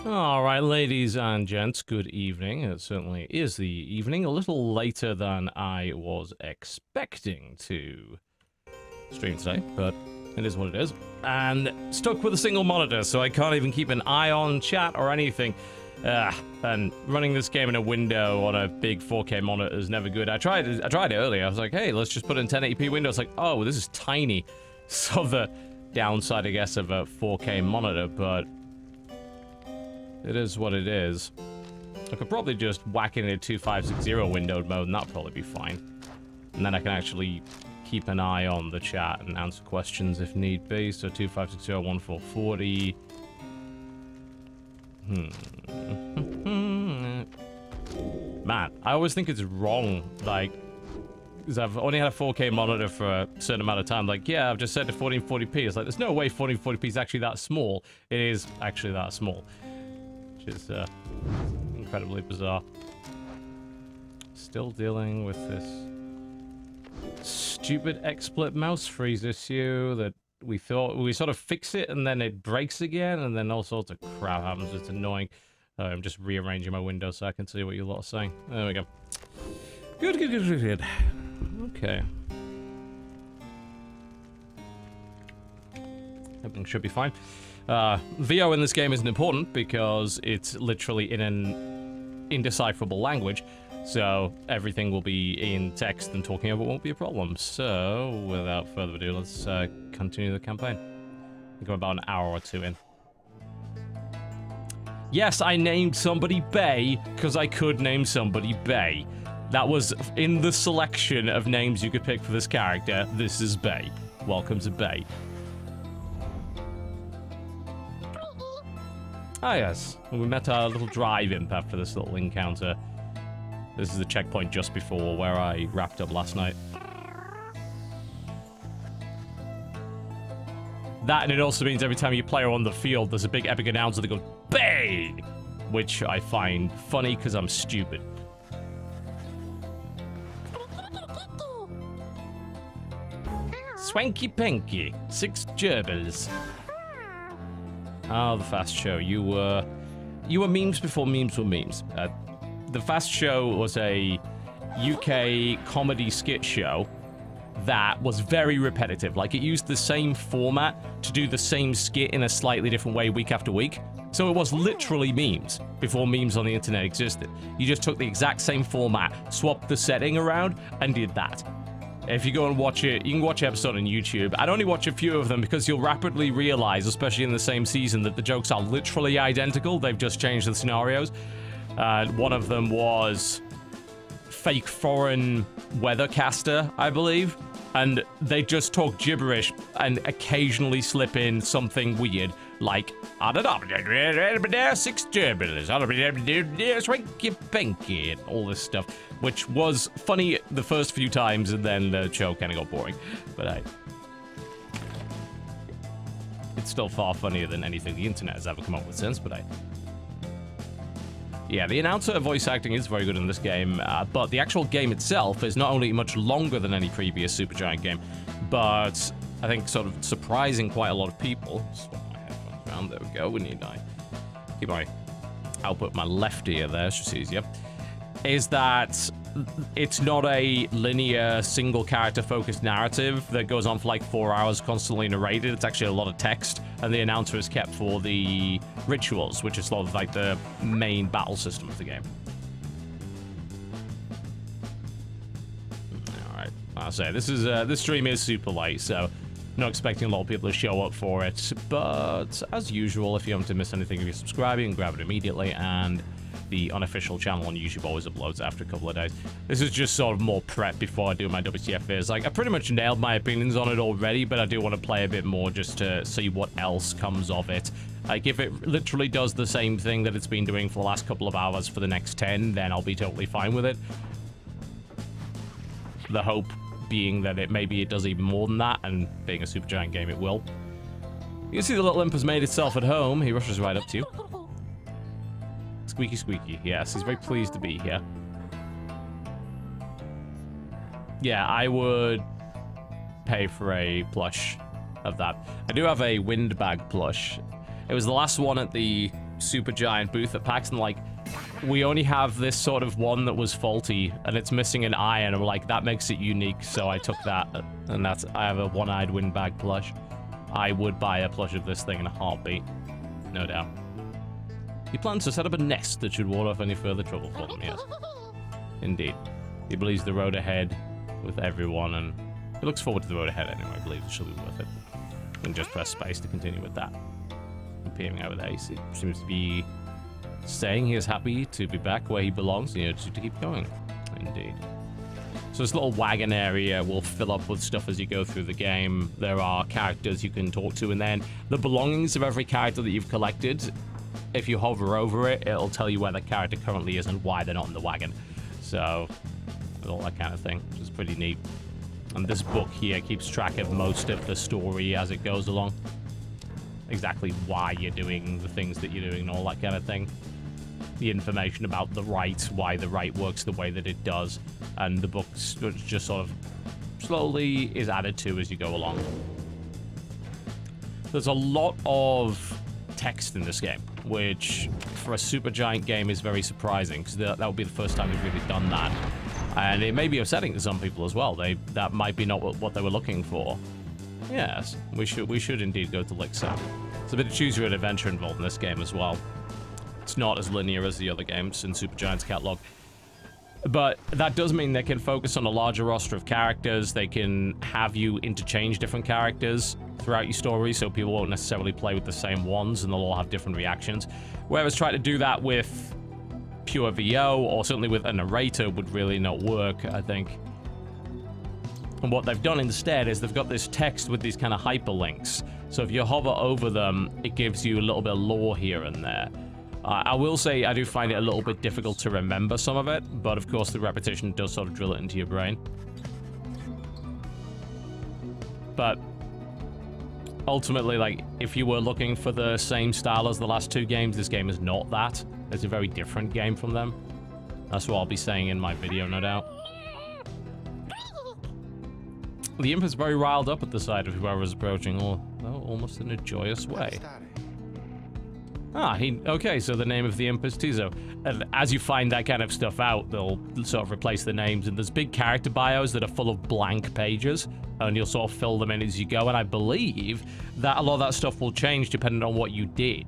Alright, ladies and gents, good evening. It certainly is the evening, a little later than I was expecting to stream today, but it is what it is. And stuck with a single monitor, so I can't even keep an eye on chat or anything. And running this game in a window on a big 4K monitor is never good. I tried it earlier. I was like, hey, let's just put in 1080p window. It's like, oh, this is tiny. So the downside, I guess, of a 4K monitor, but it is what it is. I could probably just whack in a 2560 windowed mode and that'll probably be fine. And then I can actually keep an eye on the chat and answer questions if need be. So 2560, 1440. Man, I always think it's wrong, like, because I've only had a 4K monitor for a certain amount of time. Like, yeah, I've just set to 1440p. It's like, there's no way 1440p is actually that small. It is actually that small. Which is incredibly bizarre. Still dealing with this stupid XSplit mouse freeze issue that we thought we sort of fix it and then it breaks again and then all sorts of crap happens. It's annoying. I'm just rearranging my window so I can see what you lot are saying. There we go. Good. Okay. Everything should be fine. VO in this game isn't important because it's literally in an indecipherable language, so everything will be in text and talking over it won't be a problem. So, without further ado, let's continue the campaign. I think I'm about an hour or two in. Yes, I named somebody Bay because I could name somebody Bay. That was in the selection of names you could pick for this character. This is Bay. Welcome to Bay. Ah, yes. We met our little drive imp after this little encounter. This is the checkpoint just before where I wrapped up last night. That, and it also means every time you play her on the field, there's a big epic announcer that goes, Bay! Which I find funny because I'm stupid. Swanky Pinky, 6 gerbils. Oh, the Fast Show. You were memes before memes were memes. The Fast Show was a UK comedy skit show that was very repetitive. Like, it used the same format to do the same skit in a slightly different way week after week. So it was literally memes before memes on the internet existed. You just took the exact same format, swapped the setting around, and did that. If you go and watch it, you can watch the episode on YouTube. I'd only watch a few of them because you'll rapidly realize, especially in the same season, that the jokes are literally identical. They've just changed the scenarios. One of them was fake foreign weathercaster, I believe. And they just talk gibberish and occasionally slip in something weird, like, I don't know, 6 gerbils, swanky pinky, and all this stuff, which was funny the first few times, and then the show kind of got boring. But it's still far funnier than anything the internet has ever come up with since, but yeah, the announcer voice acting is very good in this game, but the actual game itself is not only much longer than any previous Supergiant game, but I think sort of surprising quite a lot of people. Swap my headphones around, there we go, we need to keep my output my left ear there, it's just easier, is that it's not a linear, single character focused narrative that goes on for like 4 hours constantly narrated. It's actually a lot of text, and the announcer is kept for the rituals, which is sort of like the main battle system of the game. Alright, I'll say, this stream is super light, so not expecting a lot of people to show up for it, but as usual, if you haven't to miss anything, if you subscribe, you can grab it immediately, and the unofficial channel on YouTube always uploads after a couple of days. This is just sort of more prep before I do my WTF vids. Like, I pretty much nailed my opinions on it already, but I do want to play a bit more just to see what else comes of it. Like, if it literally does the same thing that it's been doing for the last couple of hours for the next 10, then I'll be totally fine with it. The hope being that maybe it does even more than that, and being a Supergiant game, it will. You can see the little imp has made itself at home. He rushes right up to you. Squeaky squeaky, yes, he's very pleased to be here. Yeah, I would pay for a plush of that. I do have a windbag plush. It was the last one at the super giant booth at PAX, and like, we only have this sort of one that was faulty, and it's missing an eye, and I'm like, that makes it unique, so I took that, and that's, I have a one-eyed windbag plush. I would buy a plush of this thing in a heartbeat, no doubt. He plans to set up a nest that should ward off any further trouble for them, yes. Indeed. He believes the road ahead with everyone, and he looks forward to the road ahead anyway. I believe it should be worth it. And just press space to continue with that. And peering over there, he seems to be saying he is happy to be back where he belongs, you know, to keep going. Indeed. So this little wagon area will fill up with stuff as you go through the game. There are characters you can talk to, and then the belongings of every character that you've collected, if you hover over it, it'll tell you where the character currently is and why they're not in the wagon. So, all that kind of thing, which is pretty neat. And this book here keeps track of most of the story as it goes along. Exactly why you're doing the things that you're doing and all that kind of thing. The information about the rite, why the rite works the way that it does. And the book just sort of slowly is added to as you go along. There's a lot of text in this game, which for a Supergiant game is very surprising, because that would be the first time we've really done that. And it may be upsetting to some people as well. That might be not what they were looking for. Yes, we should indeed go to Lixar. There's a bit of choose your own adventure involved in this game as well. It's not as linear as the other games in Supergiant's catalog. But that does mean they can focus on a larger roster of characters. They can have you interchange different characters throughout your story, so people won't necessarily play with the same ones, and they'll all have different reactions. Whereas trying to do that with pure VO, or certainly with a narrator, would really not work, I think. And what they've done instead is they've got this text with these kind of hyperlinks. So if you hover over them, it gives you a little bit of lore here and there. I will say I do find it a little bit difficult to remember some of it, but of course the repetition does sort of drill it into your brain. But ultimately, like, if you were looking for the same style as the last two games, this game is not that. It's a very different game from them. That's what I'll be saying in my video, no doubt. The imp is very riled up at the sight of whoever is approaching, almost in a joyous way. Ah, okay, so the name of the imp is Tizo. And as you find that kind of stuff out, they'll sort of replace the names, and there's big character bios that are full of blank pages, and you'll sort of fill them in as you go, and I believe that a lot of that stuff will change depending on what you did.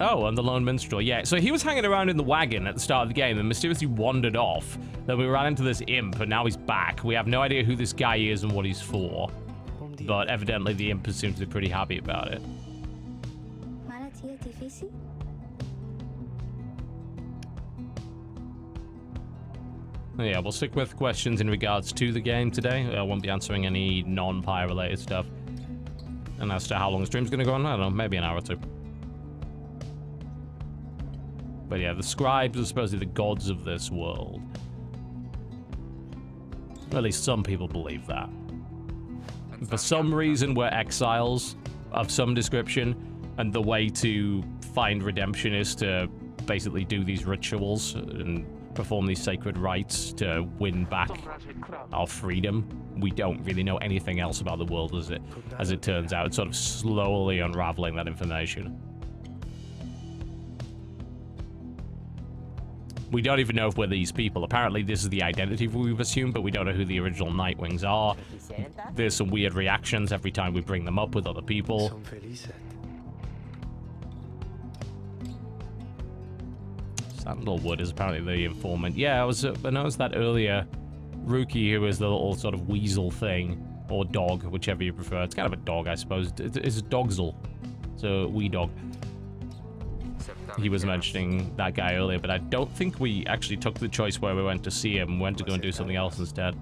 Oh, and the Lone Minstrel, yeah. So he was hanging around in the wagon at the start of the game and mysteriously wandered off. Then we ran into this imp, and now he's back. We have no idea who this guy is and what he's for. But evidently the imp seems to be pretty happy about it. Yeah, we'll stick with questions in regards to the game today. I won't be answering any non-Pyre related stuff. And as to how long the stream's going to go on, I don't know, maybe an hour or two. But yeah, the Scribes are supposedly the gods of this world. At least some people believe that. For some reason, we're exiles of some description, and the way to find redemption is to basically do these rituals and perform these sacred rites to win back our freedom. We don't really know anything else about the world as it turns out. It's sort of slowly unraveling that information. We don't even know if we're these people. Apparently, this is the identity we've assumed, but we don't know who the original Nightwings are. There's some weird reactions every time we bring them up with other people. Sandalwood is apparently the informant. Yeah, I noticed that earlier. Rookie, who is the little sort of weasel thing, or dog, whichever you prefer. It's kind of a dog, I suppose. It's a dogzel. It's a wee dog. He was mentioning that guy earlier, but I don't think we actually took the choice where we went to see him. We went to go and do something else instead.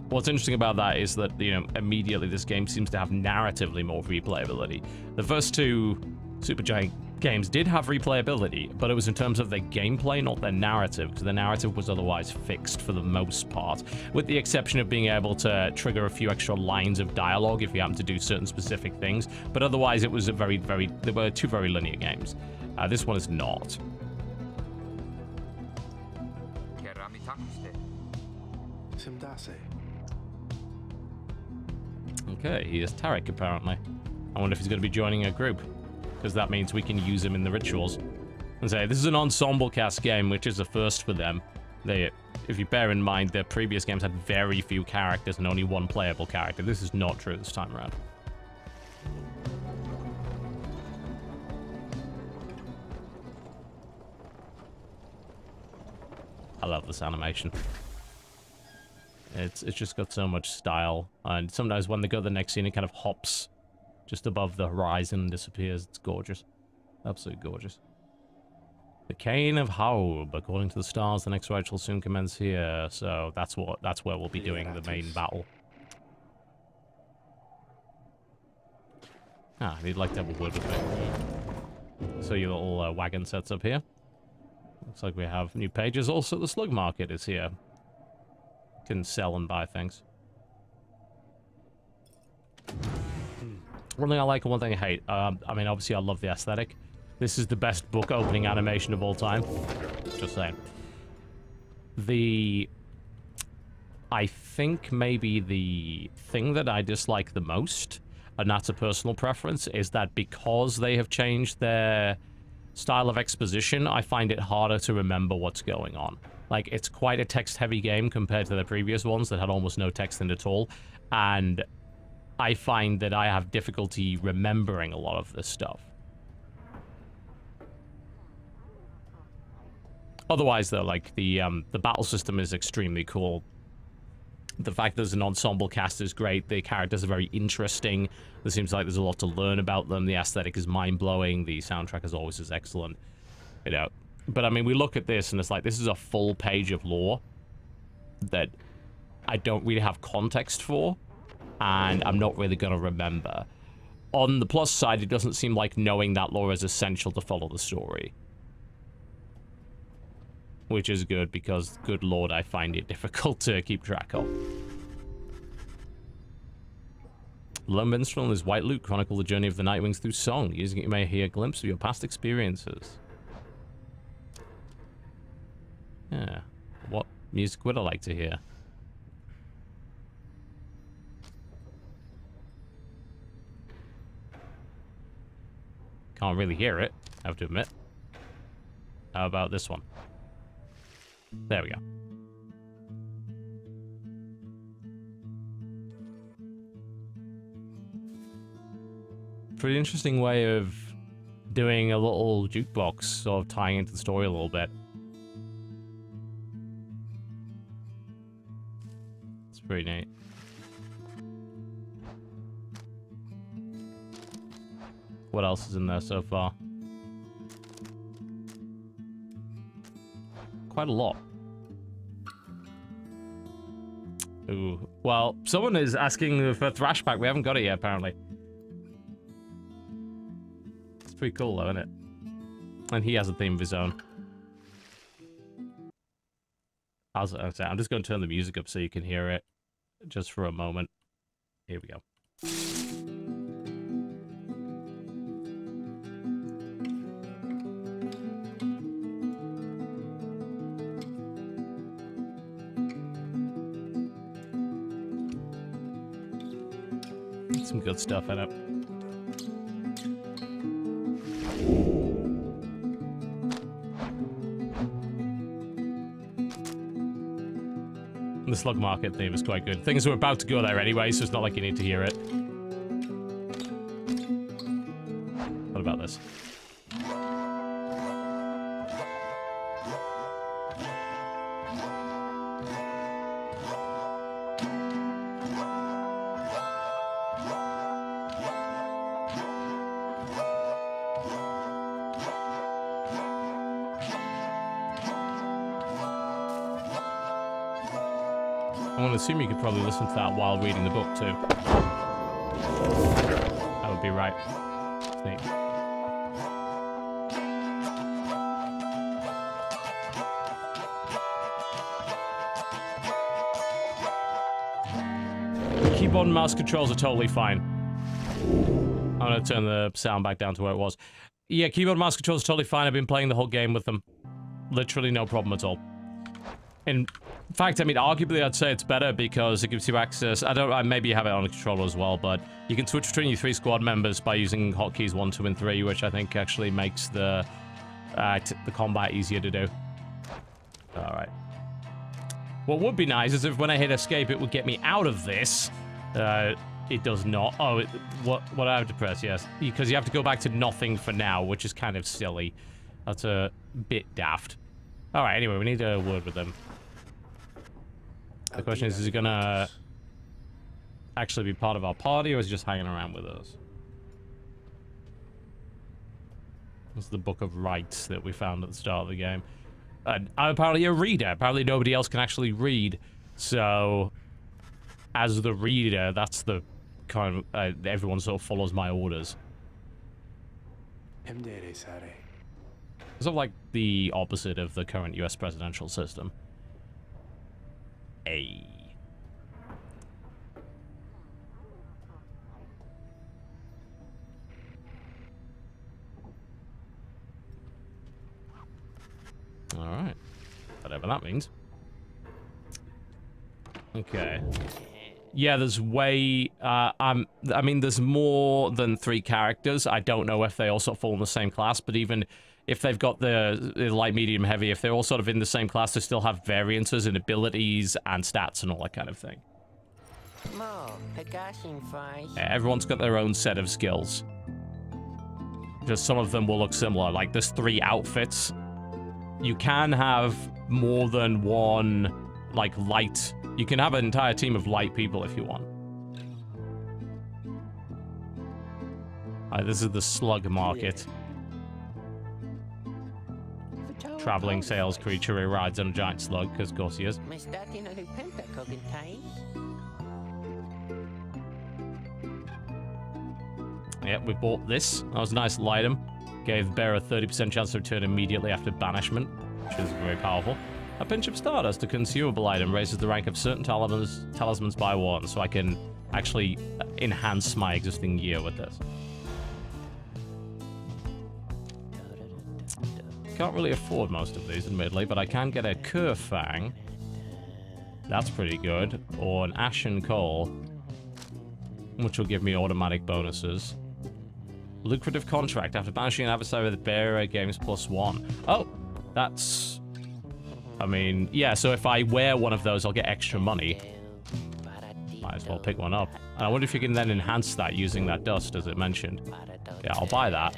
What's interesting about that is that, you know, immediately this game seems to have narratively more replayability. The first two Supergiant games did have replayability, but it was in terms of their gameplay, not their narrative, because the narrative was otherwise fixed for the most part, with the exception of being able to trigger a few extra lines of dialogue if you happen to do certain specific things, but otherwise it was they were two very linear games. This one is not. Okay, he is Tarek, apparently. I wonder if he's going to be joining a group, because that means we can use him in the rituals. And say, this is an ensemble cast game, which is a first for them. If you bear in mind, their previous games had very few characters and only one playable character. This is not true this time around. I love this animation. It's just got so much style, and sometimes when they go to the next scene, it kind of hops just above the horizon and disappears. It's gorgeous. Absolutely gorgeous. The Cane of Haub. According to the stars, the next rite will soon commence here. So that's where we'll be doing the main battle. Ah, he'd like to have a word with me. So your little wagon sets up here. Looks like we have new pages. Also, the Slug Market is here. Can sell and buy things. One thing I like and one thing I hate. I mean, obviously, I love the aesthetic. This is the best book opening animation of all time. Just saying. I think maybe the thing that I dislike the most, and that's a personal preference, is that because they have changed their style of exposition, I find it harder to remember what's going on. Like, it's quite a text-heavy game compared to the previous ones that had almost no text in it at all, and I find that I have difficulty remembering a lot of this stuff. Otherwise, though, like, the battle system is extremely cool. The fact there's an ensemble cast is great. The characters are very interesting. There seems like there's a lot to learn about them. The aesthetic is mind-blowing. The soundtrack, as always, is excellent. You know, but, I mean, we look at this, and it's like, this is a full page of lore that I don't really have context for, and I'm not really going to remember. On the plus side, it doesn't seem like knowing that lore is essential to follow the story. Which is good, because, good lord, I find it difficult to keep track of. Lone Minstrel and his White Lute chronicle the journey of the Nightwings through song. Using it, you may hear a glimpse of your past experiences. Yeah. What music would I like to hear? Can't really hear it, I have to admit. How about this one? There we go. Pretty interesting way of doing a little jukebox, sort of tying into the story a little bit. It's pretty neat. What else is in there so far? Quite a lot. Ooh. Well, someone is asking for Thrashback. We haven't got it yet, apparently. It's pretty cool, though, isn't it? And he has a theme of his own. I'm just going to turn the music up so you can hear it just for a moment. Here we go. Some good stuff in it. The Slug Market theme is quite good. Things are about to go there anyway, so it's not like you need to hear it. What about this? I assume you could probably listen to that while reading the book too. That would be right. It's neat. The keyboard and mouse controls are totally fine. I'm gonna turn the sound back down to where it was. Yeah, keyboard and mouse controls are totally fine. I've been playing the whole game with them. Literally no problem at all. In fact, I mean, arguably, I'd say it's better because it gives you access. Maybe you have it on a controller as well, but you can switch between your 3 squad members by using hotkeys 1, 2, and 3, which I think actually makes the combat easier to do. All right. What would be nice is if when I hit escape, it would get me out of this. It does not. Oh, what I have to press? Yes, because you have to go back to nothing for now, which is kind of silly. That's a bit daft. All right. Anyway, we need a word with them. The question is he gonna actually be part of our party, or is he just hanging around with us? This is the Book of Rights that we found at the start of the game. I'm apparently a reader. Apparently nobody else can actually read. So, as the reader, that's the kind of... everyone sort of follows my orders. It's sort of like the opposite of the current US presidential system. Hey. All right. Whatever that means. Okay. Yeah, there's way... I mean, there's more than 3 characters. I don't know if they all sort of fall in the same class, but even if they've got the light, medium, heavy, if they're all sort of in the same class, they still have variances in abilities and stats and all that kind of thing. Yeah, everyone's got their own set of skills. Just some of them will look similar. Like, there's 3 outfits. You can have more than one, like, light... You can have an entire team of light people if you want. This is the Slug Market. Traveling sales creature who rides on a giant slug, because of course he is. Yep, we bought this. That was a nice little item. Gave the bearer a 30% chance to return immediately after banishment, which is very powerful. A pinch of stardust, a consumable item, raises the rank of certain talismans by 1, so I can actually enhance my existing gear with this. Can't really afford most of these, admittedly, but I can get a Kerfang. That's pretty good. Or an Ashen Coal, which will give me automatic bonuses. Lucrative contract. After banishing an adversary with the bearer, gains +1. Oh, that's... I mean, yeah, so if I wear one of those, I'll get extra money. Might as well pick one up. And I wonder if you can then enhance that using that dust, as it mentioned. Yeah, I'll buy that.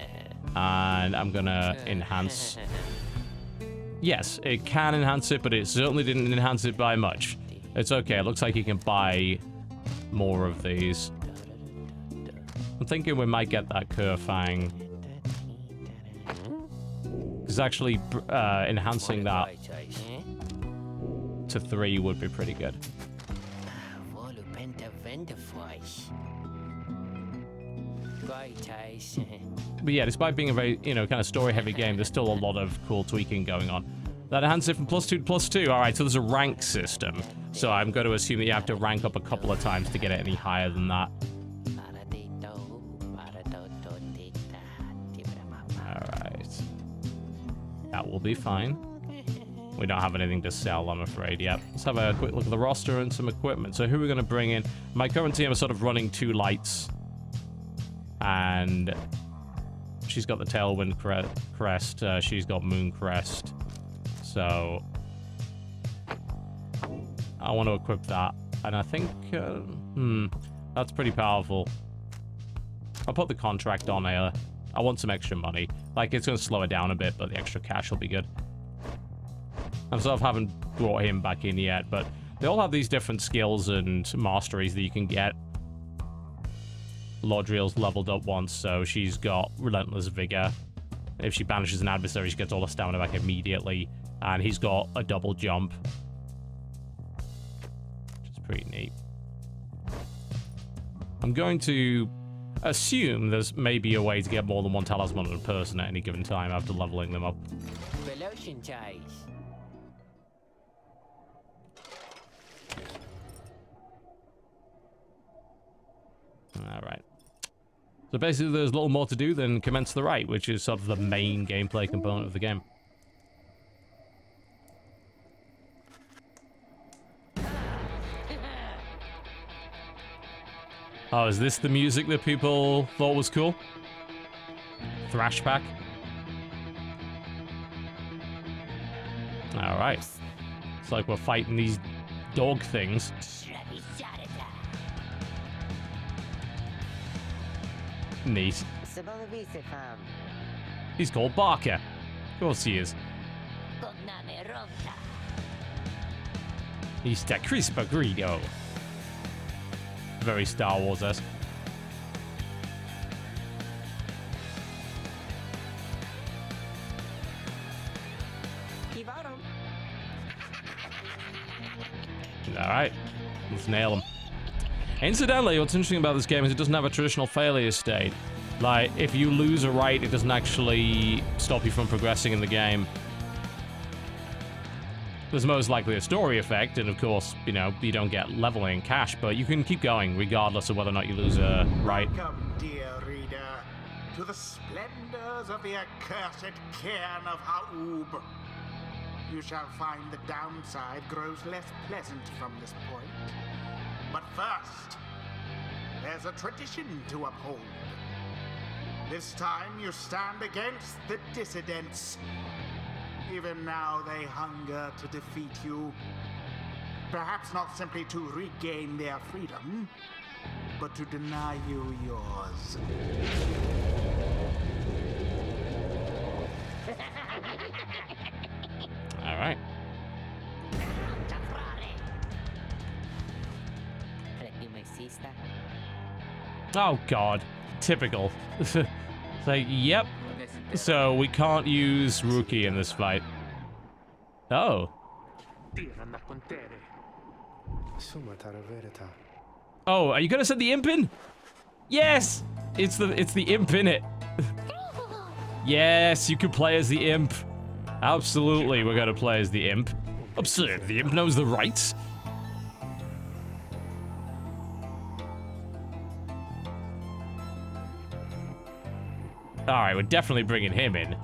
And I'm gonna enhance... Yes, it can enhance it, but it certainly didn't enhance it by much. It's okay, it looks like you can buy more of these. I'm thinking we might get that Kerfang. Because actually, enhancing that to 3 would be pretty good. But yeah, despite being a very, you know, kind of story-heavy game, there's still a lot of cool tweaking going on. That enhances it from +2 to +2. All right, so there's a rank system. So I'm going to assume that you have to rank up a couple of times to get it any higher than that. All right. That will be fine. We don't have anything to sell, I'm afraid, yet. Let's have a quick look at the roster and some equipment. So who are we going to bring in? My current team is sort of running 2 lights. And she's got the Tailwind Crest. She's got Moon Crest. So I want to equip that. And I think, that's pretty powerful. I'll put the contract on here. I want some extra money. Like, it's going to slow it down a bit, but the extra cash will be good. I sort of haven't brought him back in yet, but they all have these different skills and masteries that you can get. Lodriel's leveled up once, so she's got Relentless Vigor. If she banishes an adversary, she gets all the stamina back immediately. And he's got a double jump, which is pretty neat. I'm going to assume there's maybe a way to get more than 1 talisman on a person at any given time after leveling them up. Alright. So basically there's little more to do than commence the rite, which is sort of the main gameplay component of the game. Oh, is this the music that people thought was cool? Thrash pack. Alright. It's like we're fighting these dog things. Neat. He's called Barker. Of course he is. He's the crisp Greedo. Very Star Wars-esque. Alright, let's nail him. Incidentally, what's interesting about this game is it doesn't have a traditional failure state. Like, if you lose a right, it doesn't actually stop you from progressing in the game. There's most likely a story effect, and of course, you know, you don't get leveling cash, but you can keep going regardless of whether or not you lose a right. Welcome, dear reader, to the splendors of the accursed cairn of Ha'ub. You shall find the downside grows less pleasant from this point. But first, there's a tradition to uphold. This time you stand against the dissidents. Even now they hunger to defeat you. Perhaps not simply to regain their freedom, but to deny you yours. All right. Oh God, typical. It's like, yep. So we can't use Rookie in this fight. Oh. Oh, are you gonna send the imp in? Yes! It's the imp in it. Yes, you can play as the imp. Absolutely, we're gonna play as the imp. Absurd, the imp knows the rights. Alright, we're definitely bringing him in.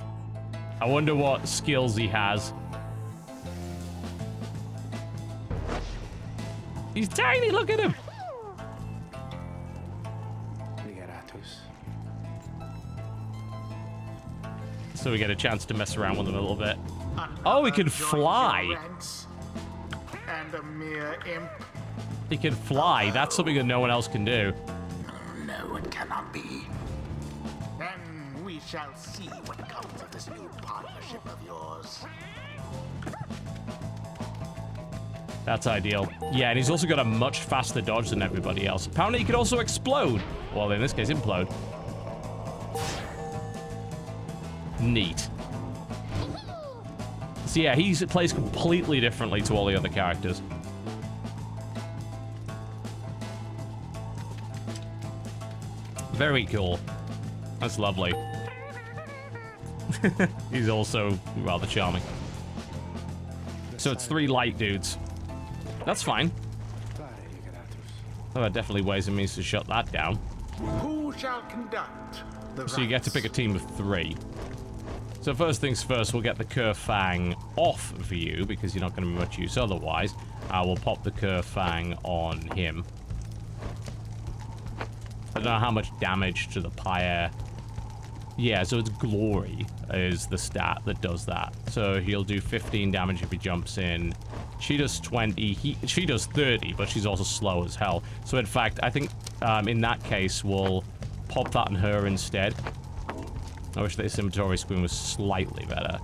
I wonder what skills he has. He's tiny, look at him! So we get a chance to mess around with him a little bit. Oh, he can fly! And a mere imp. He can fly, that's something that no one else can do. No, it cannot be. And we shall see what comes of this new partnership of yours. That's ideal. Yeah, and he's also got a much faster dodge than everybody else. Apparently he can also explode. Well, in this case, implode. Neat. So yeah, he plays completely differently to all the other characters. Very cool. That's lovely. He's also rather charming. So it's 3 light dudes. That's fine. Oh, that definitely ways and means to shut that down. Who shall conduct the So you get to pick a team of 3. So first things first, we'll get the Cur Fang off for you, because you're not going to be much use otherwise. We'll pop the Cur Fang on him. I don't know how much damage to the Pyre. Yeah, so it's Glory is the stat that does that. So he'll do 15 damage if he jumps in. She does 20. She does 30, but she's also slow as hell. So in fact, I think in that case, we'll pop that on her instead. I wish this inventory screen was slightly better.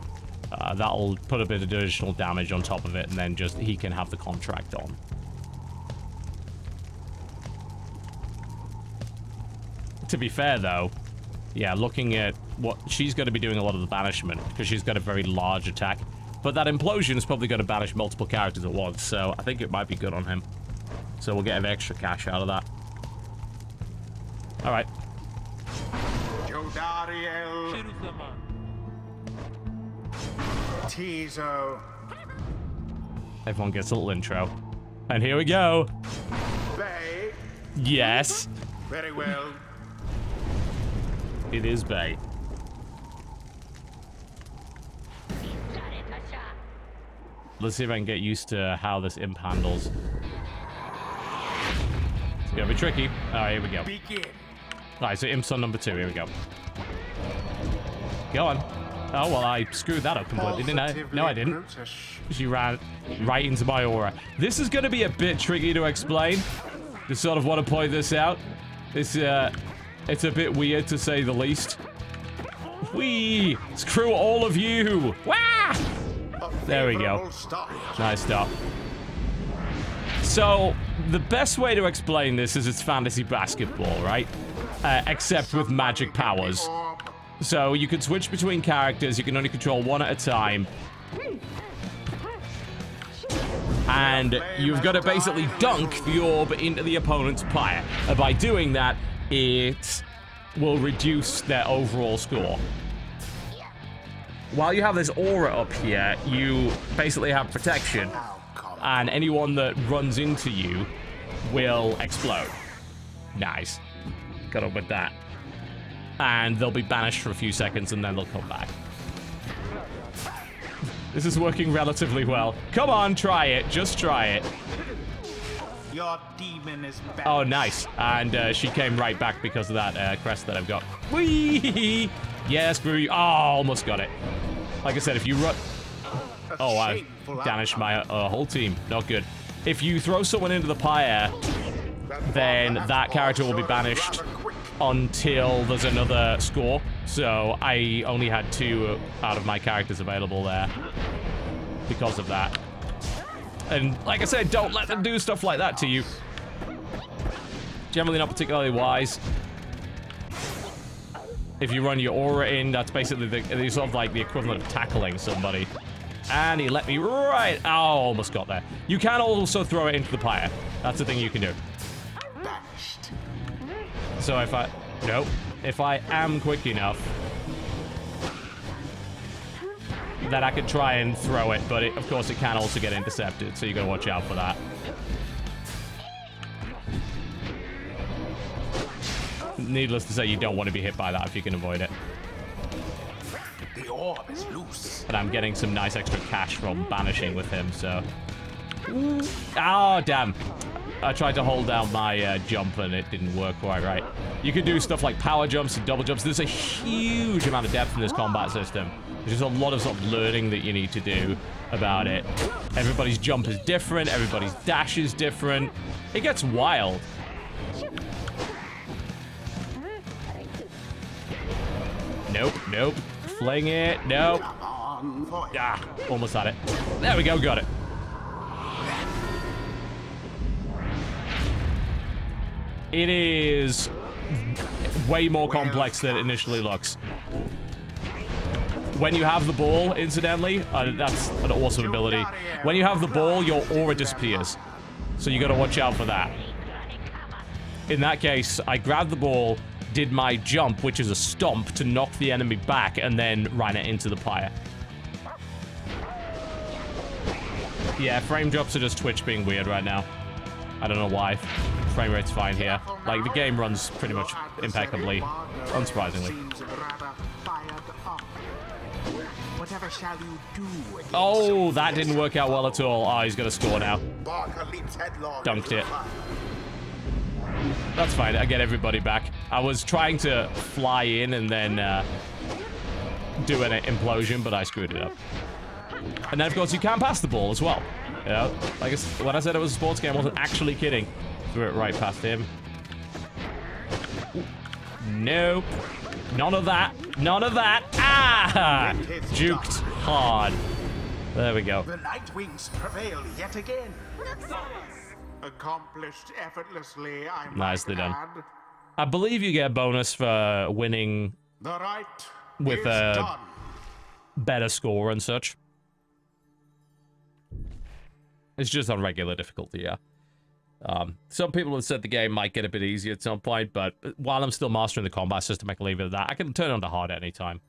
That'll put a bit of additional damage on top of it, and then just he can have the contract on. To be fair, though, yeah, looking at what she's going to be doing a lot of the banishment, because she's got a very large attack. But that implosion is probably going to banish multiple characters at once, so I think it might be good on him. So we'll get an extra cash out of that. All right. Jodariel. Tizo. Everyone gets a little intro. And here we go. Bay. Yes. Very well. It is Bay. Let's see if I can get used to how this imp handles. It's gonna be tricky. Alright, here we go. Begin. Alright, so Imp's on number 2. Here we go. Go on. Oh, well, I screwed that up completely, didn't I? No, I didn't. She ran right into my aura. This is gonna be a bit tricky to explain. Just sort of want to point this out. It's a bit weird, to say the least. Whee! Screw all of you! Wah! There we go. Nice stop. So, the best way to explain this is it's fantasy basketball, right? Except with magic powers. So, you can switch between characters, you can only control one at a time. And you've got to basically dunk the orb into the opponent's pyre. And by doing that, it will reduce their overall score. While you have this aura up here, you basically have protection. And anyone that runs into you will explode. Nice. Got up with that. And they'll be banished for a few seconds and then they'll come back. This is working relatively well. Come on, try it. Just try it. Your demon is banished. Oh, nice. And she came right back because of that crest that I've got. Whee! Yeah, screw you. Oh, almost got it. Like I said, if you run... Oh, I've damaged my whole team. Not good. If you throw someone into the pyre, then that character will be banished until there's another score. So I only had 2 out of my characters available there because of that. And like I said, don't let them do stuff like that to you. Generally not particularly wise. If you run your aura in, that's basically the sort of like the equivalent of tackling somebody. And he let me right... Oh, almost got there. You can also throw it into the pyre. That's the thing you can do. Banished. So if I... Nope. If I am quick enough, then I could try and throw it, but of course it can also get intercepted, so you gotta watch out for that. Needless to say, you don't want to be hit by that if you can avoid it. The orb is loose. But I'm getting some nice extra cash from banishing with him, so... Oh, damn. I tried to hold down my jump and it didn't work quite right. You can do stuff like power jumps and double jumps. There's a huge amount of depth in this combat system. There's just a lot of sort of learning that you need to do about it. Everybody's jump is different. Everybody's dash is different. It gets wild. Nope, nope. Fling it. Nope. Ah, almost had it. There we go, got it. It is way more complex than it initially looks. When you have the ball, incidentally, that's an awesome ability. When you have the ball, your aura disappears. So you gotta watch out for that. In that case, I grabbed the ball, did my jump, which is a stomp, to knock the enemy back, and then ran it into the pyre. Yeah, frame drops are just Twitch being weird right now. I don't know why. Frame rate's fine here. Like, the game runs pretty much impeccably, unsurprisingly. Oh, that didn't work out well at all. Oh, he's gonna score now. Dunked it. That's fine. I get everybody back. I was trying to fly in and then do an implosion, but I screwed it up. And then, of course, you can pass the ball as well. You know, like when I said it was a sports game, I wasn't actually kidding. Threw it right past him. Nope. None of that. None of that. Ah! Juked hard. There we go. The Night Wings prevail yet again. Accomplished effortlessly, I might Nicely done. add. I believe you get a bonus for winning The right with is a done. better score and such. It's just on regular difficulty, yeah. Some people have said the game might get a bit easier at some point, but while I'm still mastering the combat system, I can leave it at that. I can turn it on to hard at any time.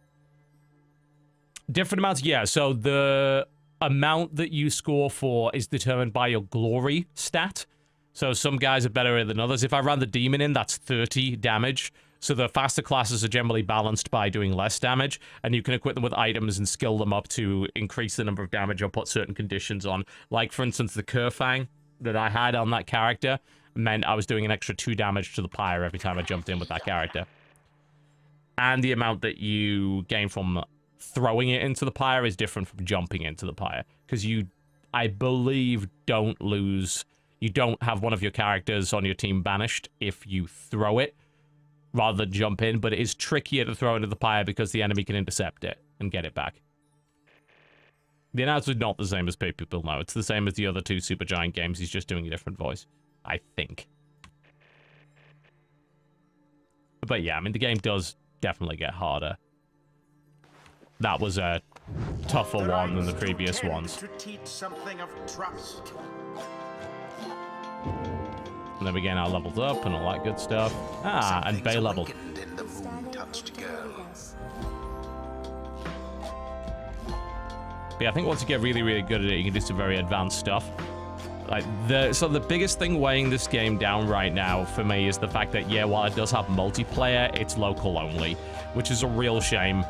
Different amounts, yeah. So the amount that you score for is determined by your glory stat. So some guys are better than others. If I ran the demon in, that's 30 damage. So the faster classes are generally balanced by doing less damage, and you can equip them with items and skill them up to increase the number of damage or put certain conditions on. Like, for instance, the Kerfang that I had on that character, meant I was doing an extra 2 damage to the pyre every time I jumped in with that character. And the amount that you gain from throwing it into the pyre is different from jumping into the pyre. Because you, I believe, you don't have one of your characters on your team banished if you throw it rather than jump in, but it is trickier to throw into the pyre because the enemy can intercept it and get it back. The announcer is not the same as people know. It's the same as the other 2 Supergiant games. He's just doing a different voice, I think. But yeah, I mean, the game does definitely get harder. That was a tougher one than the previous ones. To teach something of trust. And then we gain our levels up and all that good stuff. Ah, and Bay level. In the moon-touched girl. But yeah, I think once you get really, really good at it, you can do some very advanced stuff. Like so the biggest thing weighing this game down right now for me is the fact that, yeah, while it does have multiplayer, it's local only, which is a real shame.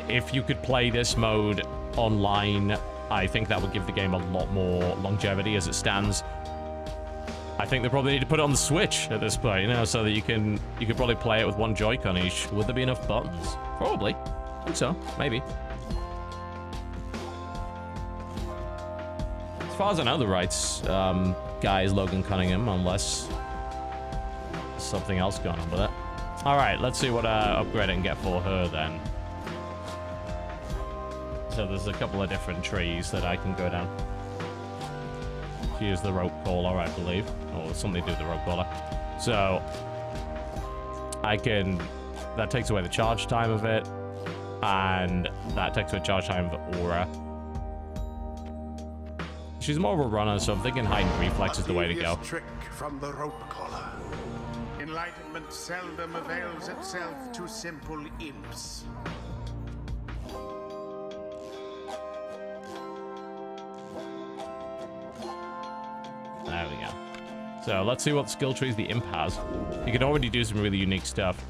If you could play this mode online, I think that would give the game a lot more longevity as it stands. I think they probably need to put it on the Switch at this point, you know, so that you could probably play it with 1 Joy-Con each. Would there be enough buttons? Probably. I think so. Maybe. As far as I know, the rights guy is Logan Cunningham, unless something else going on with it. All right, let's see what upgrade I can get for her then. So there's a couple of different trees that I can go down. She is the rope caller, I believe, or something to do with the rope caller. So I can. That takes away the charge time of it, and that takes away charge time of the aura. She's more of a runner, so I'm thinking heightened reflex is the way to go. Trick from the rope collar. Enlightenment seldom avails itself to simple imps. There we go. So let's see what skill trees the imp has. You can already do some really unique stuff.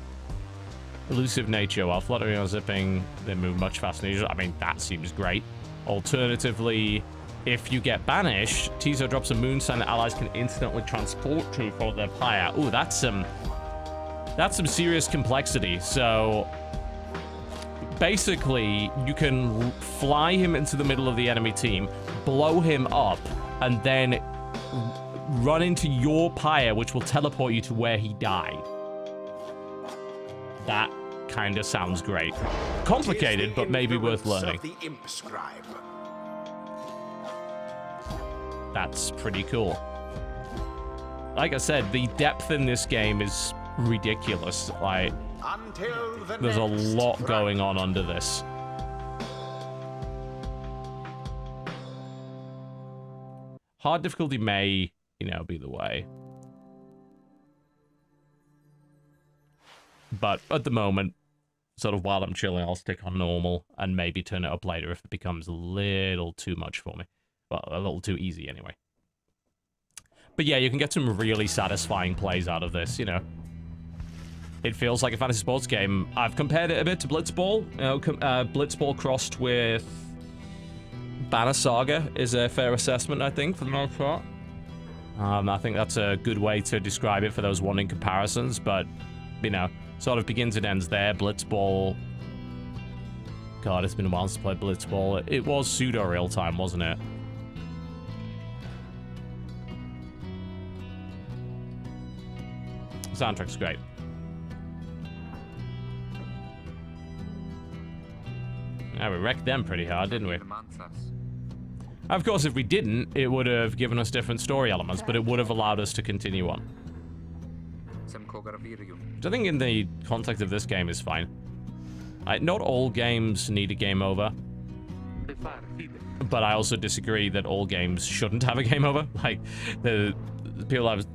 Elusive nature, while fluttering or zipping, they move much faster than usual. I mean, that seems great. Alternatively, if you get banished, Tizo drops a moon sign that allies can instantly transport to for their pyre. Ooh, that's some serious complexity. So basically, you can fly him into the middle of the enemy team, blow him up, and then run into your pyre, which will teleport you to where he died. That kind of sounds great. Complicated, but maybe worth learning. The imp Scribe. That's pretty cool. Like I said, the depth in this game is ridiculous. Like, there's a lot going on under this. Hard difficulty may, you know, be the way. But at the moment, sort of while I'm chilling, I'll stick on normal and maybe turn it up later if it becomes a little too much for me. Well, a little too easy anyway. But yeah, you can get some really satisfying plays out of this, you know. It feels like a fantasy sports game. I've compared it a bit to Blitzball. You know, Blitzball crossed with Banner Saga is a fair assessment, I think, for the most part. I think that's a good way to describe it for those wanting comparisons, but, you know, sort of begins and ends there. Blitzball... God, it's been a while since I played Blitzball. It was pseudo-real-time, wasn't it? The soundtrack's great. Yeah, we wrecked them pretty hard, didn't we? Of course, if we didn't, it would have given us different story elements, but it would have allowed us to continue on. Which I think in the context of this game is fine. Not all games need a game over. But I also disagree that all games shouldn't have a game over. Like, the people have...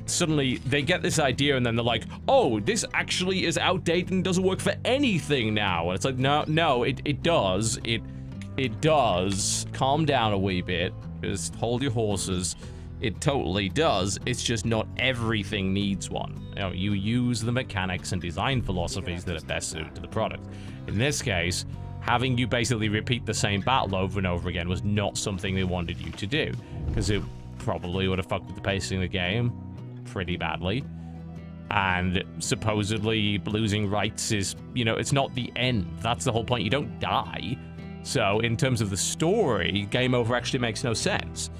Suddenly, they get this idea and then they're like, oh, this actually is outdated and doesn't work for anything now. And it's like, no, it does. It does. Calm down a wee bit. Just hold your horses. It totally does. It's just not everything needs one. You know, you use the mechanics and design philosophies that are best suited to the product. In this case, having you basically repeat the same battle over and over again was not something they wanted you to do, because it probably would have fucked with the pacing of the game. pretty badly. And supposedly losing rights is, you know, it's not the end. That's the whole point. You don't die. So in terms of the story, game over actually makes no sense.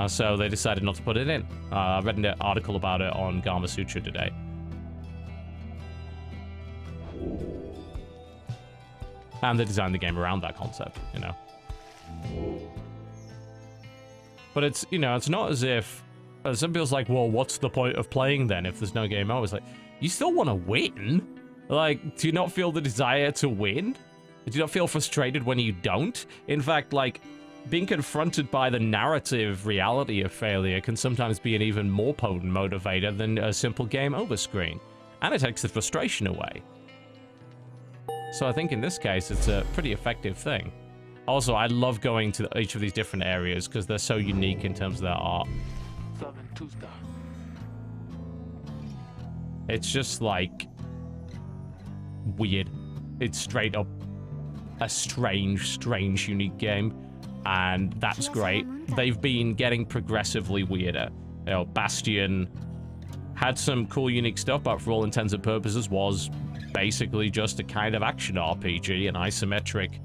So they decided not to put it in. I read an article about it on Gama Sutra today. And they designed the game around that concept, you know. But it's, you know, it's not as if... some people's like, well, what's the point of playing then if there's no game over? It's like, you still want to win? Like, do you not feel the desire to win? Do you not feel frustrated when you don't? In fact, like, being confronted by the narrative reality of failure can sometimes be an even more potent motivator than a simple game over screen. And it takes the frustration away. So I think in this case, it's a pretty effective thing. Also, I love going to each of these different areas because they're so unique in terms of their art. It's just like weird. It's straight up a strange, unique game, and that's great. They've been getting progressively weirder. You know, Bastion had some cool, unique stuff, but for all intents and purposes was basically just a kind of action RPG, an isometric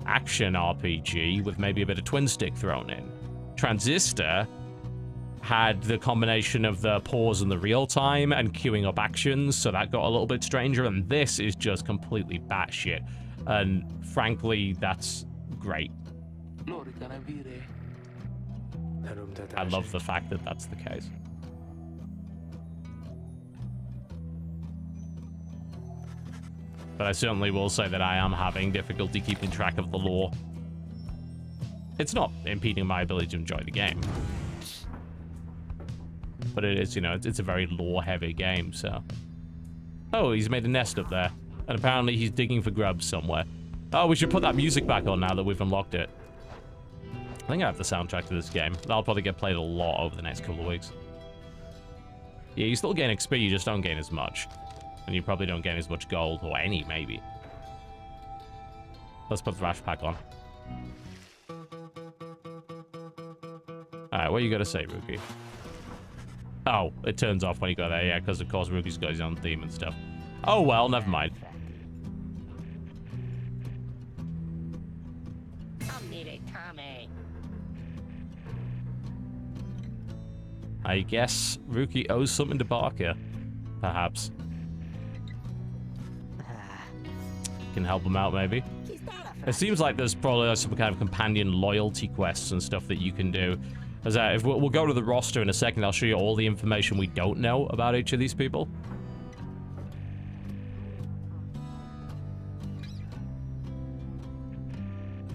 action RPG with maybe a bit of twin stick thrown in. Transistor had the combination of the pause and the real time and queuing up actions, so that got a little bit stranger, and this is just completely batshit. And frankly, that's great. I love the fact that that's the case. But I certainly will say that I am having difficulty keeping track of the lore. It's not impeding my ability to enjoy the game. But it is, you know, it's a very lore-heavy game, so... Oh, he's made a nest up there. And apparently he's digging for grubs somewhere. Oh, we should put that music back on now that we've unlocked it. I think I have the soundtrack to this game. That'll probably get played a lot over the next couple of weeks. Yeah, you still gain XP, you just don't gain as much. And you probably don't gain as much gold, or any, maybe. Let's put the Rash Pack on. Alright, what you gotta say, Rookie? Oh, it turns off when you go there, yeah, because of course Rookie's got his own theme and stuff. Oh well, never mind. I guess Rookie owes something to Barker. Perhaps. Can help him out, maybe. It seems like there's probably some kind of companion loyalty quests and stuff that you can do. As if we'll go to the roster in a second, I'll show you all the information we don't know about each of these people.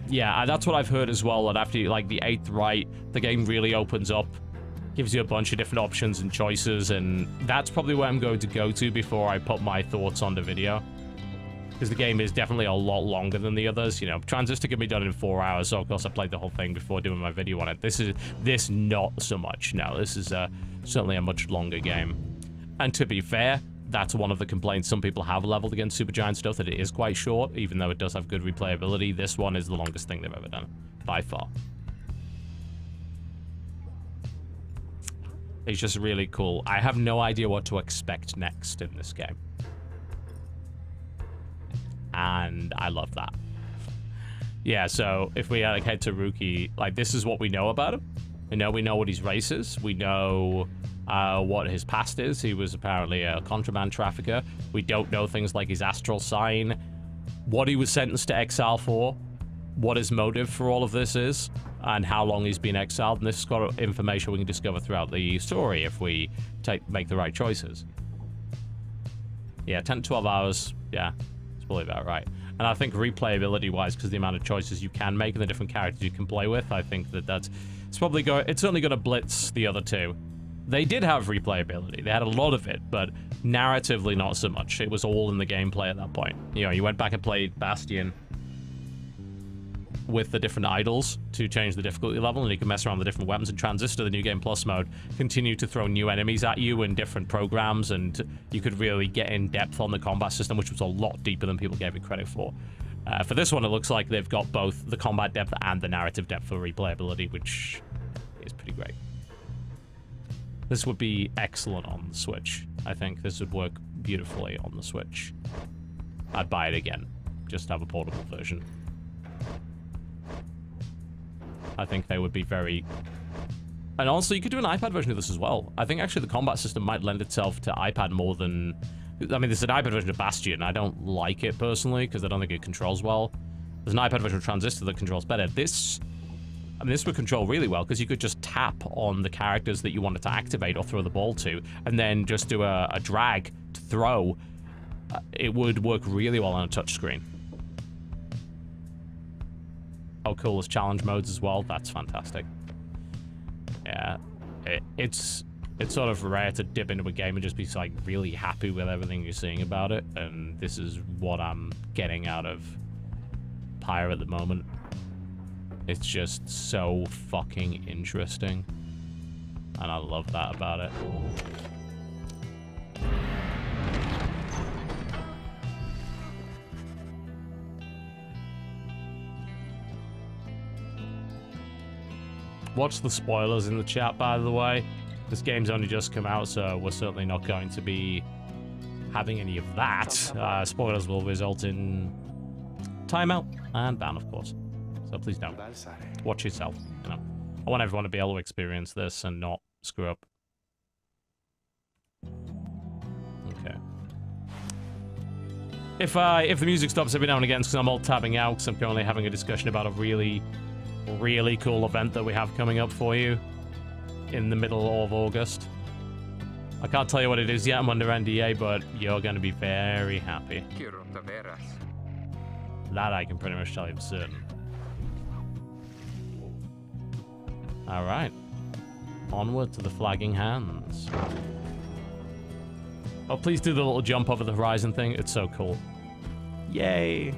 Yeah, that's what I've heard as well, that after, like, the 8th right, the game really opens up, gives you a bunch of different options and choices, and that's probably where I'm going to go to before I put my thoughts on the video. Because the game is definitely a lot longer than the others. You know, Transistor can be done in 4 hours, so of course I played the whole thing before doing my video on it. This not so much. No, this is certainly a much longer game. And to be fair, that's one of the complaints some people have leveled against Supergiant stuff, that it is quite short, even though it does have good replayability. This one is the longest thing they've ever done, by far. It's just really cool. I have no idea what to expect next in this game. And I love that. Yeah, so if we like head to Rookie, like, this is what we know about him. We know what his race is. We know what his past is. He was apparently a contraband trafficker. We don't know things like his astral sign, what he was sentenced to exile for, what his motive for all of this is, and how long he's been exiled. And this has got information we can discover throughout the story if we make the right choices. Yeah, 10 to 12 hours. Yeah. Probably about right. And I think replayability wise, because the amount of choices you can make and the different characters you can play with, I think it's certainly going to blitz the other two. They did have replayability. They had a lot of it, but narratively not so much. It was all in the gameplay at that point. You know, you went back and played Bastion with the different idols to change the difficulty level, and you can mess around with the different weapons. And Transistor, the New Game Plus mode, continue to throw new enemies at you in different programs, and you could really get in depth on the combat system, which was a lot deeper than people gave it credit for. For this one, it looks like they've got both the combat depth and the narrative depth for replayability, which is pretty great. This would be excellent on the Switch. I think this would work beautifully on the Switch. I'd buy it again. Just have a portable version. I think they would be very... And honestly, you could do an iPad version of this as well. I think actually the combat system might lend itself to iPad more than... I mean, there's an iPad version of Bastion. I don't like it personally because I don't think it controls well. There's an iPad version of Transistor that controls better. This... I mean, this would control really well because you could just tap on the characters that you wanted to activate or throw the ball to, and then just do a drag to throw. It would work really well on a touchscreen. Oh, cool. There's challenge modes as well. That's fantastic. Yeah. It's sort of rare to dip into a game and just be like really happy with everything you're seeing about it, and this is what I'm getting out of Pyre at the moment. It's just so fucking interesting, and I love that about it. Watch the spoilers in the chat, by the way. This game's only just come out, so we're certainly not going to be having any of that. Spoilers will result in timeout and ban, of course. So please don't. Watch yourself, you know. I want everyone to be able to experience this and not screw up. Okay. If the music stops every now and again, it's because I'm alt-tabbing out, because I'm currently having a discussion about a really cool event that we have coming up for you in the middle of August. I can't tell you what it is yet, I'm under NDA, but you're going to be very happy. That I can pretty much tell you for certain. Alright. Onward to the flagging hands. Oh, please do the little jump over the horizon thing. It's so cool. Yay!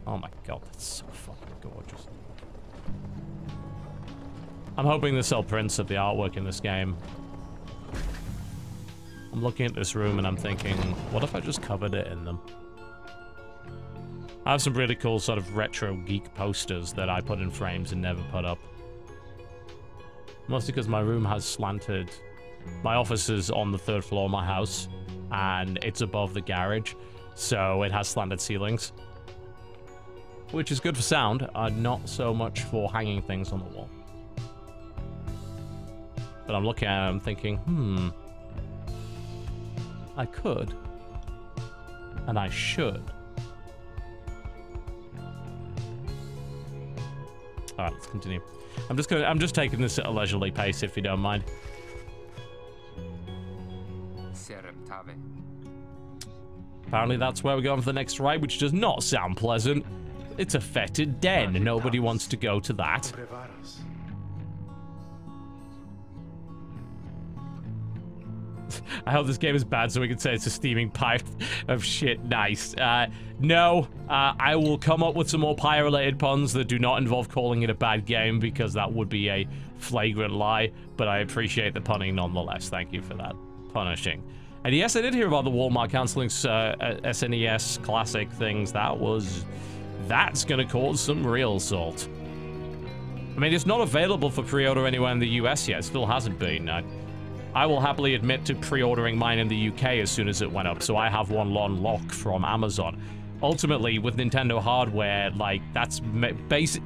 Oh my god, that's so fucking gorgeous. I'm hoping to sell prints of the artwork in this game. I'm looking at this room and I'm thinking, what if I just covered it in them? I have some really cool sort of retro geek posters that I put in frames and never put up. Mostly because my room has slanted... My office is on the 3rd floor of my house, and it's above the garage, so it has slanted ceilings. Which is good for sound, not so much for hanging things on the wall. But I'm looking at it, I'm thinking, I could. And I should. Alright, let's continue. I'm just taking this at a leisurely pace, if you don't mind. Apparently that's where we're going for the next ride, which does not sound pleasant. It's a fetid den. Nobody wants to go to that. I hope this game is bad so we can say it's a steaming pile of shit. Nice. No, I will come up with some more Pyre-related puns that do not involve calling it a bad game, because that would be a flagrant lie, but I appreciate the punning nonetheless. Thank you for that punishing. And yes, I did hear about the Walmart canceling SNES Classic things. That's gonna cause some real salt. I mean, it's not available for pre-order anywhere in the US yet. It still hasn't been. I will happily admit to pre-ordering mine in the UK as soon as it went up, so I have one on lock from Amazon. Ultimately, with Nintendo hardware, like, that's basic...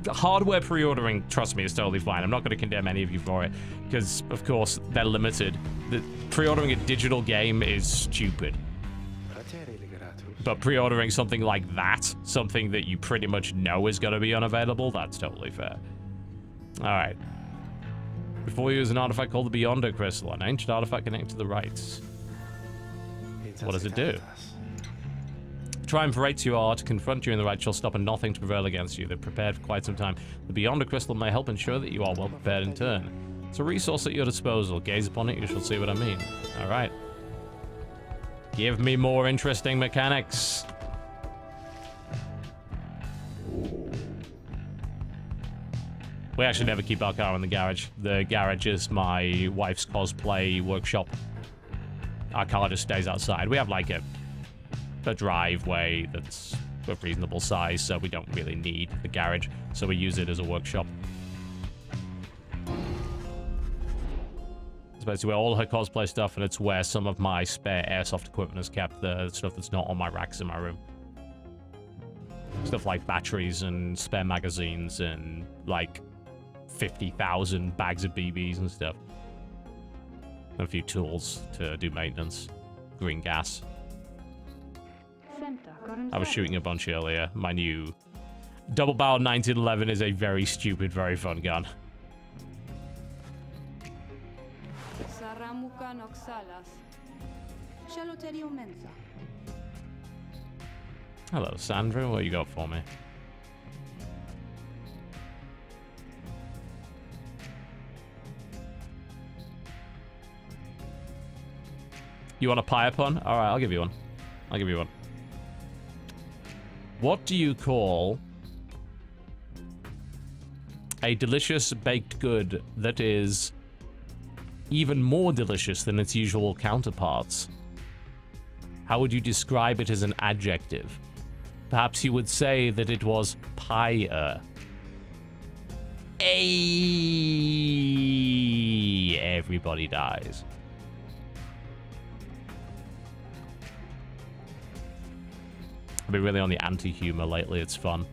hardware pre-ordering, trust me, is totally fine. I'm not going to condemn any of you for it, because, of course, they're limited. Pre-ordering a digital game is stupid. But pre-ordering something like that, something that you pretty much know is going to be unavailable, that's totally fair. Alright. Before you use an artifact called the Beyonder Crystal, an ancient artifact connected to the rites. What does it do? Triumph rates you are to confront you in the right shall stop and nothing to prevail against you. They're prepared for quite some time. The Beyonder Crystal may help ensure that you are well prepared in turn. It's a resource at your disposal. Gaze upon it, you shall see what I mean. Alright. Give me more interesting mechanics. We actually never keep our car in the garage. The garage is my wife's cosplay workshop. Our car just stays outside. We have like a driveway that's a reasonable size, so we don't really need the garage. So we use it as a workshop. It's basically where all her cosplay stuff, and it's where some of my spare airsoft equipment is kept. The stuff that's not on my racks in my room. Stuff like batteries and spare magazines and like 50,000 bags of BBs and stuff. And a few tools to do maintenance. Green gas. I was shooting a bunch earlier. My new double-barreled 1911 is a very stupid, very fun gun. Hello, Sandra. What you got for me? You want a Pyre pun? Alright, I'll give you one. I'll give you one. What do you call a delicious baked good that is even more delicious than its usual counterparts? How would you describe it as an adjective? Perhaps you would say that it was Pyre. Ayy! Everybody dies. I've been really on the anti-humor lately. It's fun.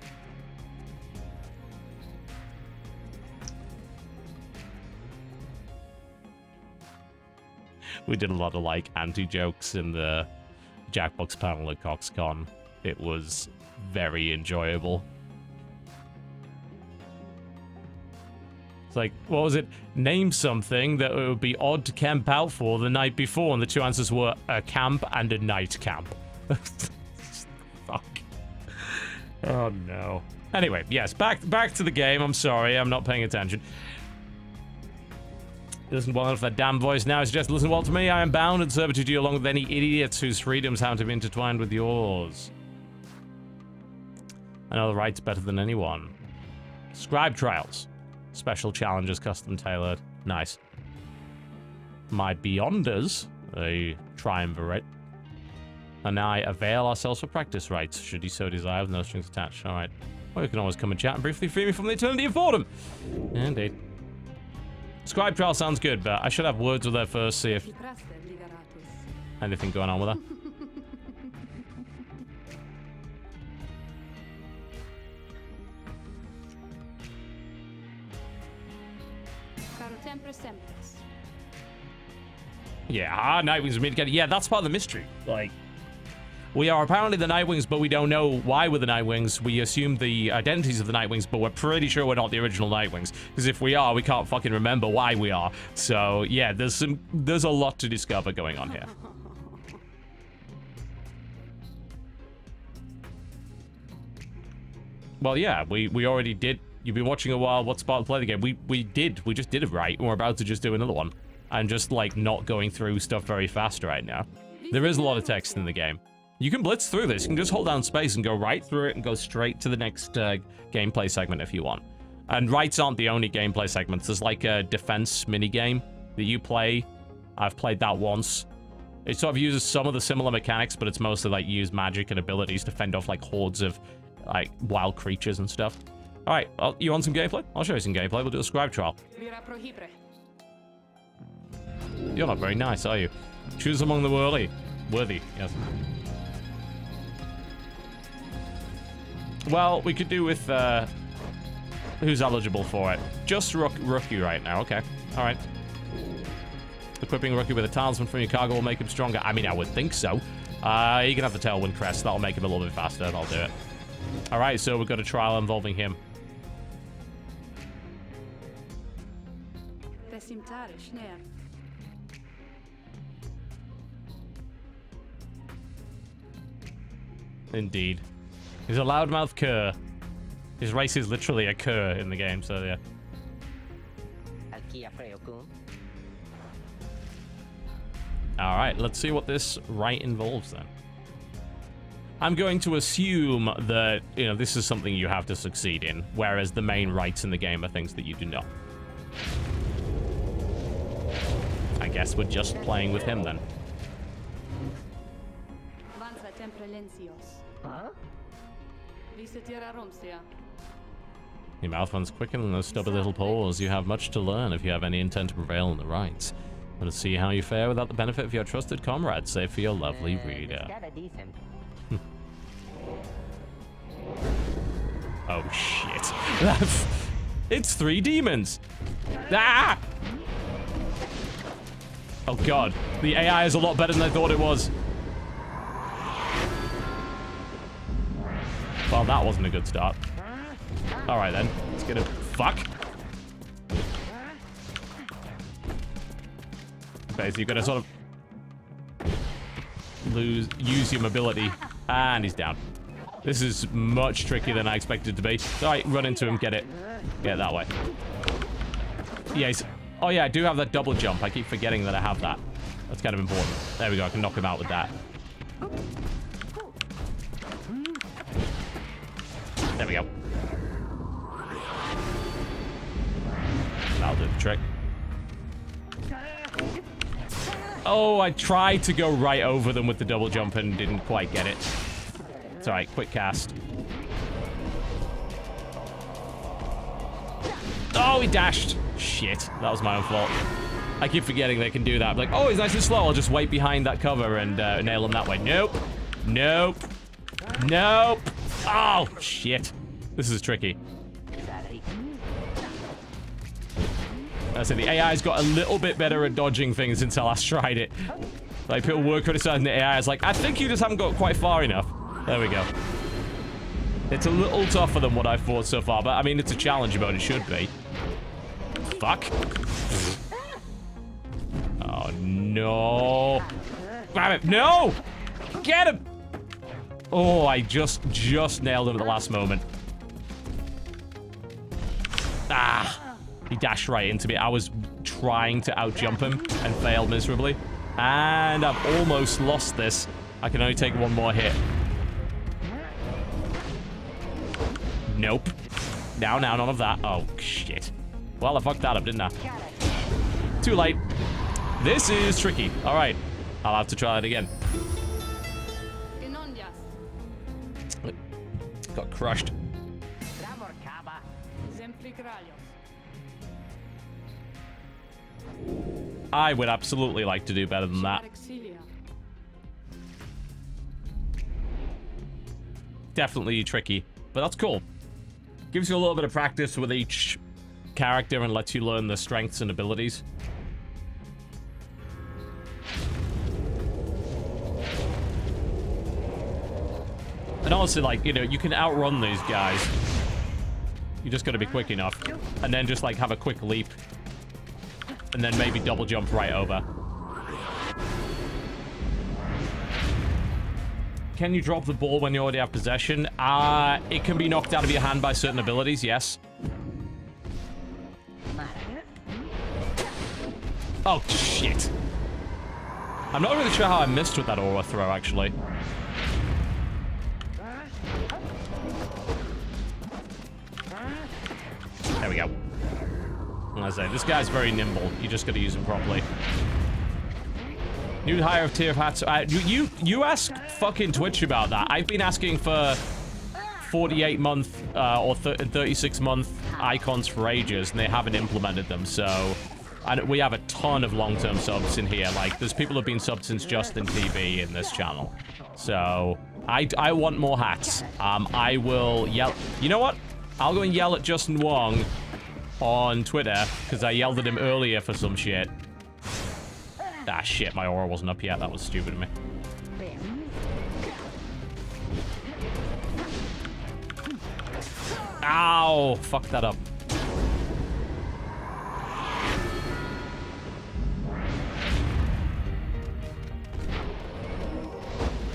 We did a lot of, like, anti-jokes in the Jackbox panel at CoxCon. It was very enjoyable. It's like, what was it? Name something that it would be odd to camp out for the night before, and the two answers were a camp and a night camp. Fuck. Oh, no. Anyway, yes, back to the game. I'm sorry, I'm not paying attention. Listen well enough to that damn voice now. I suggest listen well to me. I am bound in servitude to you along with any idiots whose freedoms haven't been intertwined with yours. I know the rights better than anyone. Scribe trials. Special challenges, custom tailored. Nice. My Beyonders, a triumvirate. And I avail ourselves for practice rights, should you so desire, with no strings attached. Alright. Or you can always come and chat and briefly free me from the eternity of boredom. Indeed. Scribe trial sounds good, but I should have words with her first, see if anything going on with her. Yeah, Nightwings are meet together. Yeah, that's part of the mystery. Like, we are apparently the Nightwings, but we don't know why we're the Nightwings. We assume the identities of the Nightwings, but we're pretty sure we're not the original Nightwings. Because if we are, we can't fucking remember why we are. So, yeah, there's a lot to discover going on here. Well, yeah, we already did. You've been watching a while. What's part of play the game? We just did it right, and we're about to just do another one. And just, like, not going through stuff very fast right now. There is a lot of text in the game. You can blitz through this. You can just hold down space and go right through it and go straight to the next gameplay segment if you want. And rights aren't the only gameplay segments. There's, like, a defense minigame that you play. I've played that once. It sort of uses some of the similar mechanics, but it's mostly, like, use magic and abilities to fend off, like, hordes of, like, wild creatures and stuff. All right, well, you want some gameplay? I'll show you some gameplay. We'll do a scribe trial. You're not very nice, are you? Choose among the worthy. Worthy, yes. Well, we could do with, who's eligible for it. Just Rookie right now, okay. Alright. Equipping Rookie with a talisman from your cargo will make him stronger. I mean, I would think so. You can have the Tailwind Crest. That'll make him a little bit faster, and I'll do it. Alright, so we've got a trial involving him. Indeed. He's a loudmouth cur. His race is literally a cur in the game, so yeah. Alright, let's see what this right involves then. I'm going to assume that, you know, this is something you have to succeed in, whereas the main rights in the game are things that you do not. I guess we're just playing with him then. Huh? Your mouth runs quicker than those stubby little paws. You have much to learn if you have any intent to prevail in the rights. Let's see how you fare without the benefit of your trusted comrade, save for your lovely reader. Oh, shit. It's 3 demons. Ah! Oh, God. The AI is a lot better than I thought it was. Well, that wasn't a good start. All right, then. Let's get a... Fuck. Okay, so you've got to sort of... use your mobility. And he's down. This is much trickier than I expected it to be. All right, run into him, get it. Get it that way. Yeah, oh yeah, I do have that double jump. I keep forgetting that I have that. That's kind of important. There we go, I can knock him out with that. There we go. That'll do the trick. Oh, I tried to go right over them with the double jump and didn't quite get it. It's alright, quick cast. Oh, he dashed. Shit, that was my own fault. I keep forgetting they can do that. I'm like, oh, he's nice and slow. I'll just wait behind that cover and nail him that way. Nope. Nope. Nope. Oh, shit. This is tricky. I said the AI's got a little bit better at dodging things since I last tried it. Like, people were criticizing the AI. It's like, I think you just haven't got quite far enough. There we go. It's a little tougher than what I've thought so far, but I mean, it's a challenge mode. It should be. Fuck. Oh, no. Grab him. No! Get him! Oh, I just nailed him at the last moment. Ah. He dashed right into me. I was trying to outjump him and failed miserably. And I've almost lost this. I can only take one more hit. Nope. Now, none of that. Oh, shit. Well, I fucked that up, didn't I? Too late. This is tricky. All right. I'll have to try it again. Got crushed. I would absolutely like to do better than that. Definitely tricky, but that's cool. Gives you a little bit of practice with each character and lets you learn their strengths and abilities. And honestly, like, you know, you can outrun these guys. You just got to be quick enough. And then just, like, have a quick leap. And then maybe double jump right over. Can you drop the ball when you already have possession? It can be knocked out of your hand by certain abilities, yes. Oh, shit. I'm not really sure how I missed with that aura throw, actually. There we go. I say, this guy's very nimble. You just gotta use him properly. New hire of tier of hats. You ask fucking Twitch about that. I've been asking for 48-month or 36-month icons for ages, and they haven't implemented them. So, and we have a ton of long-term subs in here. Like, there's people who've been subbed since Justin TV in this channel. So, I want more hats. I will yell. You know what? I'll go and yell at Justin Wong on Twitter, because I yelled at him earlier for some shit. Ah, shit, my aura wasn't up yet. That was stupid of me. Ow! Fuck that up.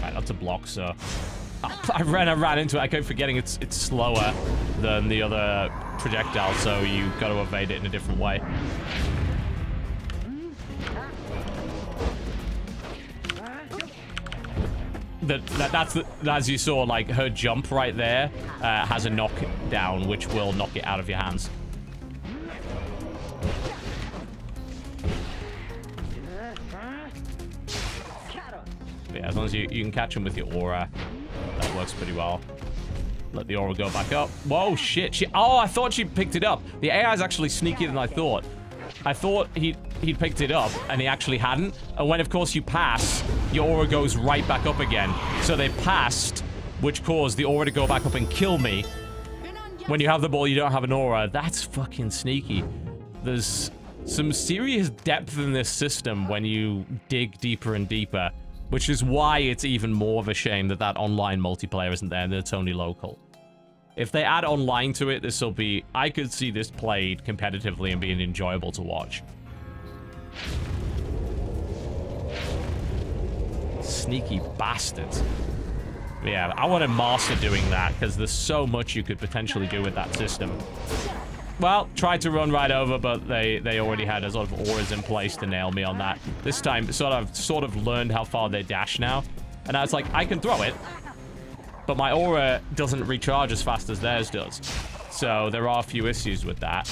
Right, that's a block, so... Oh, I ran into it. I kept forgetting it's slower than the other projectile, so you got to evade it in a different way. That's as you saw, like, her jump right there has a knockdown, which will knock it out of your hands. But yeah, as long as you can catch him with your aura, that works pretty well. Let the aura go back up. Whoa, shit. Oh, I thought she picked it up. The AI is actually sneakier than I thought. I thought he'd picked it up, and he actually hadn't. And when, of course, you pass, your aura goes right back up again. So they passed, which caused the aura to go back up and kill me. When you have the ball, you don't have an aura. That's fucking sneaky. There's some serious depth in this system when you dig deeper and deeper, which is why it's even more of a shame that that online multiplayer isn't there and it's only local. If they add online to it, this will be... I could see this played competitively and being enjoyable to watch. Sneaky bastards. Yeah, I want to master doing that, because there's so much you could potentially do with that system. Well, tried to run right over, but they already had a sort of auras in place to nail me on that. This time, sort of learned how far they dash now. And I was like, I can throw it, but my aura doesn't recharge as fast as theirs does. So there are a few issues with that.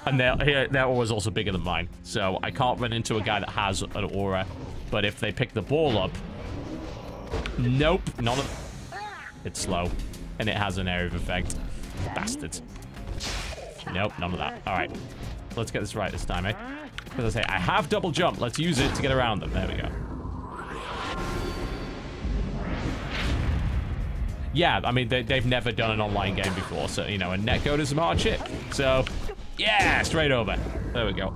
And their aura is also bigger than mine. So I can't run into a guy that has an aura. But if they pick the ball up... Nope, none of... It's slow. And it has an area of effect. Bastards. Nope, none of that. Alright. Let's get this right this time, eh? As I say, I have double jump. Let's use it to get around them. There we go. Yeah, I mean, they've never done an online game before, so, you know, and netcode is some hard shit. So, yeah, straight over. There we go.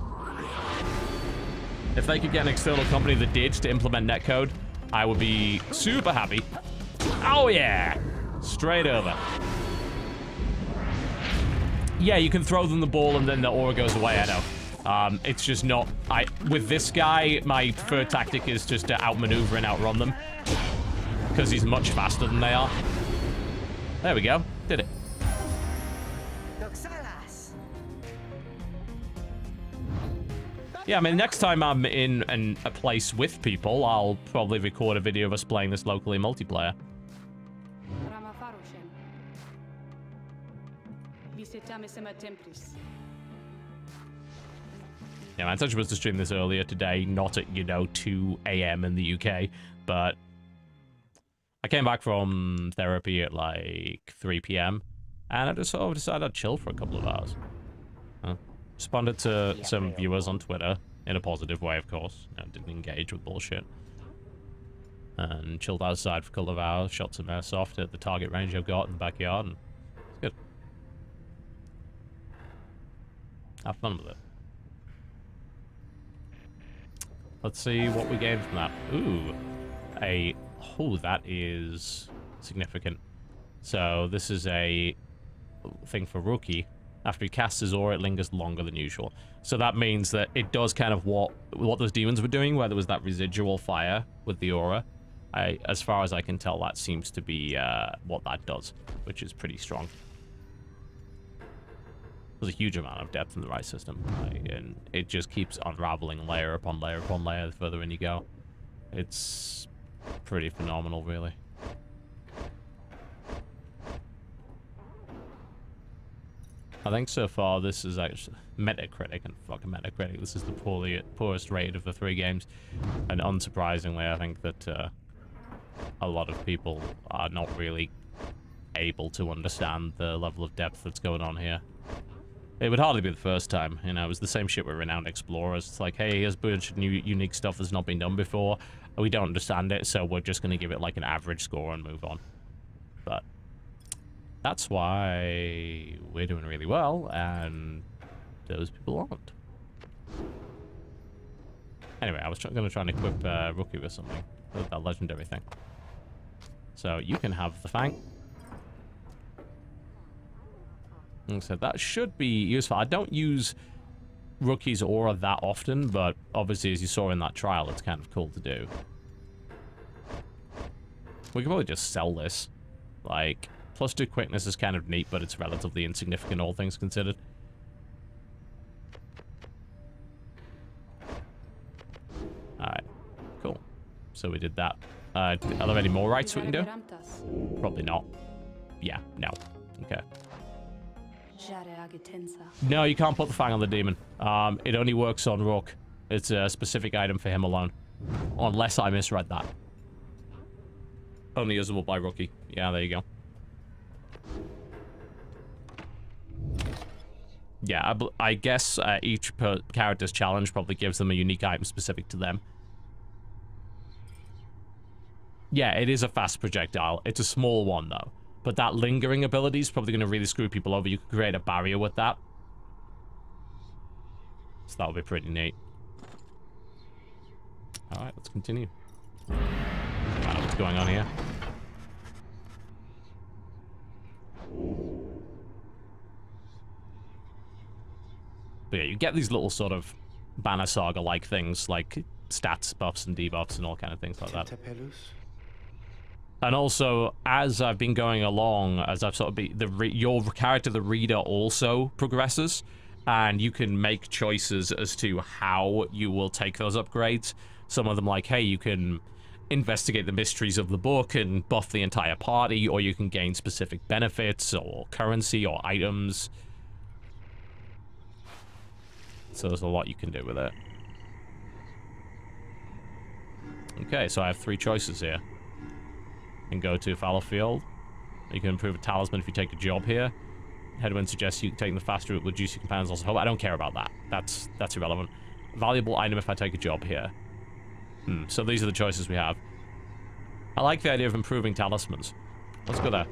If they could get an external company that did to implement netcode, I would be super happy. Oh, yeah. Straight over. Yeah, you can throw them the ball and then the aura goes away, I know. It's just not... With this guy, my preferred tactic is just to outmaneuver and outrun them. Because he's much faster than they are. There we go. Did it. Yeah, I mean, next time I'm in a place with people, I'll probably record a video of us playing this locally multiplayer. Yeah, man, I was supposed to stream this earlier today, not at, you know, 2 AM in the UK, but I came back from therapy at like 3 PM, and I just sort of decided I'd chill for a couple of hours. Responded to some viewers on Twitter, in a positive way, of course. You know, didn't engage with bullshit. And chilled outside for a couple of hours, shot some airsoft at the target range I've got in the backyard, and it's good. Have fun with it. Let's see what we gained from that. Ooh, oh, that is significant. So this is a thing for rookie. After he casts his aura, it lingers longer than usual. So that means that it does kind of what those demons were doing, where there was that residual fire with the aura. As far as I can tell, that seems to be what that does, which is pretty strong. There's a huge amount of depth in the right system, and it just keeps unraveling layer upon layer upon layer the further in you go. It's pretty phenomenal, really. I think so far this is actually Metacritic, and fucking Metacritic, this is the poorest rated of the 3 games. And unsurprisingly, I think that a lot of people are not really able to understand the level of depth that's going on here. It would hardly be the first time, you know. It was the same shit with Renowned Explorers. It's like, hey, here's a bunch of new unique stuff that's not been done before. We don't understand it, so we're just going to give it like an average score and move on. But that's why we're doing really well, and those people aren't. Anyway, I was going to try and equip Rookie with something. That legendary thing. So you can have the Fang. And so that should be useful. I don't use Rookie's aura that often, but obviously, as you saw in that trial, it's kind of cool to do. We could probably just sell this. Like, +2 quickness is kind of neat, but it's relatively insignificant, all things considered. Alright, cool. So we did that. Are there any more rights we can do? Probably not. Yeah, no. Okay. No, you can't put the Fang on the demon. It only works on Rook. It's a specific item for him alone. Unless I misread that. Only usable by Rookie. Yeah, there you go. Yeah, I guess each character's challenge probably gives them a unique item specific to them. Yeah, it is a fast projectile. It's a small one, though. But that lingering ability is probably going to really screw people over. You can create a barrier with that. So that'll be pretty neat. Alright, let's continue. Find out what's going on here. But yeah, you get these little sort of Banner Saga-like things, like stats buffs and debuffs and all kind of things like that. And also, as I've been going along, as I've sort of your character, the reader, also progresses, and you can make choices as to how you will take those upgrades. Some of them, like, hey, you can investigate the mysteries of the book and buff the entire party, or you can gain specific benefits or currency or items. So there's a lot you can do with it. Okay, so I have 3 choices here. You can go to Fallowfield. You can improve a talisman if you take a job here. Headwind suggests you taking the faster route will reduce your companions' loss of hope. I don't care about that. That's irrelevant. Valuable item if I take a job here. So these are the choices we have. I like the idea of improving talismans. Let's go there.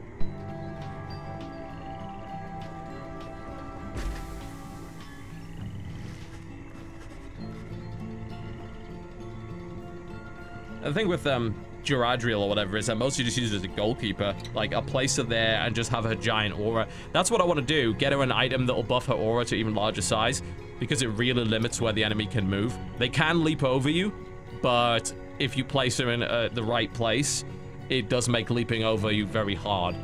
The thing with Duradriel or whatever is that mostly just use it as a goalkeeper. Like, I'll place her there and just have her giant aura. That's what I want to do. Get her an item that will buff her aura to even larger size, because it really limits where the enemy can move. They can leap over you, but if you place her in the right place, it does make leaping over you very hard.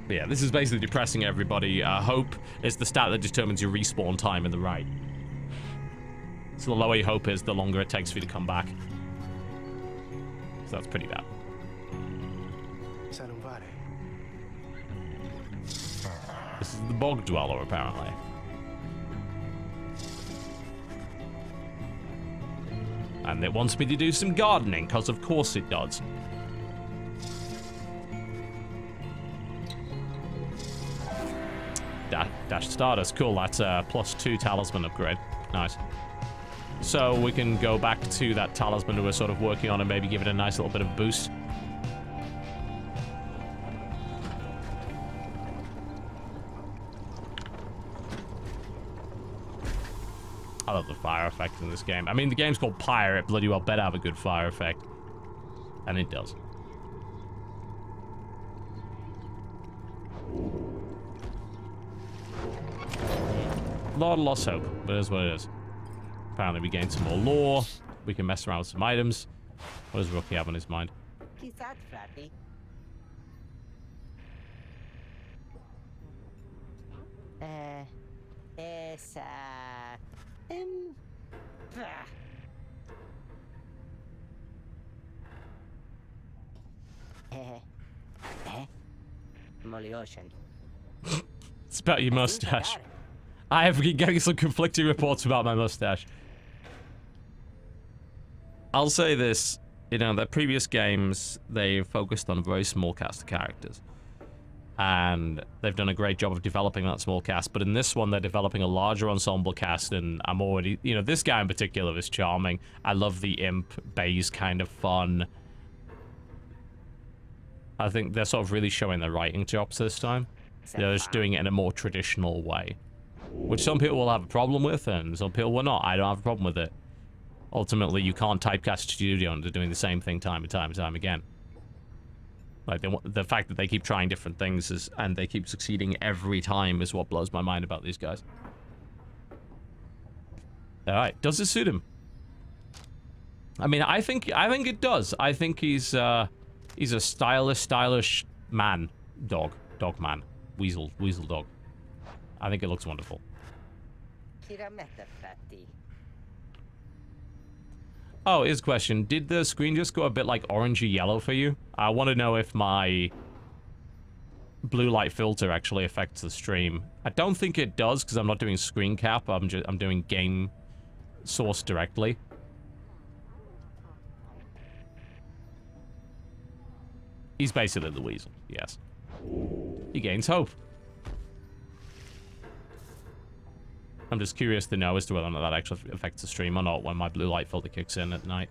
But yeah, this is basically depressing everybody. Hope is the stat that determines your respawn time in the right. So the lower your hope is, the longer it takes for you to come back. So that's pretty bad. This is the bog dweller, apparently. And it wants me to do some gardening, because of course it does. Dash Stardust, cool, that's a +2 talisman upgrade. Nice. So we can go back to that talisman that we're sort of working on and maybe give it a nice little bit of boost. I love the fire effect in this game. I mean, the game's called Pyre, it bloody well better have a good fire effect. And it does. A lot of lost hope, but it is what it is. Apparently we gained some more lore. We can mess around with some items. What does Rookie have on his mind? It's about your mustache. I have been getting some conflicting reports about my mustache. I'll say this, you know, their previous games, they focused on a very small cast of characters. And they've done a great job of developing that small cast, but in this one, they're developing a larger ensemble cast, and I'm already, you know, this guy in particular is charming. I love the imp, Bay's kind of fun. I think they're sort of really showing their writing chops this time. They're just doing it in a more traditional way. Which some people will have a problem with, and some people will not. I don't have a problem with it. Ultimately, you can't typecast a studio into doing the same thing time and time and time again. Like, the fact that they keep trying different things and they keep succeeding every time is what blows my mind about these guys. Alright, does it suit him? I mean, I think it does. I think he's a stylish man. Dog man. Weasel dog. I think it looks wonderful. Oh, here's a question. Did the screen just go a bit like orangey yellow for you? I want to know if my blue light filter actually affects the stream. I don't think it does because I'm not doing screen cap. I'm doing game source directly. He's basically the weasel, yes. He gains hope. I'm just curious to know as to whether or not that actually affects the stream or not when my blue light filter kicks in at night.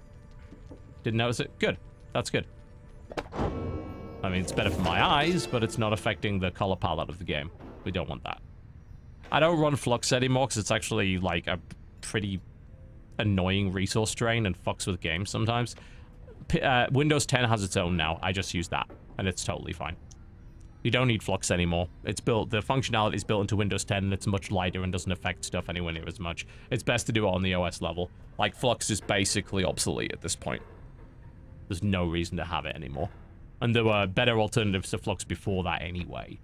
Didn't notice it? Good. That's good. I mean, it's better for my eyes, but it's not affecting the color palette of the game. We don't want that. I don't run Flux anymore because it's actually, like, a pretty annoying resource drain and fucks with games sometimes. Windows 10 has its own now. I just use that, and it's totally fine. You don't need Flux anymore. It's built, the functionality is built into Windows 10, and it's much lighter and doesn't affect stuff anywhere near as much. It's best to do it on the OS level. Like, Flux is basically obsolete at this point. There's no reason to have it anymore. And there were better alternatives to Flux before that anyway.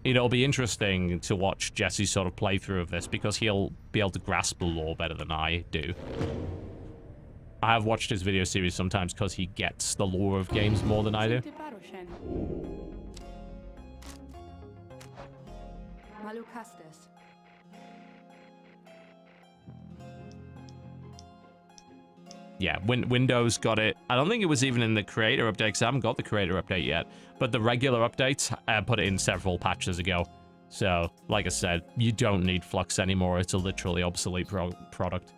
It'll be interesting to watch Jesse's sort of playthrough of this because he'll be able to grasp the lore better than I do. I have watched his video series sometimes because he gets the lore of games more than I do. Yeah, Windows got it. I don't think it was even in the creator update because I haven't got the creator update yet. But the regular updates, put it in several patches ago. So, like I said, you don't need Flux anymore. It's a literally obsolete product.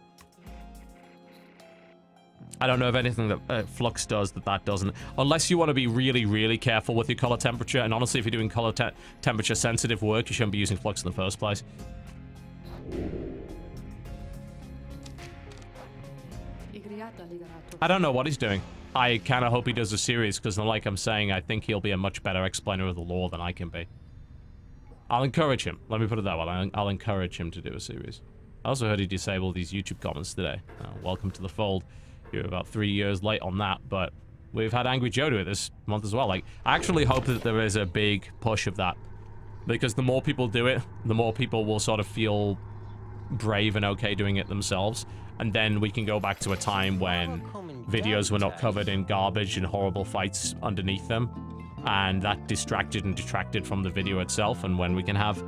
I don't know of anything that Flux does that doesn't. Unless you want to be really, really careful with your color temperature. And honestly, if you're doing color temperature sensitive work, you shouldn't be using Flux in the first place. I don't know what he's doing. I kind of hope he does a series, because like I'm saying, I think he'll be a much better explainer of the lore than I can be. I'll encourage him. Let me put it that way. I'll encourage him to do a series. I also heard he disabled these YouTube comments today. Welcome to the fold. You're about 3 years late on that, but we've had Angry Joe do it this month as well. Like, I actually hope that there is a big push of that, because the more people do it, the more people will sort of feel brave and okay doing it themselves. And then we can go back to a time when videos were not covered in garbage and horrible fights underneath them. And that distracted and detracted from the video itself. And when we can have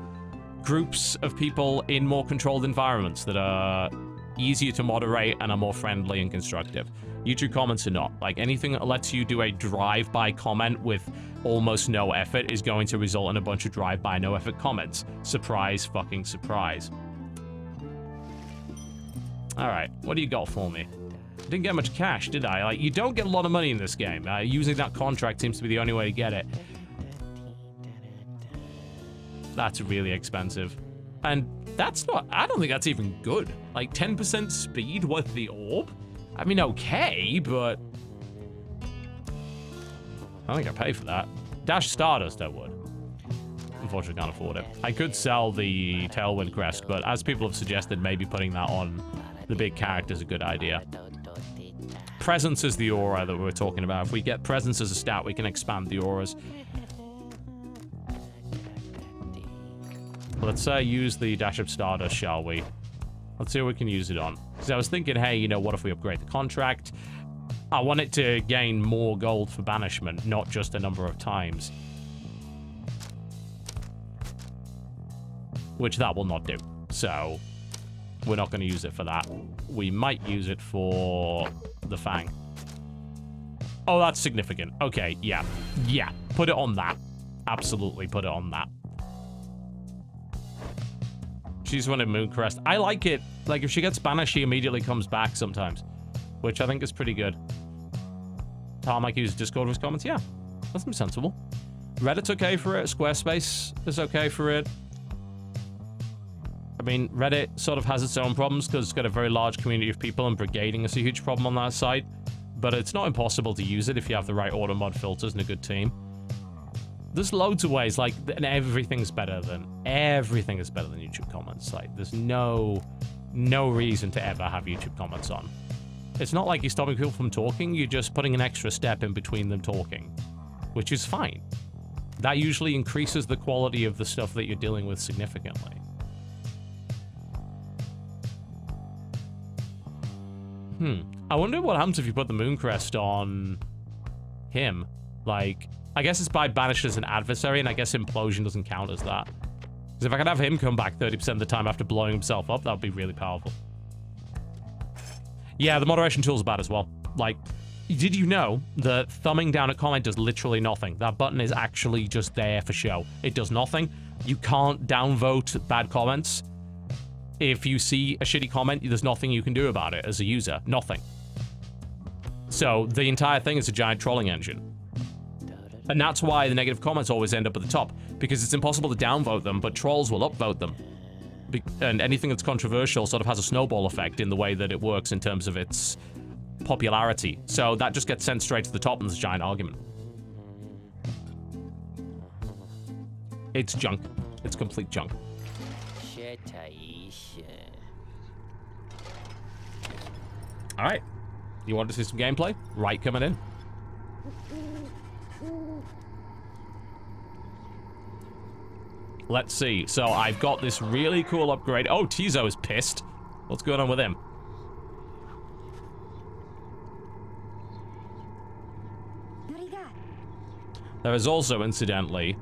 groups of people in more controlled environments that are easier to moderate and are more friendly and constructive. YouTube comments are not. Like, anything that lets you do a drive-by comment with almost no effort is going to result in a bunch of drive-by no-effort comments. Surprise fucking surprise. Alright, what do you got for me? Didn't get much cash, did I? Like, you don't get a lot of money in this game. Using that contract seems to be the only way to get it. That's really expensive. And that's not... I don't think that's even good. Like, 10% speed with the orb? I mean, okay, but... I don't think I pay for that. Dash Stardust, I would. Unfortunately, can't afford it. I could sell the Tailwind Crest, but as people have suggested, maybe putting that on the big character is a good idea. Presence is the aura that we're talking about. If we get Presence as a stat, we can expand the auras. Let's use the Dash of Stardust, shall we? Let's see what we can use it on. Because I was thinking, hey, you know, what if we upgrade the contract? I want it to gain more gold for banishment, not just a number of times. Which that will not do. So, we're not going to use it for that. We might use it for the Fang. Oh, that's significant. Okay, yeah. Yeah, put it on that. Absolutely put it on that. She's running Mooncrest. I like it. Like, if she gets banished, she immediately comes back sometimes. Which I think is pretty good. Tarmac uses Discord with comments. Yeah, that's sensible. Reddit's okay for it. Squarespace is okay for it. I mean, Reddit sort of has its own problems because it's got a very large community of people, and brigading is a huge problem on that site. But it's not impossible to use it if you have the right auto mod filters and a good team. There's loads of ways, like, and everything is better than YouTube comments. Like, there's no reason to ever have YouTube comments on. It's not like you're stopping people from talking, you're just putting an extra step in between them talking, which is fine. That usually increases the quality of the stuff that you're dealing with significantly. I wonder what happens if you put the Mooncrest on him. Like, I guess it's by banished as an adversary, and I guess Implosion doesn't count as that. Because if I could have him come back 30% of the time after blowing himself up, that would be really powerful. Yeah, the moderation tool's bad as well. Like, did you know that thumbing down a comment does literally nothing? That button is actually just there for show. It does nothing. You can't downvote bad comments. If you see a shitty comment, there's nothing you can do about it as a user. Nothing. So the entire thing is a giant trolling engine. And that's why the negative comments always end up at the top, because it's impossible to downvote them, but trolls will upvote them. And anything that's controversial sort of has a snowball effect in the way that it works in terms of its popularity. So that just gets sent straight to the top and there's a giant argument. It's junk. It's complete junk. Alright. You want to see some gameplay? Right coming in. Let's see. So I've got this really cool upgrade. Oh, Tizo is pissed. What's going on with him? There is also, incidentally,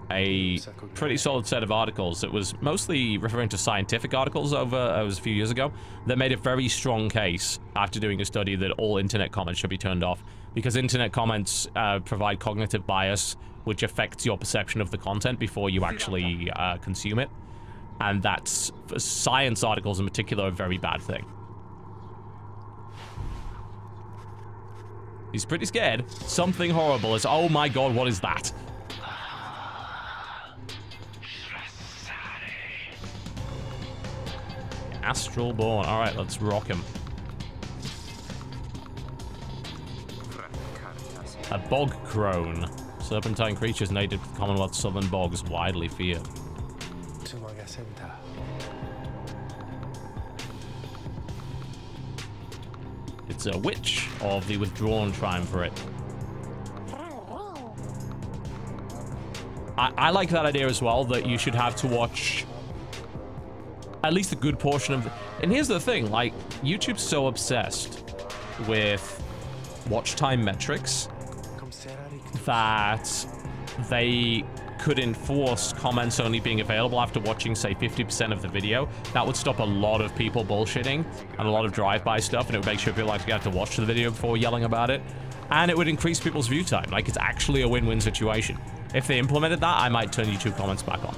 a pretty solid set of articles that was mostly referring to scientific articles over a few years ago that made a very strong case after doing a study that all internet comments should be turned off, because internet comments provide cognitive bias, which affects your perception of the content before you actually consume it. And that's, for science articles in particular, a very bad thing. He's pretty scared. Something horrible is... Oh my god, what is that? Astral Born. Alright, let's rock him. A bog crone. Serpentine creatures native to the Commonwealth Southern bogs, widely feared. It's a witch of the withdrawn triumvirate. I like that idea as well, that you should have to watch at least a good portion of... And here's the thing, like, YouTube's so obsessed with watch time metrics that they could enforce comments only being available after watching, say, 50% of the video. That would stop a lot of people bullshitting and a lot of drive-by stuff, and it would make sure people actually have to watch the video before yelling about it. And it would increase people's view time. Like, it's actually a win-win situation. If they implemented that, I might turn YouTube comments back on.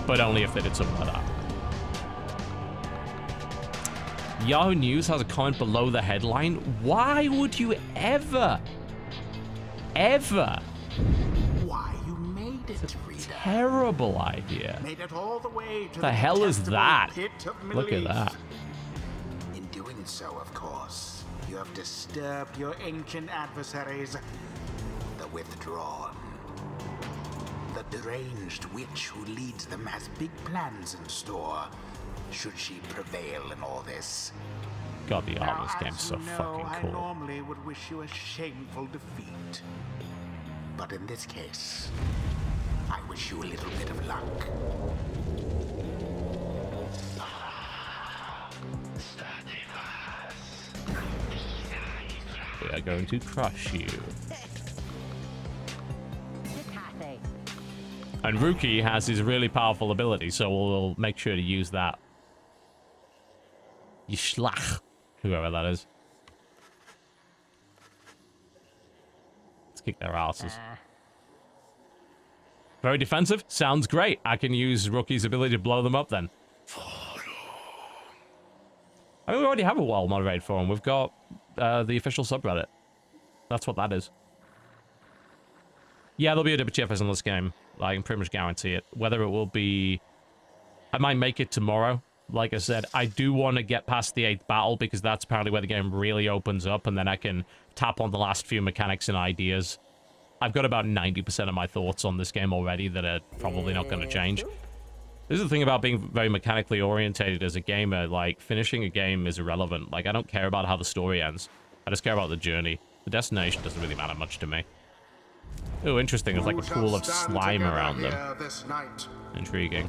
But only if they did something like that. Yahoo News has a comment below the headline. Why would you ever... Why you made it, reader. Terrible idea. Made it all the way to The hell is that? pit of Look at Meleith. that. In doing so, of course, you have disturbed your ancient adversaries, the withdrawn. The deranged witch who leads them has big plans in store, should she prevail in all this. God, the art of this Now, game's as so you know, fucking I cool. normally would wish you a shameful defeat. But in this case, I wish you a little bit of luck. We are going to crush you. And Rookie has his really powerful ability, so we'll make sure to use that. Yishlach, whoever that is. Let's kick their asses. Very defensive. Sounds great. I can use Rookie's ability to blow them up then. I mean, we already have a well-moderated forum. We've got the official subreddit. That's what that is. Yeah, there'll be a WTFS in this game. I can pretty much guarantee it. Whether it will be... I might make it tomorrow. Like I said, I do want to get past the 8th battle, because that's apparently where the game really opens up, and then I can tap on the last few mechanics and ideas. I've got about 90% of my thoughts on this game already that are probably not going to change. This is the thing about being very mechanically orientated as a gamer. Like, finishing a game is irrelevant. Like, I don't care about how the story ends. I just care about the journey. The destination doesn't really matter much to me. Oh, interesting. There's like a pool of slime around them. Intriguing.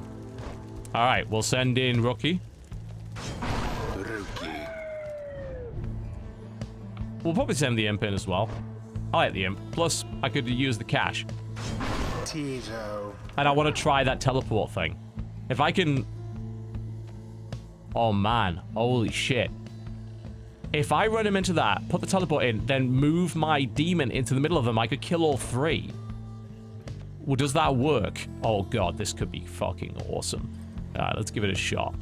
Alright, we'll send in Rookie. We'll probably send the Imp in as well. I like the Imp. Plus, I could use the cash. Tito. And I want to try that teleport thing. If I can... Oh, man. Holy shit. If I run him into that, put the teleport in, then move my demon into the middle of them, I could kill all three. Well, does that work? Oh, God, this could be fucking awesome. All right, let's give it a shot.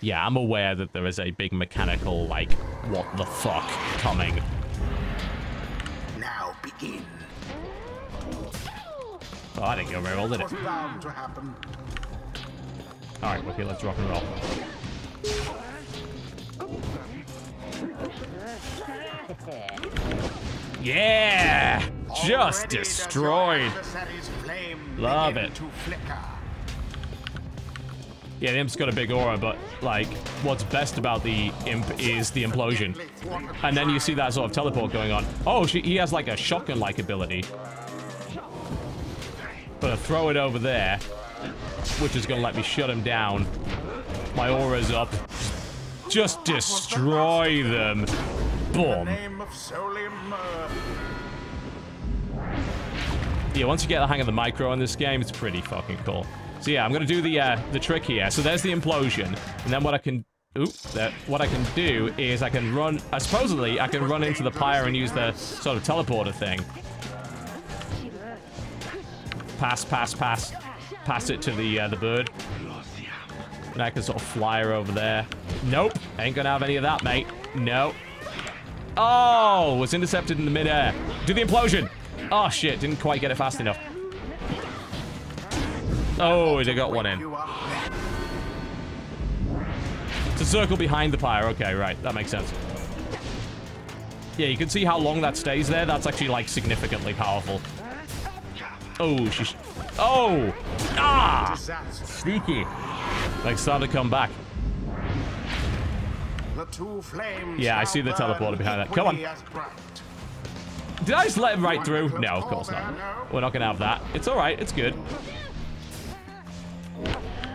Yeah, I'm aware that there is a big mechanical, like, what the fuck coming. Now begin. Oh, I didn't go very well, did it? Bound to happen. Alright, okay, let's rock and roll. Yeah! Just destroyed. Love it. Yeah, the Imp's got a big aura, but, like, what's best about the Imp is the implosion. And then you see that sort of teleport going on. Oh, he has, like, a shotgun-like ability. But I throw it over there, which is going to let me shut him down. My aura's up. Just destroy them. Boom. Yeah, once you get the hang of the micro in this game, it's pretty fucking cool. So yeah, I'm gonna do the trick here. So there's the implosion, and then what I can do is I can run. Supposedly, I can run into the pyre and use the sort of teleporter thing. Pass it to the bird, and I can sort of fly her over there. Nope, ain't gonna have any of that, mate. No. Oh, was intercepted in the midair. Do the implosion. Oh shit, didn't quite get it fast enough. Oh, they got one in. It's a circle behind the pyre. Okay, right. That makes sense. Yeah, you can see how long that stays there. That's actually, like, significantly powerful. Oh, she's... Oh! Ah! Sneaky. Like, starting to come back. Yeah, I see the teleporter behind that. Come on. Did I just let him right through? No, of course not. We're not gonna have that. It's alright. It's good.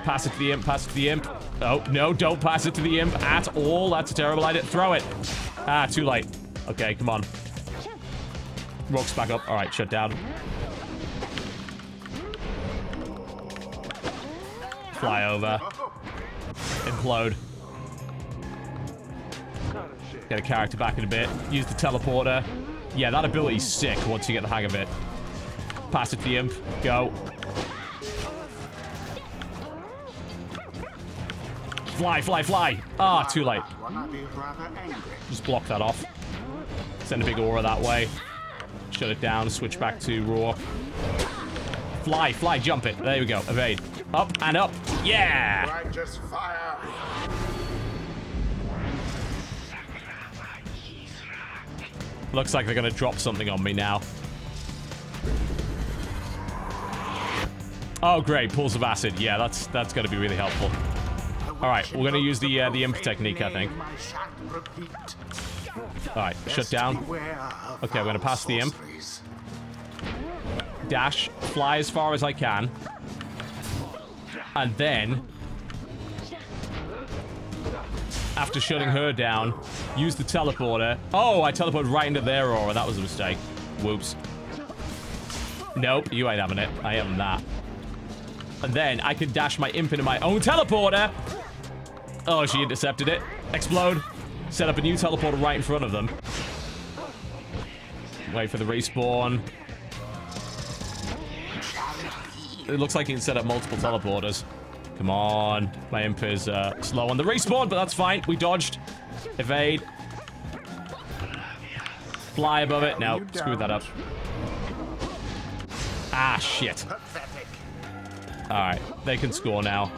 Pass it to the Imp, pass it to the Imp. Oh, no, don't pass it to the Imp at all. That's a terrible idea. Throw it. Ah, too late. Okay, come on. Rock's back up. All right, shut down. Fly over. Implode. Get a character back in a bit. Use the teleporter. Yeah, that ability's sick once you get the hang of it. Pass it to the Imp. Go. Fly, fly, fly. Ah, too late. Just block that off. Send a big aura that way. Shut it down. Switch back to raw. Fly, fly, jump it. There we go. Evade. Up and up. Yeah! Righteous fire. Looks like they're gonna drop something on me now. Oh, great. Pools of acid. Yeah, that's gonna be really helpful. Alright, we're gonna use the Imp technique, I think. Alright, shut down. Okay, we're gonna pass the Imp. Dash, fly as far as I can. And then, after shutting her down, use the teleporter. Oh, I teleported right into their aura. That was a mistake. Whoops. Nope, you ain't having it. I am that. And then I can dash my Imp into my own teleporter. Oh, she intercepted it. Explode. Set up a new teleporter right in front of them. Wait for the respawn. It looks like you can set up multiple teleporters. Come on. My Imp is slow on the respawn, but that's fine. We dodged. Evade. Fly above it. No, screwed that up. Ah, shit. Alright, they can score now.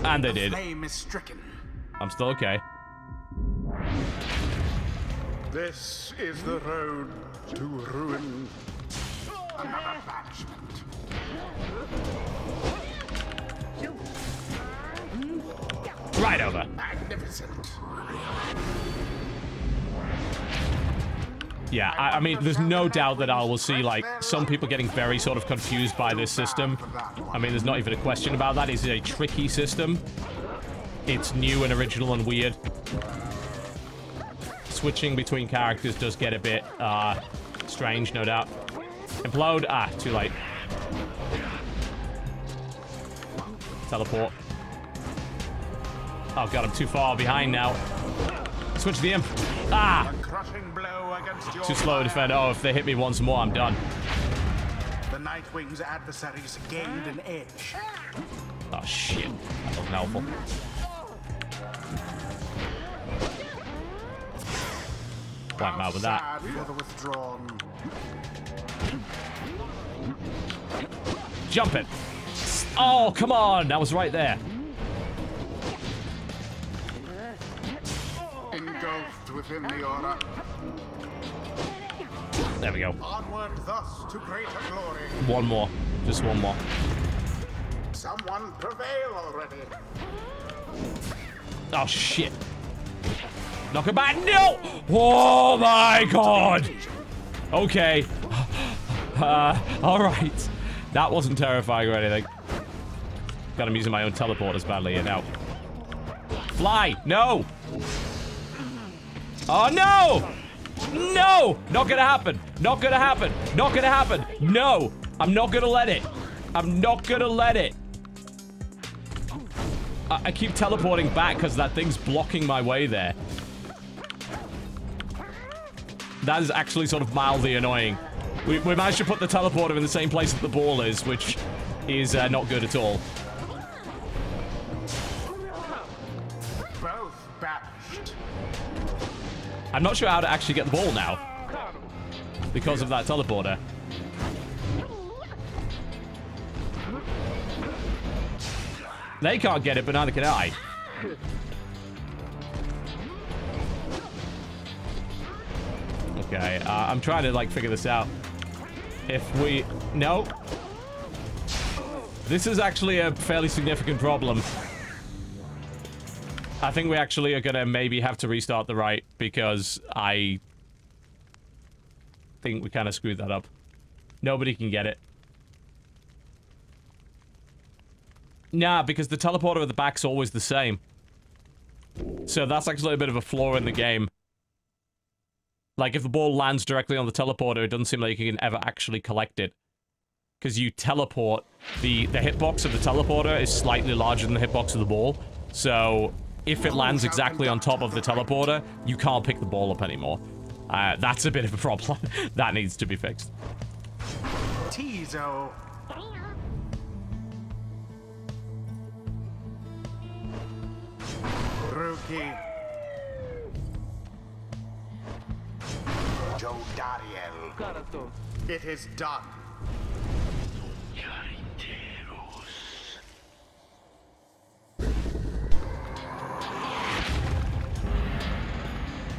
And they did. I'm still okay. This is the road to ruin. Another banishment. Right over. Magnificent. Yeah, I mean, there's no doubt that I will see, like, some people getting very sort of confused by this system. I mean, there's not even a question about that. It's a tricky system. It's new and original and weird. Switching between characters does get a bit, strange, no doubt. Implode. Ah, too late. Teleport. Oh god, I'm too far behind now. Switch the imp. Ah! Too slow to defend. Oh, if they hit me once more, I'm done. The Nightwing's adversaries gained an edge. Oh shit. That wasn't helpful. Wipe him out with that. Jump it. Oh, come on. That was right there. Engulfed within the aura. There we go. Onward thus to greater glory. One more. Just one more. Someone prevail already. Oh, shit. Knock it back. No! Oh, my God. Okay. All right. That wasn't terrifying or anything. God, I'm using my own teleporters badly here now. Fly! No! Oh, no! No! Not gonna happen. Not gonna happen. Not gonna happen. No! I'm not gonna let it. I'm not gonna let it. I keep teleporting back because that thing's blocking my way there. That is actually sort of mildly annoying. We managed to put the teleporter in the same place that the ball is, which is not good at all. Both banished. I'm not sure how to actually get the ball now. Because of that teleporter. They can't get it, but neither can I. Okay, I'm trying to, like, figure this out. If we... No. This is actually a fairly significant problem. I think we actually are gonna maybe have to restart the right, because I think we kind of screwed that up. Nobody can get it. Nah, because the teleporter at the back's always the same. So that's actually a bit of a flaw in the game. Like, if the ball lands directly on the teleporter, it doesn't seem like you can ever actually collect it. Because you teleport, the hitbox of the teleporter is slightly larger than the hitbox of the ball. So, if it lands exactly on top of the teleporter, you can't pick the ball up anymore. That's a bit of a problem. That needs to be fixed. Tizo. Rookie. Joe Dariel. It is done.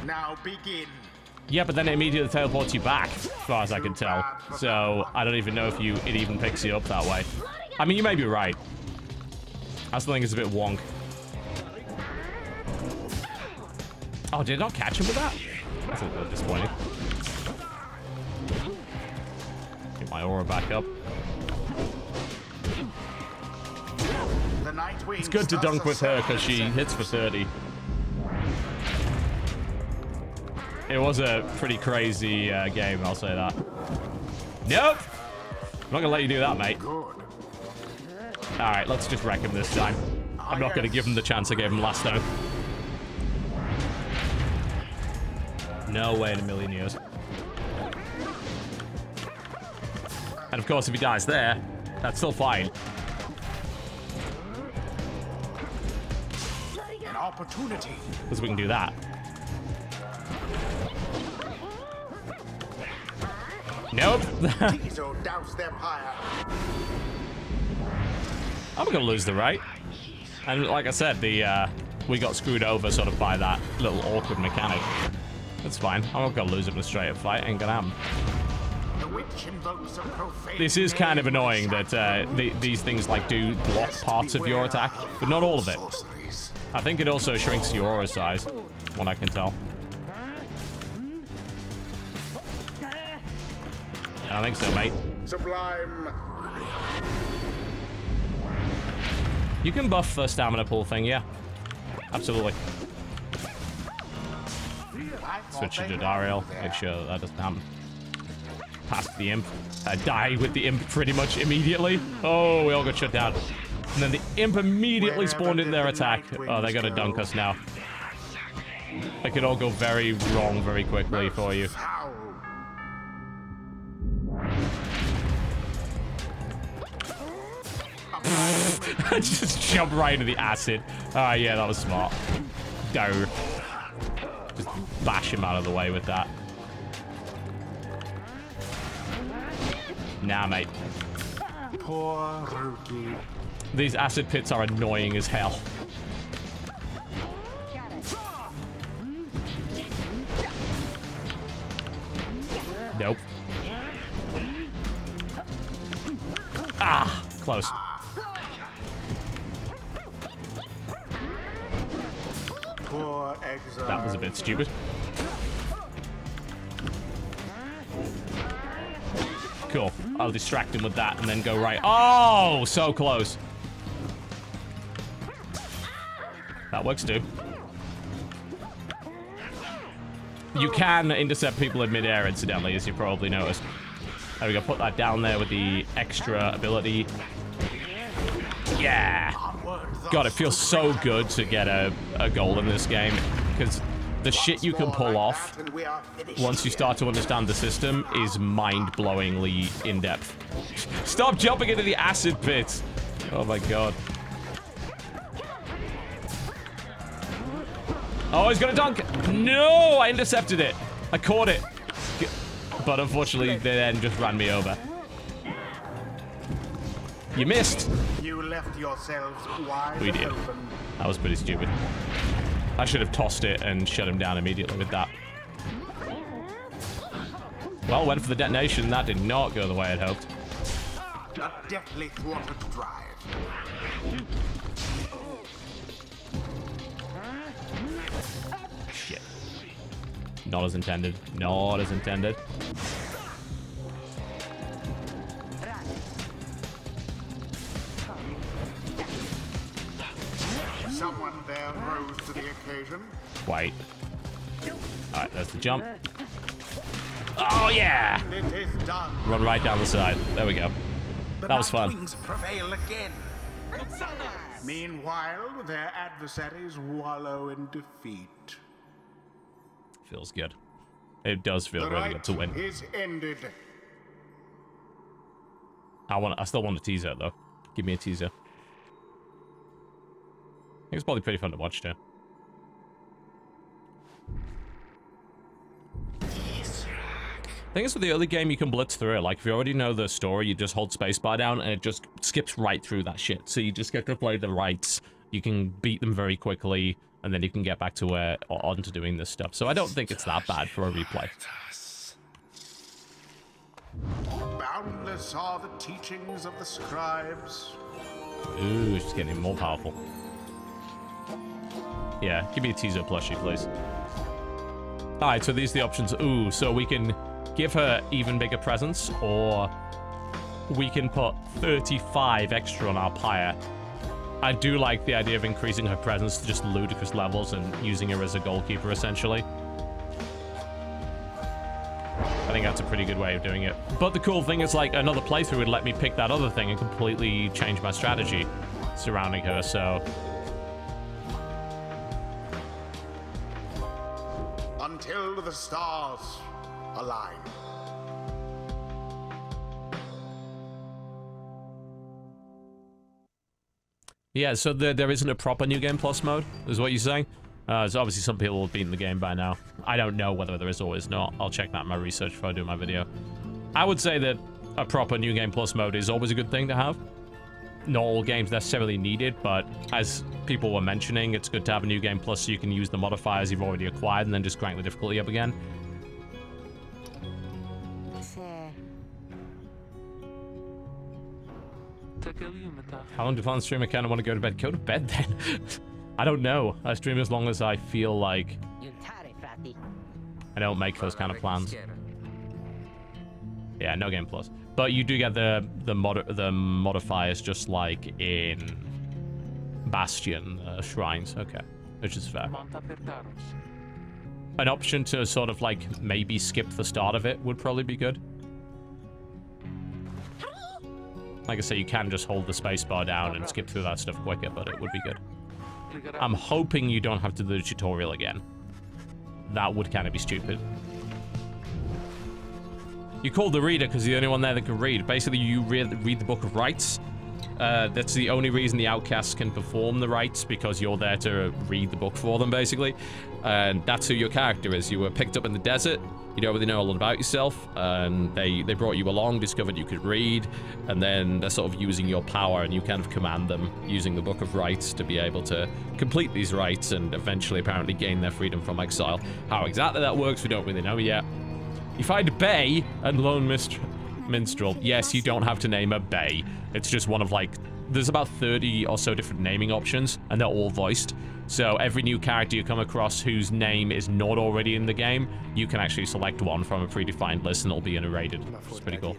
Now begin. Yeah, but then it immediately teleports you back, as far as I can tell. So, I don't even know if it even picks you up that way. I mean, you may be right. I still think it's a bit wonk. Oh, did I not catch him with that? That's a little disappointing. Get my aura back up. It's good to dunk with her because she hits for 30. It was a pretty crazy game, I'll say that. Nope! I'm not gonna let you do that, mate. Alright, let's just wreck him this time. I'm not gonna give him the chance I gave him last time. No way in a million years. And of course, if he dies there, that's still fine. An opportunity. Because we can do that. Nope. I'm gonna lose the right. And like I said, we got screwed over sort of by that little awkward mechanic. That's fine. I'm not gonna lose it in a straight up fight. Ain't gonna happen. This is kind of annoying that these things like do block parts of your attack, but not all of it. I think it also shrinks your aura size, from what I can tell. I think so, mate. Sublime. You can buff the stamina pool thing, yeah. Absolutely. Switch to Dariel. Make sure that doesn't happen. Past the imp. I die with the imp pretty much immediately. Oh, we all got shut down. And then the imp immediately spawned in their attack. Oh, they're gonna dunk us now. It could all go very wrong very quickly for you. Just jump right into the acid. Ah, yeah, that was smart. Go. Just bash him out of the way with that. Nah, mate. Poor Rookie. These acid pits are annoying as hell. Nope. Ah, close. Poor exiled. That was a bit stupid. Cool. I'll distract him with that and then go right. Oh, so close. That works too. You can intercept people in midair, incidentally, as you probably noticed. There we go. Put that down there with the extra ability. Yeah. God, it feels so good to get a goal in this game, because the shit you can pull off once you start to understand the system is mind-blowingly in-depth. Stop jumping into the acid pits! Oh my god. Oh, he's gonna dunk! No! I intercepted it! I caught it! But unfortunately, they then just ran me over. You missed! You left yourselves wide We did. open. That was pretty stupid. I should have tossed it and shut him down immediately with that. Well, went for the detonation. That did not go the way I'd hoped. A deftly thwarted drive. Shit. Not as intended. Not as intended. Someone there rose to the occasion. Wait. Alright, there's the jump. Oh, yeah! It is done. Run right down the side. There we go. That was fun. Wings prevail again. Meanwhile, their adversaries wallow in defeat. Feels good. It does feel really good to win. Is ended. I still want a teaser, though. Give me a teaser. I think it's probably pretty fun to watch, too. I think it's with the early game, you can blitz through it. Like, if you already know the story, you just hold spacebar down, and it just skips right through that shit. So you just get to play the rights, you can beat them very quickly, and then you can get back to on to doing this stuff. So I don't think it's that bad for a replay. Boundless are the teachings of the scribes. Ooh, she's getting more powerful. Yeah, give me a teaser plushie, please. Alright, so these are the options. Ooh, so we can give her even bigger presents, or we can put 35 extra on our Pyre. I do like the idea of increasing her presence to just ludicrous levels and using her as a goalkeeper, essentially. I think that's a pretty good way of doing it. But the cool thing is, like, another playthrough would let me pick that other thing and completely change my strategy surrounding her, so... Until the stars align. Yeah, so there isn't a proper New Game Plus mode, is what you're saying? So obviously some people have beaten the game by now. I don't know whether there is or is not. I'll check that in my research before I do my video. I would say that a proper New Game Plus mode is always a good thing to have. Not all games necessarily needed, but as people were mentioning, it's good to have a New Game Plus so you can use the modifiers you've already acquired and then just crank the difficulty up again. How long do you plan on stream? I kind of want to go to bed. Go to bed then. I don't know. I stream as long as I feel like I don't make those kind of plans. Yeah, no game plus. But you do get the modifiers just like in Bastion shrines. Okay, which is fair. An option to sort of like maybe skip the start of it would probably be good. Like I say, you can just hold the spacebar down and skip through that stuff quicker, but it would be good. I'm hoping you don't have to do the tutorial again. That would kind of be stupid. You call the reader because you're the only one there that can read. Basically, you read the Book of Rites. That's the only reason the outcasts can perform the rites, because you're there to read the book for them, basically. And that's who your character is. You were picked up in the desert. You don't really know a lot about yourself, and they brought you along, discovered you could read, and then they're sort of using your power, and you kind of command them using the Book of Rites to be able to complete these rites and eventually apparently gain their freedom from exile. How exactly that works, we don't really know yet. You find Bay and Lone Minstrel. Yes, you don't have to name a Bay. It's just one of like, there's about 30 or so different naming options, and they're all voiced. So every new character you come across whose name is not already in the game, you can actually select one from a predefined list and it'll be narrated. It's pretty cool.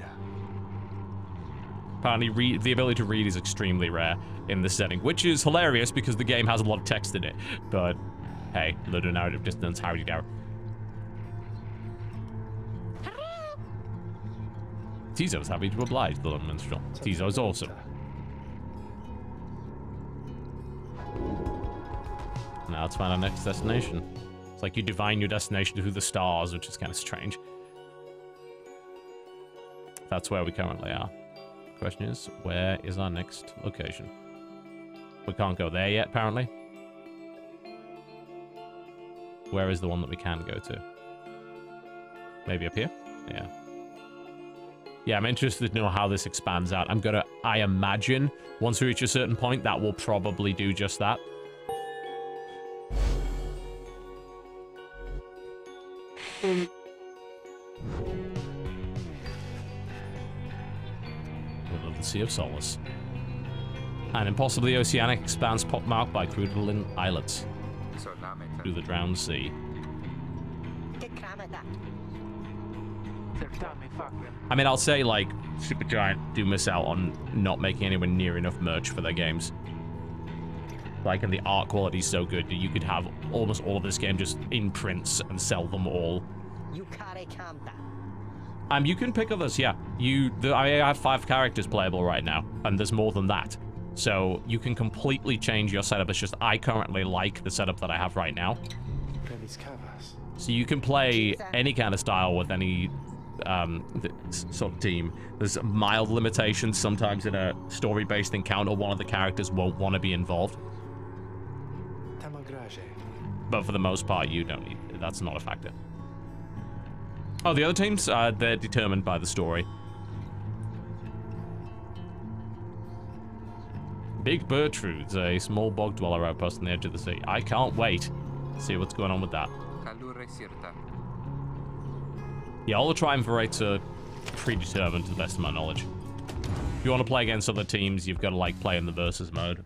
Apparently, the ability to read is extremely rare in this setting, which is hilarious because the game has a lot of text in it. But hey, little narrative distance, howdy do. Tizo's happy to oblige the Lone Minstrel. Tizo's awesome. Now let's find our next destination. It's like you divine your destination through the stars, which is kind of strange. That's where we currently are. Question is, where is our next location? We can't go there yet, apparently. Where is the one that we can go to? Maybe up here? Yeah. Yeah, I'm interested to know how this expands out. I imagine once we reach a certain point, that will probably do just that. The Sea of Solace. An impossibly oceanic expanse marked by crudely islets through the drowned sea. I mean, I'll say, like, Supergiant do miss out on not making anywhere near enough merch for their games. Like, and the art quality is so good that you could have almost all of this game just in prints and sell them all. You can pick others, yeah. I have 5 characters playable right now, and there's more than that. So you can completely change your setup. It's just I currently like the setup that I have right now. So you can play any kind of style with any sort of team. There's mild limitations. Sometimes in a story-based encounter, one of the characters won't want to be involved. But for the most part, you don't need it. That's not a factor. Oh, the other teams? They're determined by the story. Big Bertrude's a small bog dweller outpost on the edge of the sea. I can't wait to see what's going on with that. Yeah, all the triumvirates are predetermined to the best of my knowledge. If you want to play against other teams, you've got to, like, play in the versus mode.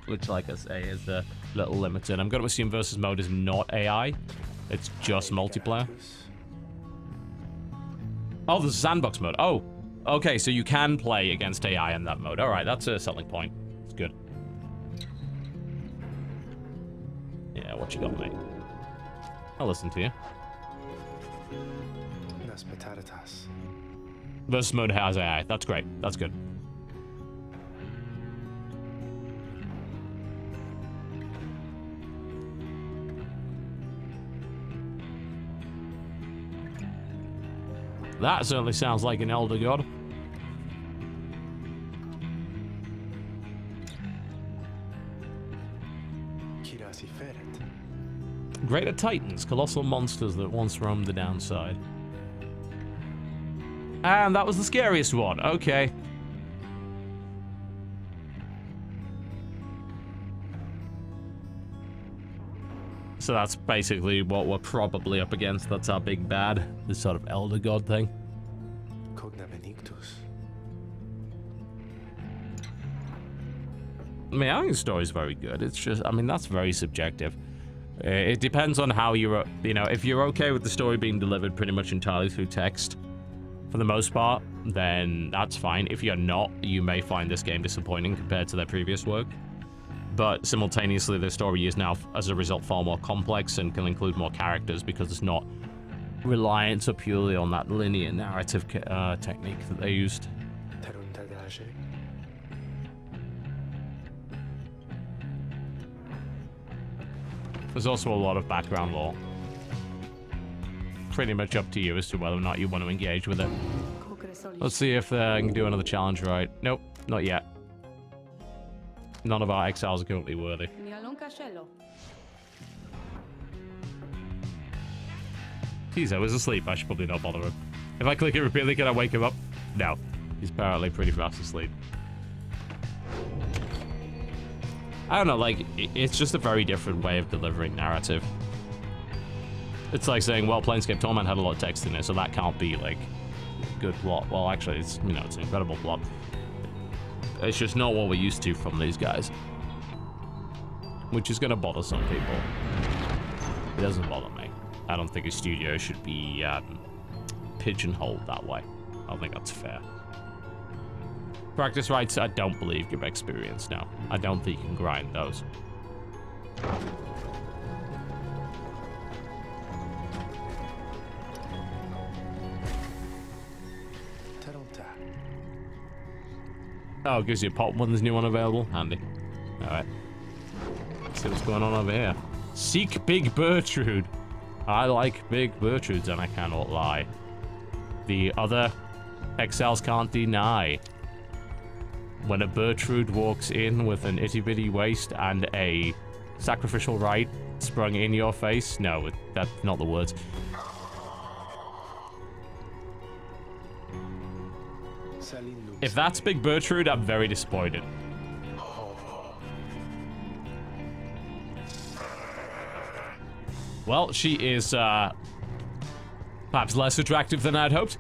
Which, like I say, is a little limited. I'm going to assume versus mode is not AI. It's just multiplayer. Oh, there's a sandbox mode. Oh, okay, so you can play against AI in that mode. All right, that's a selling point. It's good. Yeah, what you got, mate? I'll listen to you. Versus mode has AI. That's great. That's good. That certainly sounds like an elder god. Greater Titans, colossal monsters that once roamed the downside. And that was the scariest one. Okay. So that's basically what we're probably up against. That's our big bad. This sort of elder god thing. I mean, I think the story's very good. It's just, I mean, that's very subjective. It depends on how you're, you know, if you're okay with the story being delivered pretty much entirely through text, for the most part, then that's fine. If you're not, you may find this game disappointing compared to their previous work. But simultaneously, the story is now, as a result, far more complex and can include more characters because it's not reliant so purely on that linear narrative technique that they used. There's also a lot of background lore. Pretty much up to you as to whether or not you want to engage with it. Let's see if I can do another challenge right. Nope, not yet. None of our exiles are currently worthy. Jeez, I was asleep. I should probably not bother him. If I click it repeatedly, can I wake him up? No. He's apparently pretty fast asleep. I don't know, like, it's just a very different way of delivering narrative. It's like saying, well, Planescape Torment had a lot of text in it, so that can't be, like, good plot. Well, actually, it's, you know, it's an incredible plot. It's just not what we're used to from these guys. Which is gonna bother some people. It doesn't bother me. I don't think a studio should be pigeonholed that way. I don't think that's fair. Practice rights, I don't believe give experience now. I don't think you can grind those. Oh, it gives you a pop when there's a new one available. Handy. Alright. Let's see what's going on over here. Seek Big Bertrude. I like Big Bertrudes, and I cannot lie. The other exiles can't deny. When a Bertrude walks in with an itty-bitty waist and a sacrificial rite sprung in your face. No, that's not the words. If that's Big Bertrude, I'm very disappointed. Well, she is, perhaps less attractive than I'd hoped.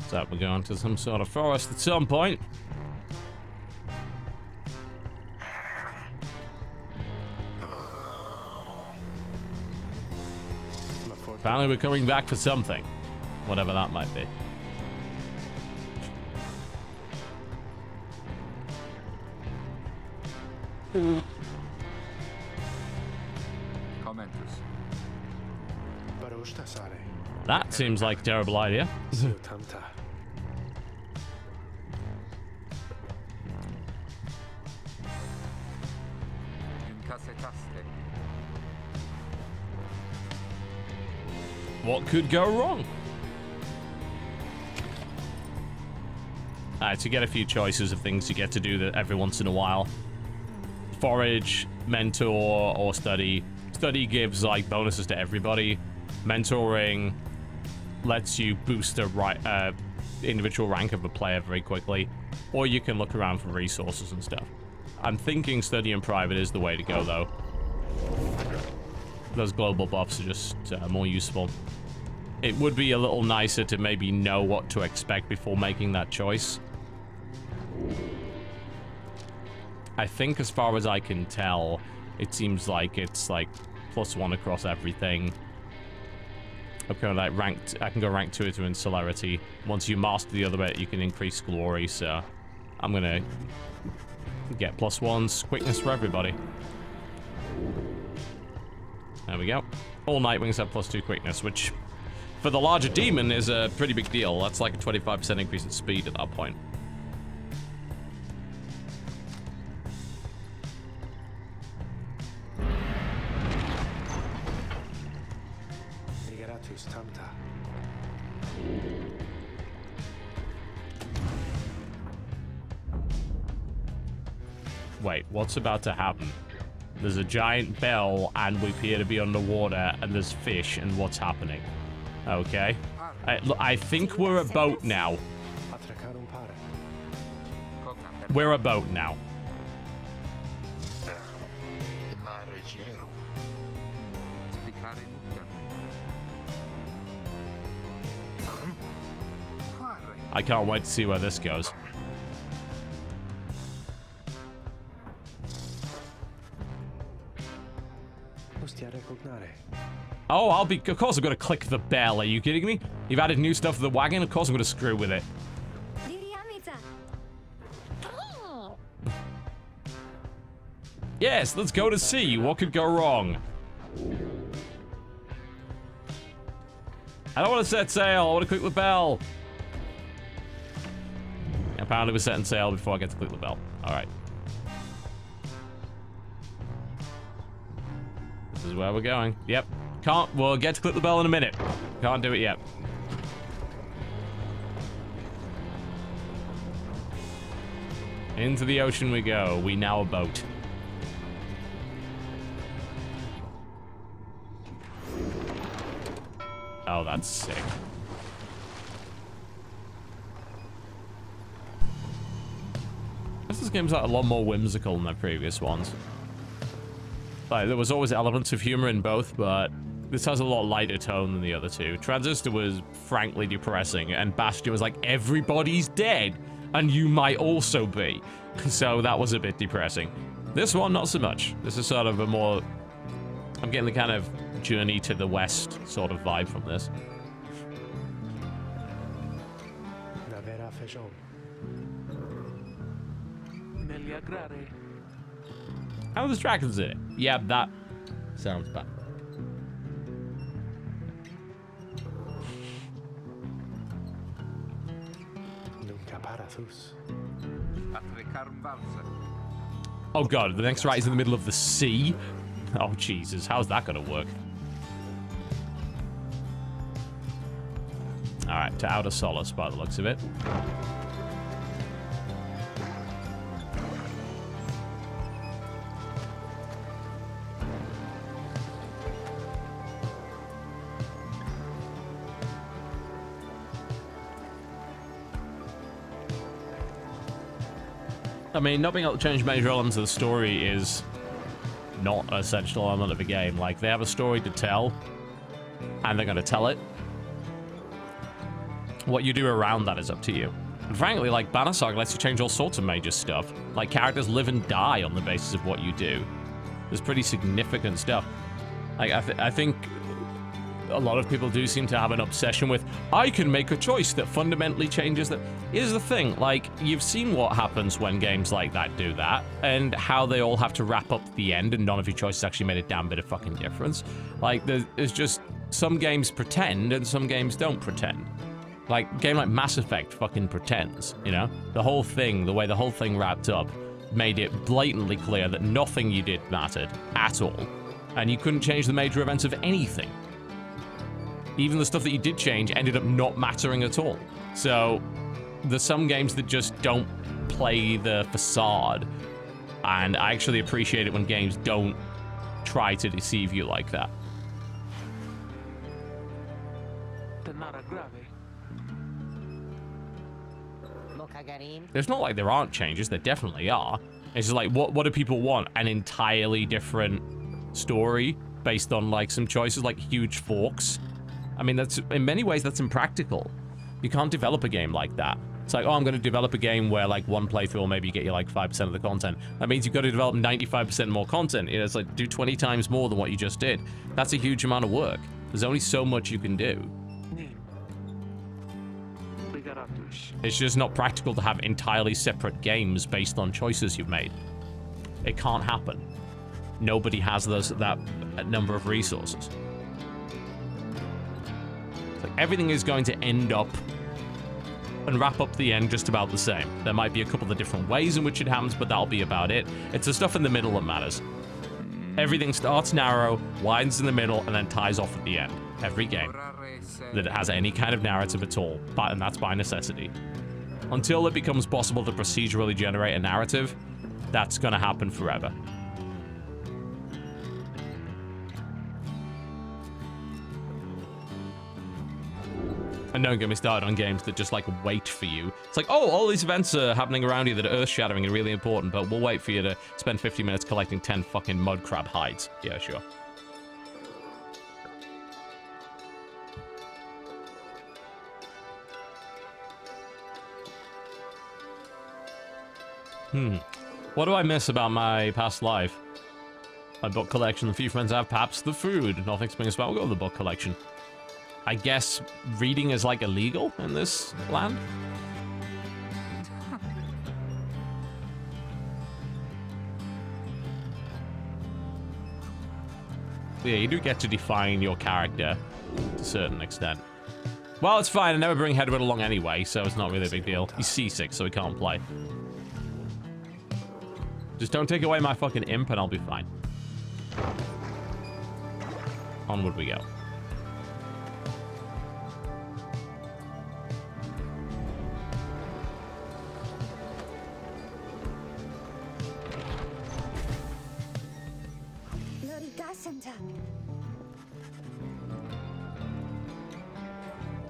So we're going to some sort of forest at some point. Apparently we're coming back for something. Whatever that might be. That seems like a terrible idea. What could go wrong? Alright, so you get a few choices of things you get to do that every once in a while. Forage, mentor, or study. Study gives like bonuses to everybody. Mentoring lets you boost the individual rank of a player very quickly. Or you can look around for resources and stuff. I'm thinking study in private is the way to go though. Those global buffs are just more useful. It would be a little nicer to maybe know what to expect before making that choice. I think as far as I can tell, it seems like it's like +1 across everything. Okay, like ranked, I can go rank 2 in celerity. Once you master the other bit, you can increase glory, so I'm gonna get +1s quickness for everybody. There we go. All Nightwings have +2 quickness, which for the larger demon is a pretty big deal. That's like a 25% increase in speed at that point. Wait, what's about to happen? There's a giant bell, and we appear to be underwater, and there's fish, and what's happening? Okay. I think we're a boat now. We're a boat now. I can't wait to see where this goes. Oh, I'll be... Of course I'm going to click the bell. Are you kidding me? You've added new stuff to the wagon? Of course I'm going to screw with it. Yes, let's go to sea. What could go wrong? I don't want to set sail. I want to click the bell. Apparently we're setting sail before I get to click the bell. Alright. This is where we're going. Yep. Can't... We'll get to click the bell in a minute. Can't do it yet. Into the ocean we go. We now a boat. Oh, that's sick. This game's like a lot more whimsical than the previous ones. Like, there was always elements of humor in both, but this has a lot lighter tone than the other two. Transistor was frankly depressing, and Bastion was like, everybody's dead, and you might also be. So that was a bit depressing. This one, not so much. This is sort of a more... I'm getting the kind of journey to the west sort of vibe from this. Oh, there's dragons in it. Yeah, that sounds bad. Oh god, the next right is in the middle of the sea? Oh Jesus, how's that gonna work? Alright, to Outer Solace by the looks of it. I mean, not being able to change major elements of the story is not an essential element of a game. Like, they have a story to tell, and they're going to tell it. What you do around that is up to you. And frankly, like, Banner Saga lets you change all sorts of major stuff. Like, characters live and die on the basis of what you do. There's pretty significant stuff. Like, I think a lot of people do seem to have an obsession with, I can make a choice that fundamentally changes that. Here's the thing, like, you've seen what happens when games like that do that, and how they all have to wrap up at the end, and none of your choices actually made a damn bit of fucking difference. Like, there's just, some games pretend, and some games don't pretend. Like, a game like Mass Effect fucking pretends, you know? The whole thing, the way the whole thing wrapped up, made it blatantly clear that nothing you did mattered at all, and you couldn't change the major events of anything. Even the stuff that you did change ended up not mattering at all. So, there's some games that just don't play the facade, and I actually appreciate it when games don't try to deceive you like that. It's not like there aren't changes, there definitely are. It's just like, what do people want? An entirely different story based on, like, some choices, like huge forks? I mean, that's, in many ways, that's impractical. You can't develop a game like that. It's like, oh, I'm going to develop a game where, like, one playthrough will maybe get you, like, 5% of the content. That means you've got to develop 95% more content. You know, it's like, do 20 times more than what you just did. That's a huge amount of work. There's only so much you can do. It's just not practical to have entirely separate games based on choices you've made. It can't happen. Nobody has that number of resources. Like, everything is going to end up and wrap up the end just about the same. There might be a couple of different ways in which it happens, but that'll be about it. It's the stuff in the middle that matters. Everything starts narrow, widens in the middle, and then ties off at the end. Every game that has any kind of narrative at all, and that's by necessity. Until it becomes possible to procedurally generate a narrative, that's gonna happen forever. And don't get me started on games that just, like, wait for you. It's like, oh, all these events are happening around you that are earth-shattering and really important, but we'll wait for you to spend 50 minutes collecting 10 fucking mud crab hides. Yeah, sure. What do I miss about my past life? My book collection, the few friends I have, perhaps the food. Nothing springs about. We'll go with the book collection. I guess reading is, like, illegal in this land? Yeah, you do get to define your character to a certain extent. Well, it's fine. I never bring Hedward along anyway, so it's not really a big deal. He's seasick, so he can't play. Just don't take away my fucking imp and I'll be fine. Onward we go.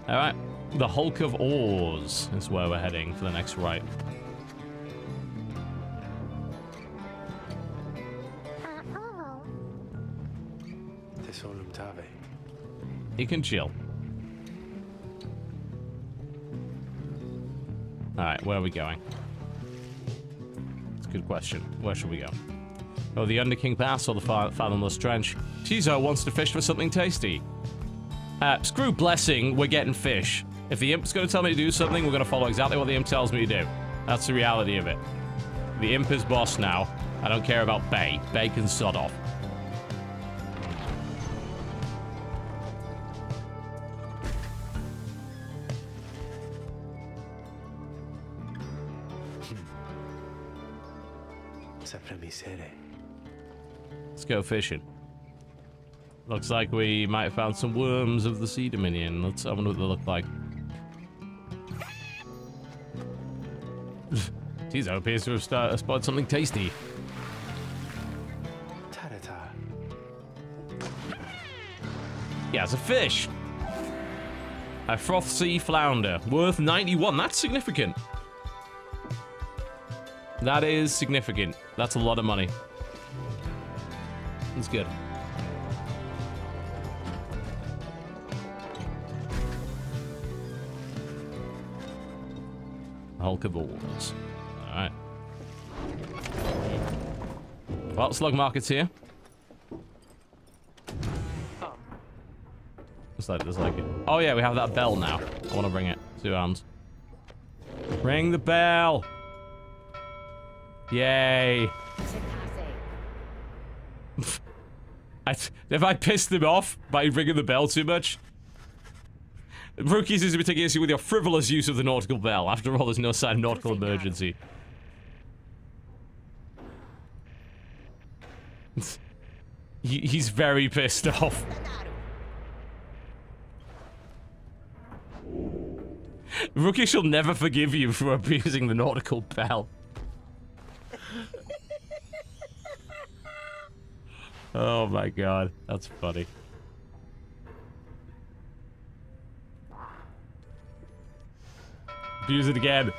Alright, the Hulk of Oars is where we're heading for the next right. He can chill. Alright, where are we going? It's a good question. Where should we go? Oh, the Underking Pass or the Fathomless Trench? Tizo wants to fish for something tasty. Screw blessing, we're getting fish. If the imp's gonna tell me to do something, we're gonna follow exactly what the imp tells me to do. That's the reality of it. The imp is boss now. I don't care about Bay. Bay can sod off. Let's go fishing. Looks like we might have found some worms of the Sea Dominion. I wonder what they look like. Tizo appears to have spotted something tasty. Yeah, it's a fish. A froth sea flounder. Worth 91. That's significant. That is significant. That's a lot of money. It's good. Hulk of Oars. Alright. Well, Slug Market's here. Looks like there's like it. Oh yeah, we have that bell now. I want to ring it. 2 hands. Ring the bell! Yay! Have I pissed him off by ringing the bell too much? Rookie seems to be taking issue with your frivolous use of the nautical bell. After all, there's no sign of nautical emergency. He's very pissed off. Rookie shall never forgive you for abusing the nautical bell. Oh my god, that's funny. Abuse it again.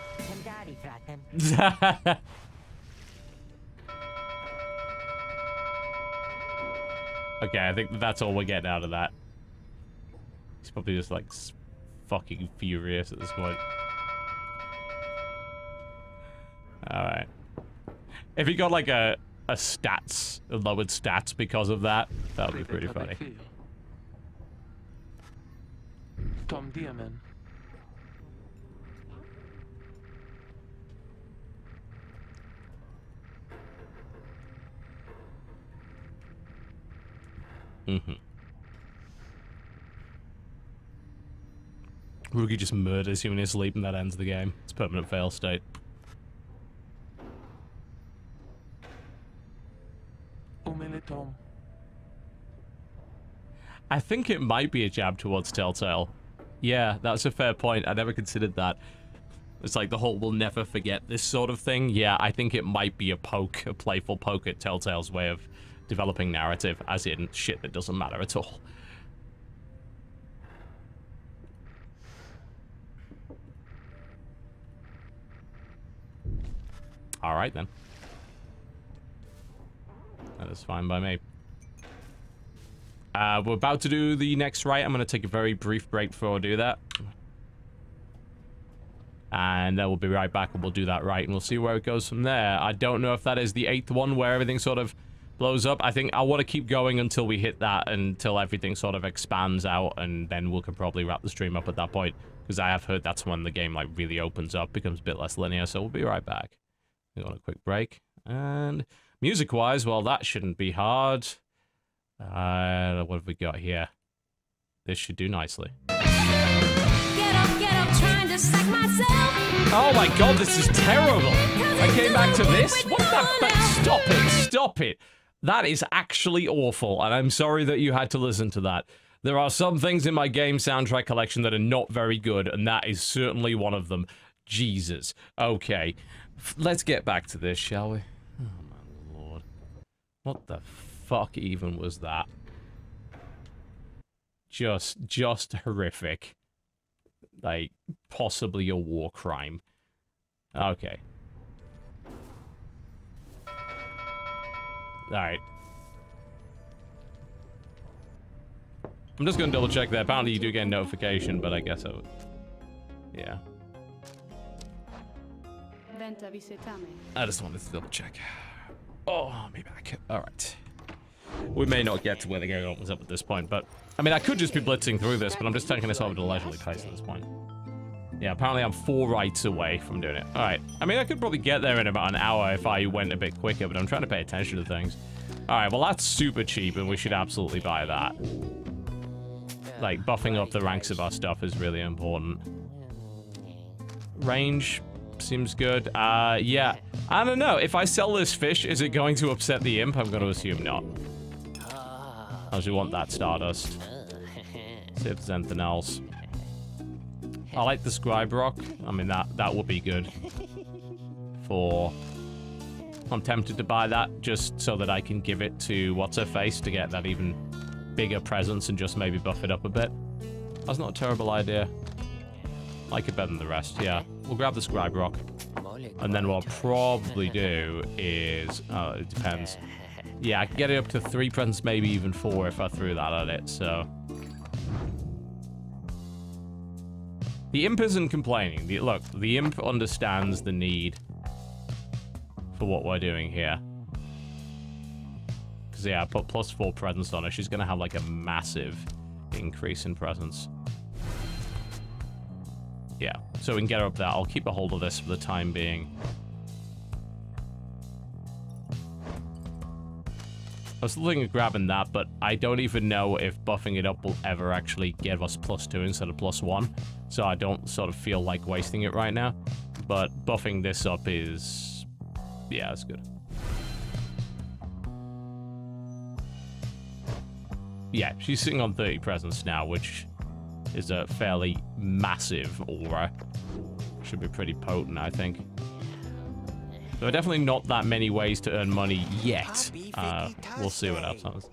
Okay, I think that's all we're getting out of that. He's probably just like fucking furious at this point. Alright. If he got like a lowered stats because of that, that would be pretty funny. Tom Diamond. Rugi just murders you in his sleep and that ends the game. It's permanent fail state. I think it might be a jab towards Telltale. Yeah, that's a fair point. I never considered that. It's like the whole we'll never forget this sort of thing. Yeah, I think it might be a poke, a playful poke at Telltale's way of developing narrative, as in shit that doesn't matter at all. All right, then. That is fine by me. We're about to do the next rite. I'm going to take a very brief break before I do that. And then we'll be right back and we'll do that rite and we'll see where it goes from there. I don't know if that is the 8th one where everything sort of blows up. I think I want to keep going until we hit that, until everything sort of expands out, and then we can probably wrap the stream up at that point. Because I have heard that's when the game like really opens up, becomes a bit less linear, so we'll be right back. We're on a quick break. And music-wise, well, that shouldn't be hard. What have we got here? This should do nicely. Get up, trying to sack myself. Oh my god, this is terrible. I came back to this? What the? Stop it. That is actually awful, and I'm sorry that you had to listen to that. There are some things in my game soundtrack collection that are not very good, and that is certainly one of them. Jesus. Okay. Let's get back to this, shall we? Oh my lord. What the fuck even was that? Just horrific. Like, possibly a war crime. Okay. Alright. I'm just gonna double check that. Apparently you do get a notification, but I guess I would... Yeah. I just wanted to double check. Oh, I'll be back. Alright. We may not get to where the game opens up at this point, but... I mean, I could just be blitzing through this, but I'm just taking this over at a leisurely pace at this point. Yeah, apparently I'm 4 rights away from doing it. Alright. I mean, I could probably get there in about an hour if I went a bit quicker, but I'm trying to pay attention to things. Alright, well that's super cheap, and we should absolutely buy that. Like, buffing up the ranks of our stuff is really important. Range seems good. Yeah. I don't know. If I sell this fish, is it going to upset the imp? I'm going to assume not. I actually want that Stardust. See if there's anything else. I like the Scribe rock. I mean, that would be good. I'm tempted to buy that just so that I can give it to What's-Her-Face to get that even bigger presence and just maybe buff it up a bit. That's not a terrible idea. I like it better than the rest, yeah. We'll grab the Scribe rock. And then what I'll probably do is... Oh, it depends. Yeah, I can get it up to 3 presents, maybe even 4 if I threw that at it, so... The imp isn't complaining. Look, the imp understands the need for what we're doing here. Because, yeah, I put +4 presents on her. She's going to have, like, a massive increase in presents. Yeah, so we can get her up there. I'll keep a hold of this for the time being. I was looking at grabbing that, but I don't even know if buffing it up will ever actually give us +2 instead of +1. So I don't sort of feel like wasting it right now. But buffing this up is... Yeah, it's good. Yeah, she's sitting on 30 presents now, which is a fairly massive aura. Should be pretty potent, I think. There are definitely not that many ways to earn money yet. We'll see what happens.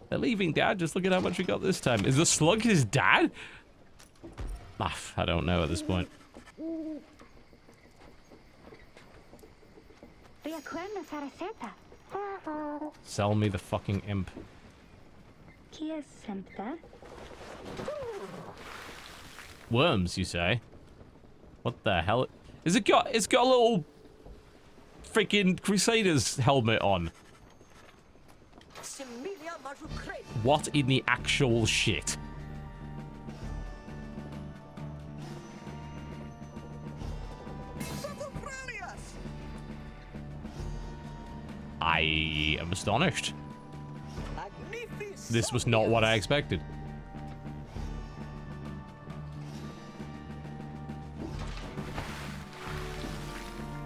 They're leaving, Dad. Just look at how much we got this time. Is the slug his dad? I don't know at this point. Sell me the fucking imp. Worms, you say? What the hell? Is it got? It's got a little freaking Crusaders helmet on. What in the actual shit? I am astonished. This was not what I expected.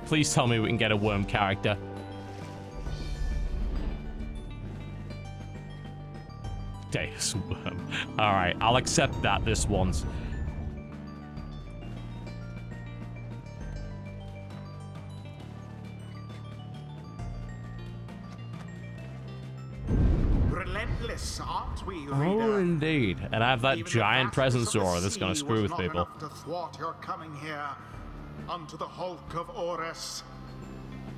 Please tell me we can get a worm character. Deus worm. Alright, I'll accept that this once. Relentless, aren't we, reader? Oh, indeed. And I have that Even giant the presence vastness of aura the that's going to sea screw was with not people. enough to thwart your coming here unto the hulk of Horus.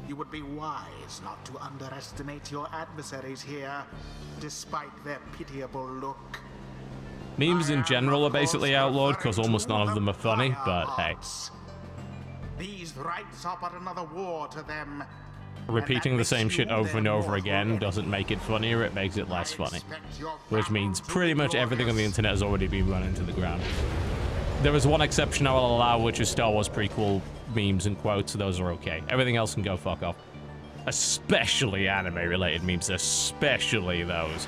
You would be wise not to underestimate your adversaries here, despite their pitiable look. Memes in general are basically outlawed because almost none of them are funny, but hey. These rites are but another war to them. Repeating the same shit over and over again doesn't make it funnier, it makes it less funny. Which means pretty much everything on the internet has already been run into the ground. There is one exception I will allow, which is Star Wars prequel memes and quotes. Those are okay. Everything else can go fuck off. Especially anime-related memes, especially those.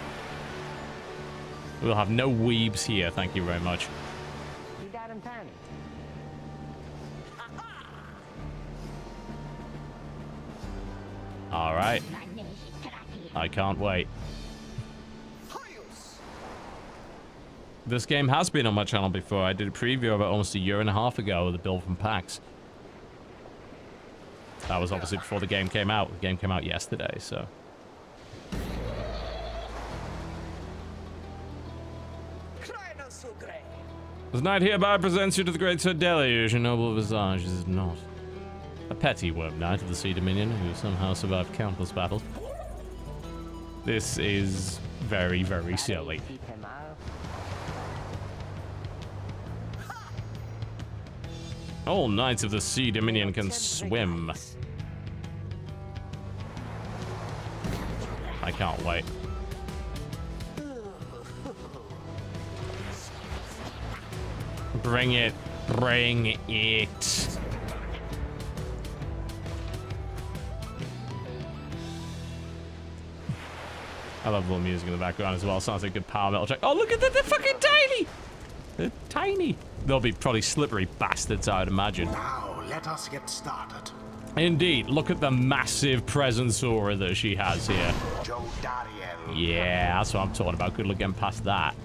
We'll have no weebs here, thank you very much. Alright. I can't wait. This game has been on my channel before. I did a preview of it almost a year and a half ago with the build from PAX. That was obviously before the game came out. The game came out yesterday, so... This knight hereby presents you to the great Sir Deluge, a noble visage is it not. A petty worm knight of the Sea Dominion who somehow survived countless battles. This is very, very silly. All knights of the Sea Dominion can swim. I can't wait. Bring it. Bring it. I love the little music in the background as well. Sounds like a good power metal track. Oh, look at that. They're fucking tiny. They're tiny. They'll be probably slippery bastards, I would imagine. Now, let us get started. Indeed. Look at the massive presence aura that she has here. Yeah, that's what I'm talking about. Good luck getting past that.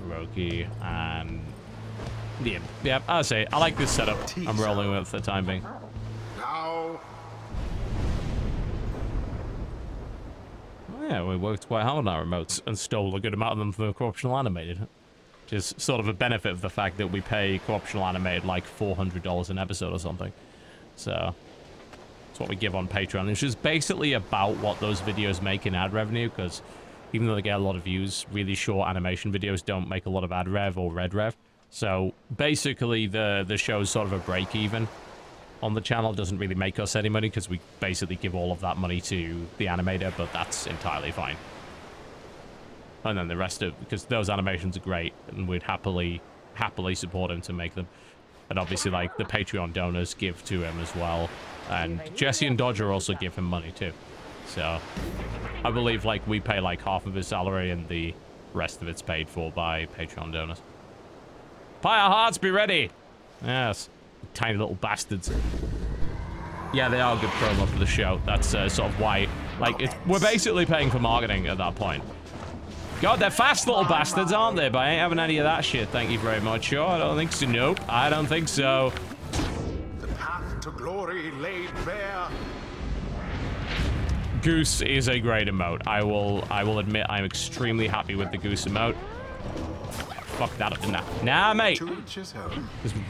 Roki and... Yeah, I'll say, I like this setup. I'm rolling with it for the time being. Now... Yeah, we worked quite hard on our remotes and stole a good amount of them from the Co-optional Animated. Which is sort of a benefit of the fact that we pay Co-optional Animated like $400 an episode or something. So, that's what we give on Patreon, which is basically about what those videos make in ad revenue, because even though they get a lot of views, really short animation videos don't make a lot of ad rev or red rev. So, basically, the show's sort of a break-even on the channel. Doesn't really make us any money because we basically give all of that money to the animator, but that's entirely fine. And then the rest of, because those animations are great and we'd happily support him to make them. And obviously, like, the Patreon donors give to him as well, and Jesse and Dodger also give him money too. So I believe like we pay like half of his salary and the rest of it's paid for by Patreon donors. Pyre hearts, be ready. Yes. Tiny little bastards. Yeah, they are a good promo for the show. That's sort of why, like, we're basically paying for marketing at that point. God, they're fast little bastards, aren't they? But I ain't having any of that shit, thank you very much. Sure, I don't think so. Nope, I don't think so. The path to glory laid bare. Goose is a great emote. I will admit I'm extremely happy with the goose emote. Fuck that up, didn't I? Nah, mate. Just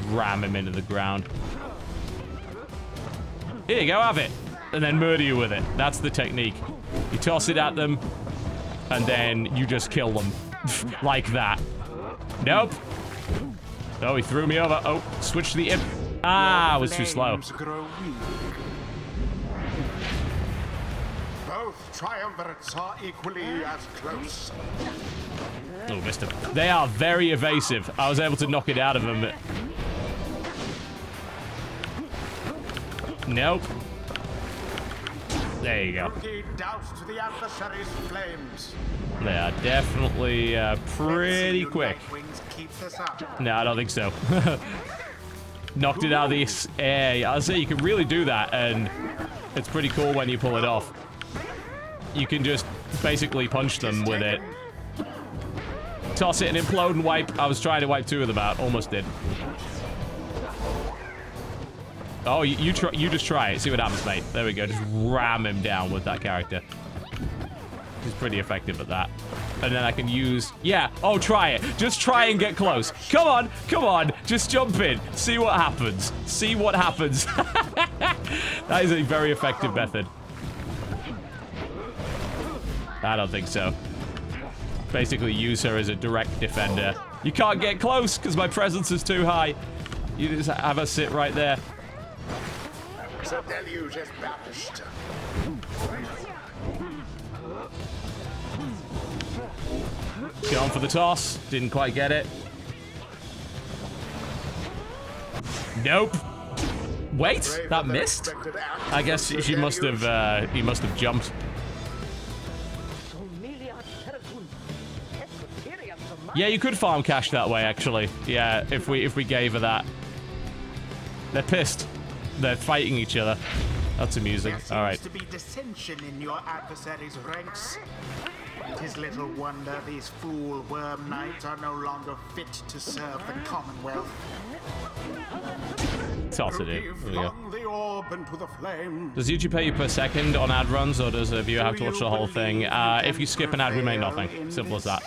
ram him into the ground. Here you go, have it. And then murder you with it. That's the technique. You toss it at them, and then you just kill them. Like that. Nope. Oh, he threw me over. Oh, switch to the imp. Ah, I was too slow. Both triumvirates are equally as close. Oh, missed him. They are very evasive. I was able to knock it out of them. Nope. There you go. They are definitely pretty quick. No, I don't think so. Knocked it out of the air. I'll say you can really do that, and it's pretty cool when you pull it off. You can just basically punch them with it. Toss it and implode and wipe. I was trying to wipe two of them out. Almost did. Oh, you just try it. See what happens, mate. There we go. Just ram him down with that character. He's pretty effective at that. and then I can use... Yeah, oh, try it. Just try and get close. Come on, come on. Just jump in. See what happens. See what happens. That is a very effective method. I don't think so. Basically use her as a direct defender. You can't get close because my presence is too high. You just have her sit right there. The deluge is banished. Going for the toss. Didn't quite get it. Nope. Wait, that missed? I guess she must have, he must have jumped. Yeah, you could farm cash that way, actually. Yeah, if we gave her that. They're pissed. They're fighting each other. That's amusing. All right. There seems to be dissension in your adversaries' ranks. It is little wonder these fool worm knights are no longer fit to serve the Commonwealth. Toss it in. There we go. The orb into the flame. Does YouTube pay you per second on ad runs, or does a viewer have to watch the whole thing? If you skip an ad, we make nothing. Simple as that.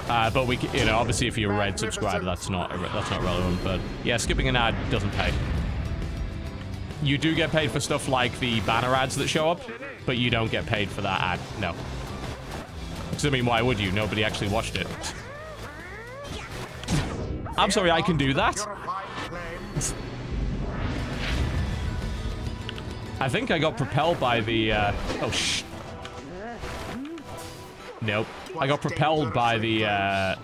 But we, you know, obviously if you're a red subscriber, that's not relevant. But yeah, skipping an ad doesn't pay. You do get paid for stuff like the banner ads that show up, but you don't get paid for that ad. No. Because I mean, why would you? Nobody actually watched it. I'm sorry, I can do that. I think I got propelled by the. Oh shh. Nope. I got propelled by the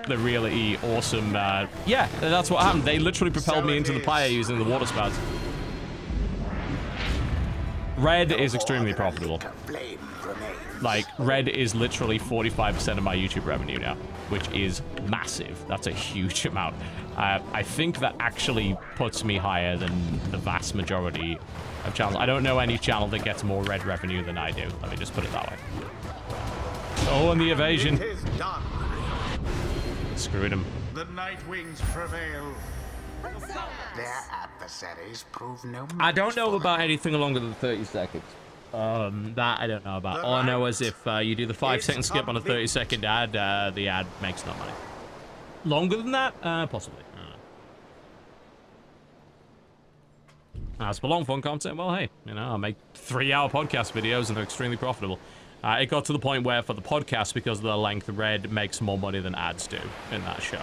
really awesome, yeah, that's what happened. They literally propelled me into the Pyre using the water spouts. Red is extremely profitable. Like, red is literally 45% of my YouTube revenue now, which is massive. That's a huge amount. I think that actually puts me higher than the vast majority of channels. I don't know any channel that gets more red revenue than I do. Let me just put it that way. Oh, and the evasion. It is done. Screwed him. The Nightwings prevail. Their adversaries prove no match. I don't know about anything longer than 30 seconds. That I don't know about. All I know is if you do the 5-second skip on a 30-second ad, the ad makes no money. Longer than that? Possibly. I don't know. As for long form content, well, hey, you know, I make 3-hour podcast videos and they're extremely profitable. It got to the point where for the podcast, because of the length, red makes more money than ads do in that show.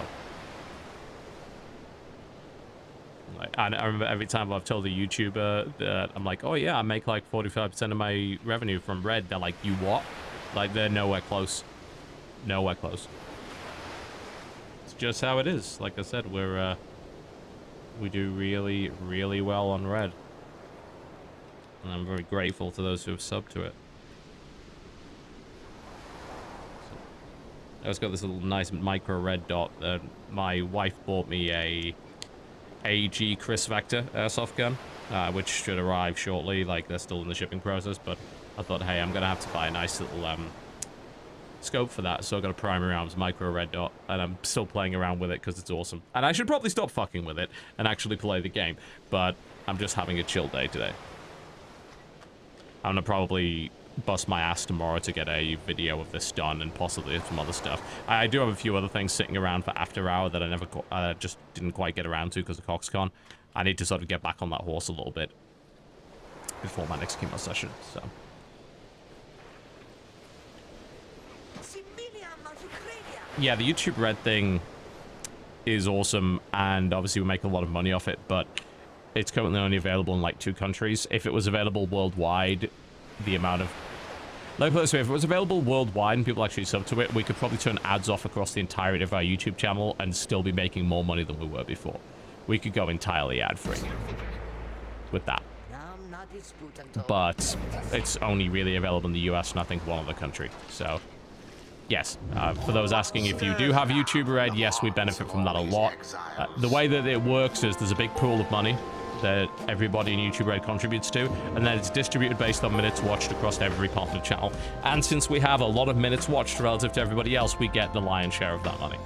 And I remember every time I've told a YouTuber that I'm like, oh yeah, I make like 45% of my revenue from red. They're like, you what? Like, they're nowhere close. Nowhere close. It's just how it is. Like I said, we do really, really well on red. And I'm very grateful to those who have subbed to it. I just got this little nice micro red dot. My wife bought me a AG Chris Vector airsoft gun, which should arrive shortly. Like, they're still in the shipping process, but I thought, hey, I'm gonna have to buy a nice little scope for that. So I got a primary arms micro red dot, and I'm still playing around with it because it's awesome. And I should probably stop fucking with it and actually play the game, but I'm just having a chill day today. I'm gonna probably bust my ass tomorrow to get a video of this done and possibly some other stuff. I do have a few other things sitting around for after hour that I never just didn't quite get around to because of CoxCon. I need to sort of get back on that horse a little bit before my next chemo session, so. Yeah, the YouTube red thing is awesome, and obviously we make a lot of money off it, but it's currently only available in like 2 countries. If it was available worldwide, the amount of... Let me put it this way, if it was available worldwide and people actually sub to it, we could probably turn ads off across the entirety of our YouTube channel and still be making more money than we were before. We could go entirely ad-free with that. But it's only really available in the US and I think one other country. So, yes, for those asking if you do have YouTube Red, yes, we benefit from that a lot. The way that it works is there's a big pool of money that everybody in YouTube Red contributes to, and then it's distributed based on minutes watched across every part of the channel. And since we have a lot of minutes watched relative to everybody else, we get the lion's share of that money.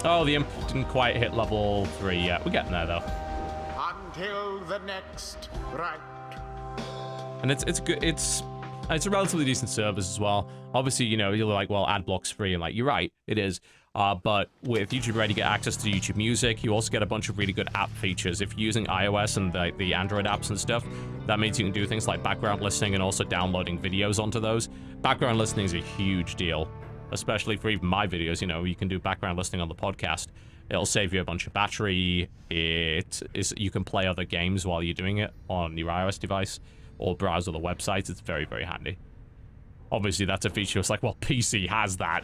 Oh, the imp didn't quite hit level 3 yet. We're getting there, though. Until the next right. And it's good. It's a relatively decent service as well. Obviously, you know, you're like, well, ad block's free, and like, you're right, it is. But with YouTube Red, you get access to YouTube Music. You also get a bunch of really good app features. If you're using iOS and the Android apps and stuff, that means you can do things like background listening and also downloading videos onto those. Background listening is a huge deal, especially for even my videos. You know, you can do background listening on the podcast. It'll save you a bunch of battery. You can play other games while you're doing it on your iOS device or browse other websites. It's very, very handy. Obviously, that's a feature. It's like, well, PC has that.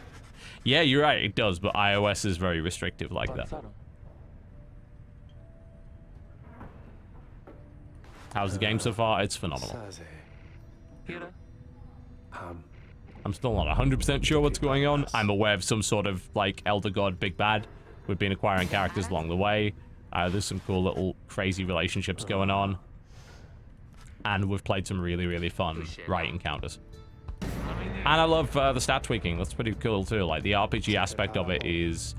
Yeah, you're right, it does, but iOS is very restrictive like that. How's the game so far? It's phenomenal. I'm still not 100% sure what's going on. I'm aware of some sort of, like, Elder God Big Bad. We've been acquiring characters along the way. There's some cool little crazy relationships going on. And we've played some really, really fun right encounters. And I love the stat tweaking. That's pretty cool too. Like, the RPG aspect of it is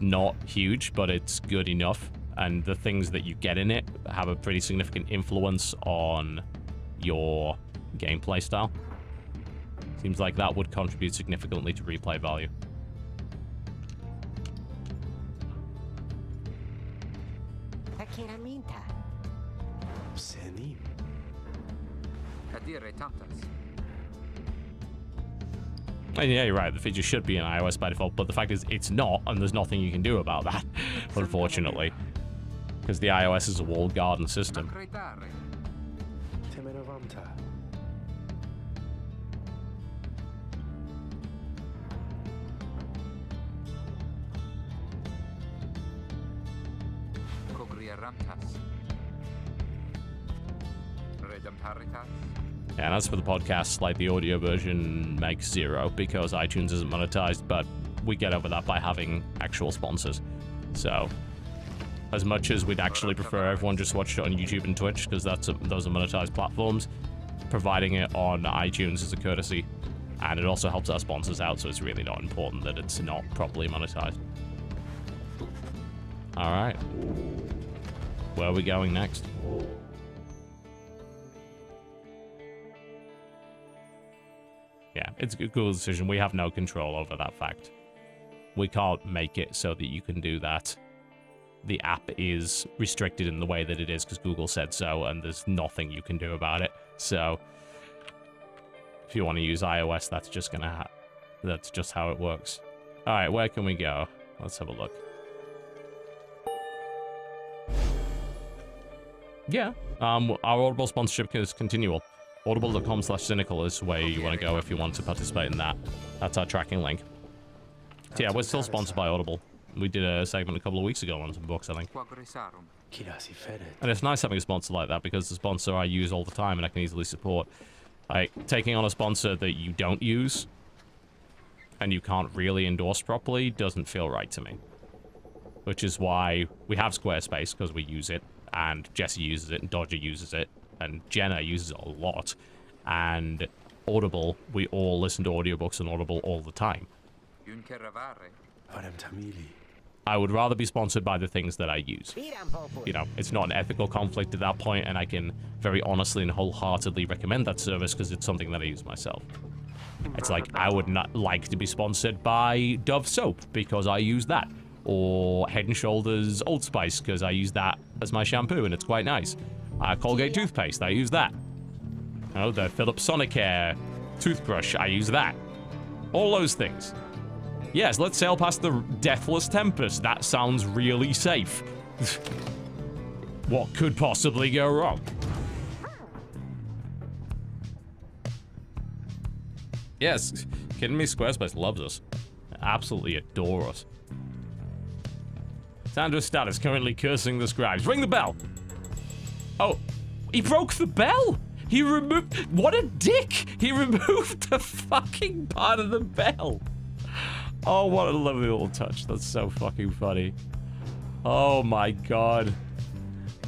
not huge, but it's good enough. And the things that you get in it have a pretty significant influence on your gameplay style. Seems like that would contribute significantly to replay value. And yeah, you're right. The feature should be in iOS by default, but the fact is it's not, and there's nothing you can do about that, unfortunately. Because the iOS is a walled garden system. Yeah, and as for the podcast, like, the audio version makes 0 because iTunes isn't monetized, but we get over that by having actual sponsors. So, as much as we'd actually prefer everyone just watch it on YouTube and Twitch, because those are monetized platforms, providing it on iTunes is a courtesy, and it also helps our sponsors out, so it's really not important that it's not properly monetized. Alright. Where are we going next? Yeah, it's a Google's decision. We have no control over that fact. We can't make it so that you can do that. The app is restricted in the way that it is because Google said so, and there's nothing you can do about it. So, if you want to use iOS, that's just that's just how it works. All right, where can we go? Let's have a look. Yeah, our Audible sponsorship is continual. Audible.com/cynical is where you want to go if you want to participate in that. That's our tracking link. So yeah, we're still sponsored by Audible. We did a segment a couple of weeks ago on some books, I think. And it's nice having a sponsor like that because the sponsor I use all the time and I can easily support. Like, taking on a sponsor that you don't use and you can't really endorse properly doesn't feel right to me. Which is why we have Squarespace, because we use it, and Jesse uses it, and Dodger uses it, and Jenna uses it a lot. And Audible, we all listen to audiobooks on Audible all the time. I would rather be sponsored by the things that I use. You know, it's not an ethical conflict at that point, and I can very honestly and wholeheartedly recommend that service because it's something that I use myself. It's like, I would not like to be sponsored by Dove soap because I use that. Or Head & Shoulders Old Spice because I use that as my shampoo and it's quite nice. Colgate toothpaste, I use that. You know, the Philips Sonicare toothbrush, I use that. All those things. Yes, let's sail past the Deathless Tempest. That sounds really safe. What could possibly go wrong? Yes, kidding me? Squarespace loves us. They absolutely adore us. Sandra's status currently cursing the scribes. Ring the bell! Oh, he broke the bell! He removed... What a dick! He removed the fucking part of the bell! Oh, what a lovely little touch. That's so fucking funny. Oh my god.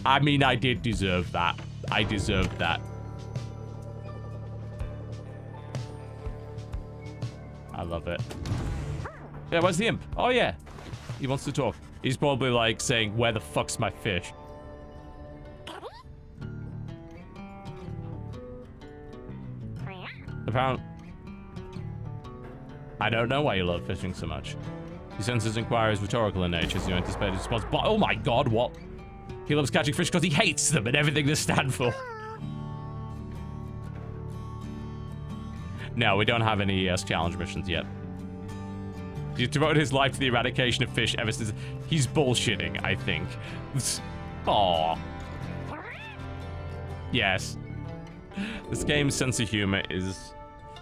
I mean, I did deserve that. I deserved that. I love it. Yeah, where's the imp? Oh, yeah. He wants to talk. He's probably like saying, where the fuck's my fish? Apparently, I don't know why you love fishing so much. He sends his inquiries rhetorical in nature, so you anticipate a response. But oh my god, what? He loves catching fish because he hates them and everything they stand for. No, we don't have any challenge missions yet. He's devoted his life to the eradication of fish ever since. He's bullshitting, I think. Aww. Yes. This game's sense of humor is...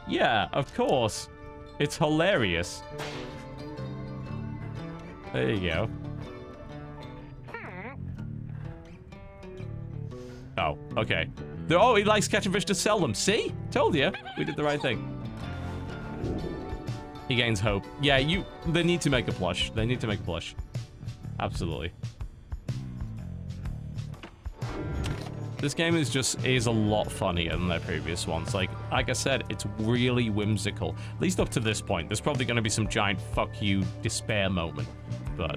Yeah, of course. It's hilarious. There you go. Oh, okay. Oh, he likes catching fish to sell them. See? Told you. We did the right thing. He gains hope. Yeah, they need to make a plush. They need to make a plush. Absolutely. This game is a lot funnier than their previous ones. Like I said, it's really whimsical. At least up to this point. There's probably going to be some giant fuck you despair moment. But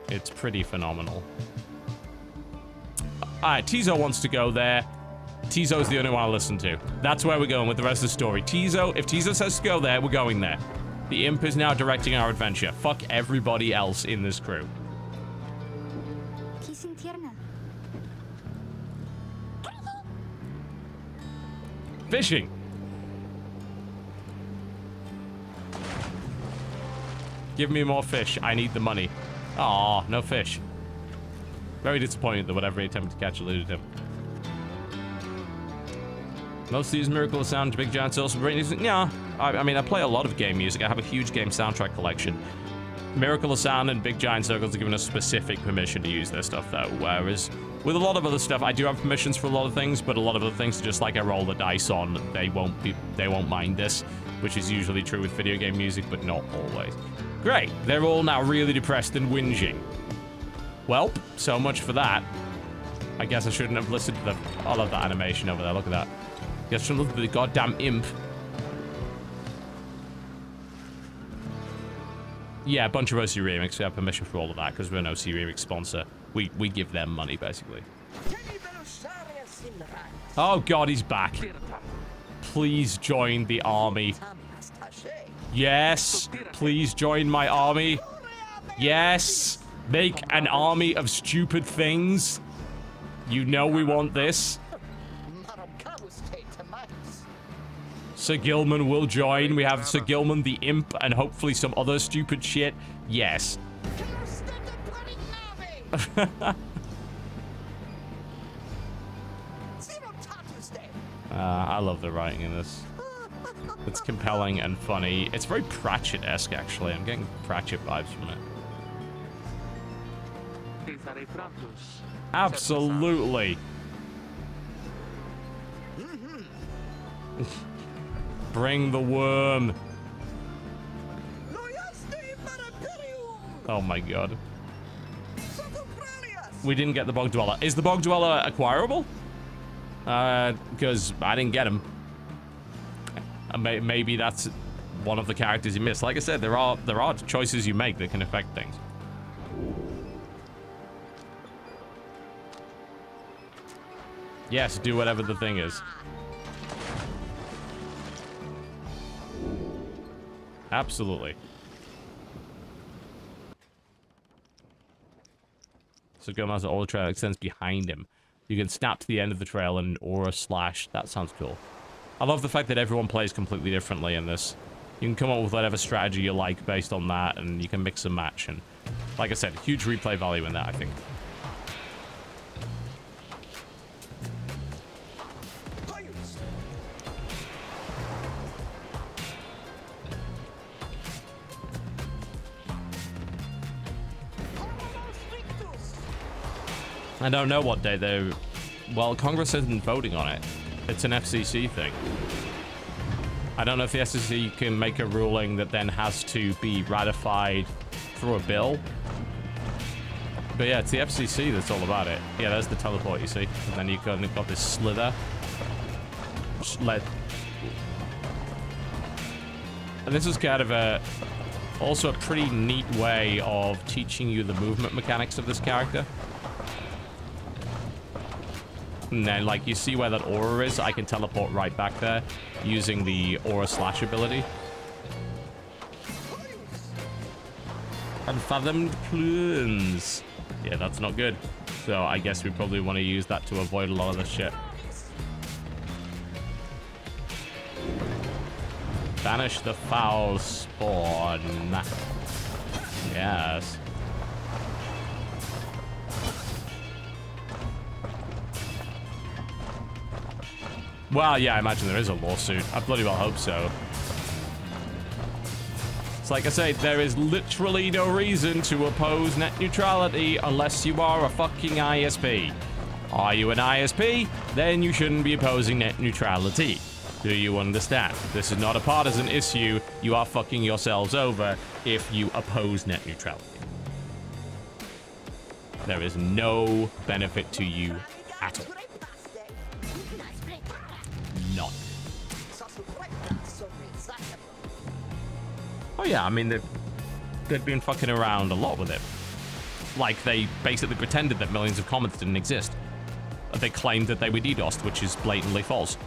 it's pretty phenomenal. Alright, Tizo wants to go there. Tizo's the only one I listen to. That's where we're going with the rest of the story. Tizo, if Tizo says to go there, we're going there. The imp is now directing our adventure. Fuck everybody else in this crew. Fishing. Give me more fish. I need the money. Aw, no fish. Very disappointed that whatever he attempted to catch eluded him. Most of these Miracle of Sound, Big Giant also bring music. Yeah, I mean, I play a lot of game music. I have a huge game soundtrack collection. Miracle of Sound and Big Giant Circles are given us specific permission to use their stuff, though. Whereas with a lot of other stuff, I do have permissions for a lot of things, but a lot of other things, just like I roll the dice on, they won't mind this, which is usually true with video game music, but not always. Great, they're all now really depressed and whinging. Well, so much for that. I guess I shouldn't have listened to the... I love that animation over there, look at that. I guess I shouldn't look at the goddamn imp. Yeah, a bunch of OC Remix. We have permission for all of that because we're an OC Remix sponsor. We give them money, basically. Oh god, he's back. Please join the army. Yes, please join my army. Yes, make an army of stupid things. You know we want this. Sir Gilman will join. We have Sir Gilman, the imp, and hopefully some other stupid shit. Yes. I love the writing in this. It's compelling and funny. It's very Pratchett-esque, actually. I'm getting Pratchett vibes from it. Absolutely. Bring the worm. Oh my god. We didn't get the Bog Dweller. Is the Bog Dweller acquirable? Because I didn't get him. Maybe that's one of the characters you missed. Like I said, there are choices you make that can affect things. Yes, do whatever the thing is. Absolutely. So Gomez, all the trail extends behind him. You can snap to the end of the trail and aura slash. That sounds cool. I love the fact that everyone plays completely differently in this. You can come up with whatever strategy you like based on that, and you can mix and match. And like I said, huge replay value in that, I think. I don't know what day they're... Well, Congress isn't voting on it. It's an FCC thing. I don't know if the FCC can make a ruling that then has to be ratified through a bill. But yeah, it's the FCC that's all about it. Yeah, there's the teleport, you see. And then you've got this slither. And this is kind of also a pretty neat way of teaching you the movement mechanics of this character. And then, like, you see where that aura is? I can teleport right back there using the aura slash ability. Unfathomed plumes. Yeah, that's not good. So I guess we probably want to use that to avoid a lot of this shit. Banish the foul spawn. Yes. Well, yeah, I imagine there is a lawsuit. I bloody well hope so. It's like I say, there is literally no reason to oppose net neutrality unless you are a fucking ISP. Are you an ISP? Then you shouldn't be opposing net neutrality. Do you understand? This is not a partisan issue. You are fucking yourselves over if you oppose net neutrality. There is no benefit to you at all. None. Oh yeah, I mean, they've been fucking around a lot with it. Like, they basically pretended that millions of comments didn't exist. They claimed that they were DDoSed, which is blatantly false.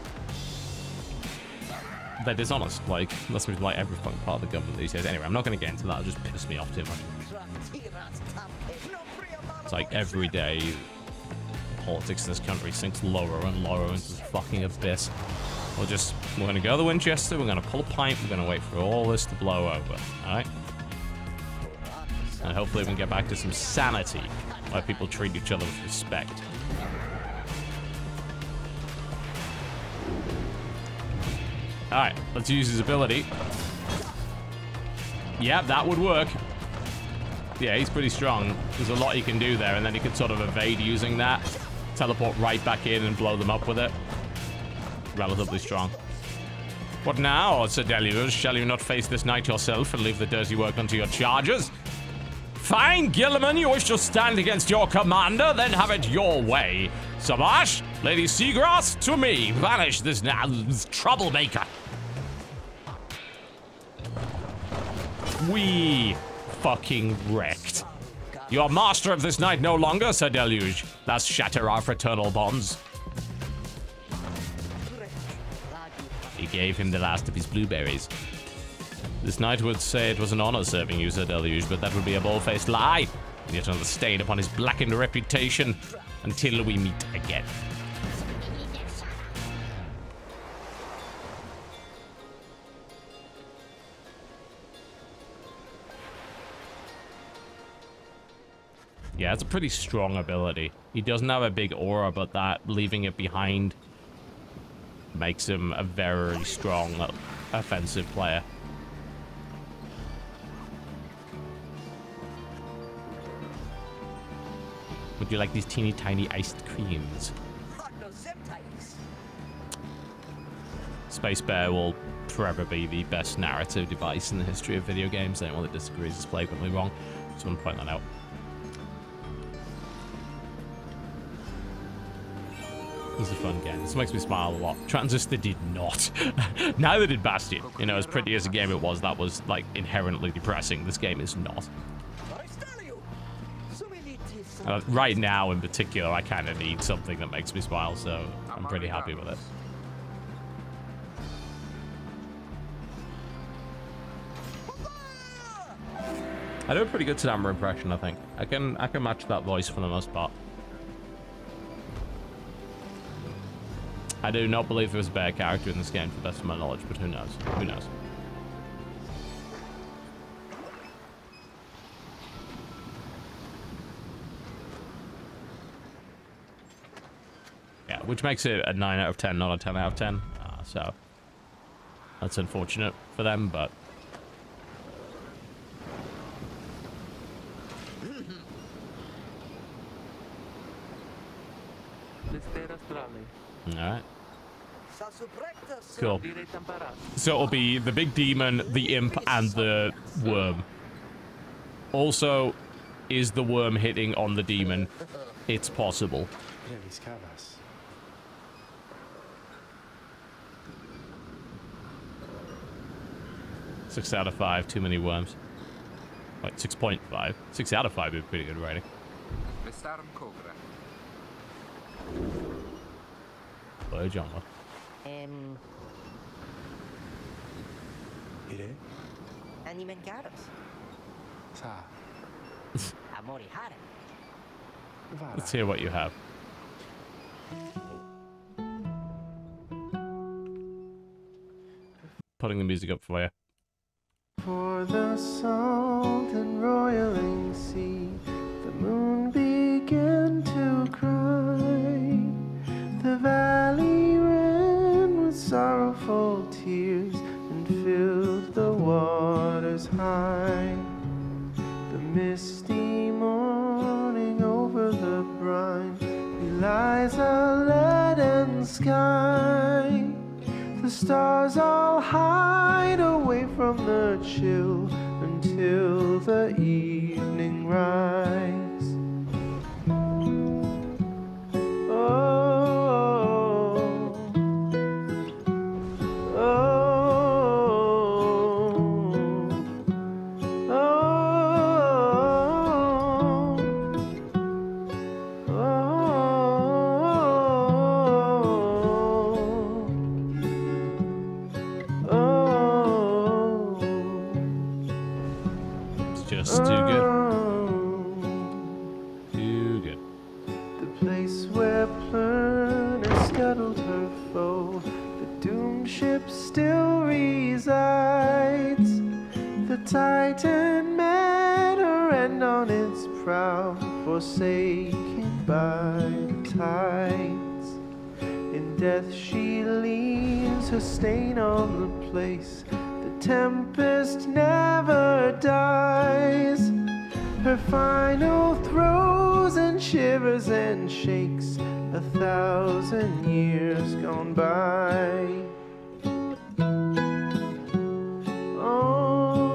They're dishonest, like, that's like every fucking part of the government these days. Anyway, I'm not going to get into that, it'll just piss me off too much. It's like every day, politics in this country sinks lower and lower into this fucking abyss. We're going to go to the Winchester, we're going to pull a pint, we're going to wait for all this to blow over, alright? And hopefully we can get back to some sanity, where people treat each other with respect. Alright, let's use his ability. Yeah, that would work. Yeah, he's pretty strong. There's a lot he can do there, and then he can sort of evade using that. Teleport right back in and blow them up with it. Relatively strong. What now, Sir Deluge? Shall you not face this knight yourself and leave the dirty work unto your charges? Fine, Gilliman, you wish to stand against your commander? Then have it your way. Samash, Lady Seagrass, to me. Vanish this troublemaker. We fucking wrecked. You are master of this night no longer, Sir Deluge. Thus shatter our fraternal bonds. He gave him the last of his blueberries. This knight would say it was an honor serving you, Sir Deluge, but that would be a bald-faced lie. Yet another stain upon his blackened reputation until we meet again. Yeah, it's a pretty strong ability. He doesn't have a big aura, but that leaving it behind makes him a very strong offensive player. Would you like these teeny tiny iced creams? Space Bear will forever be the best narrative device in the history of video games. Anyone that disagrees is flagrantly wrong. Just want to point that out. It's a fun game. This makes me smile a lot. Transistor did not. Neither did Bastion. You know, as pretty as a game it was, that was, like, inherently depressing. This game is not. Right now, in particular, I kind of need something that makes me smile, so I'm pretty happy with it. I do a pretty good Sadama impression, I think. I can match that voice for the most part. I do not believe there was a better character in this game, to the best of my knowledge, but who knows? Who knows? Yeah, which makes it a 9 out of 10, not a 10 out of 10. So that's unfortunate for them, but all right. Cool. So it'll be the big demon, the imp, and the worm. Also, is the worm hitting on the demon? It's possible. 6 out of 5, too many worms. Wait, 6.5. 6 out of 5 would be pretty good rating. Hello, John. Ire? Animen caros. Sa. Amori hare. Vara. Let's hear what you have. Putting the music up for you. For the salt and roiling sea, the moon began to cry. The valley ran with sorrowful tears and filled the waters high. The misty morning over the brine belies a leaden sky. The stars all hide away from the chill until the evening rise. Oh, oh, oh, Just too good. Too good. the place where Plurner scuttled her foe, the doomed ship still resides. The Titan met her end on its prow, forsaken by the tides. In death she leaves her stain on the place. The tempest never dies. Her final throes and shivers and shakes 1,000 years gone by. Oh,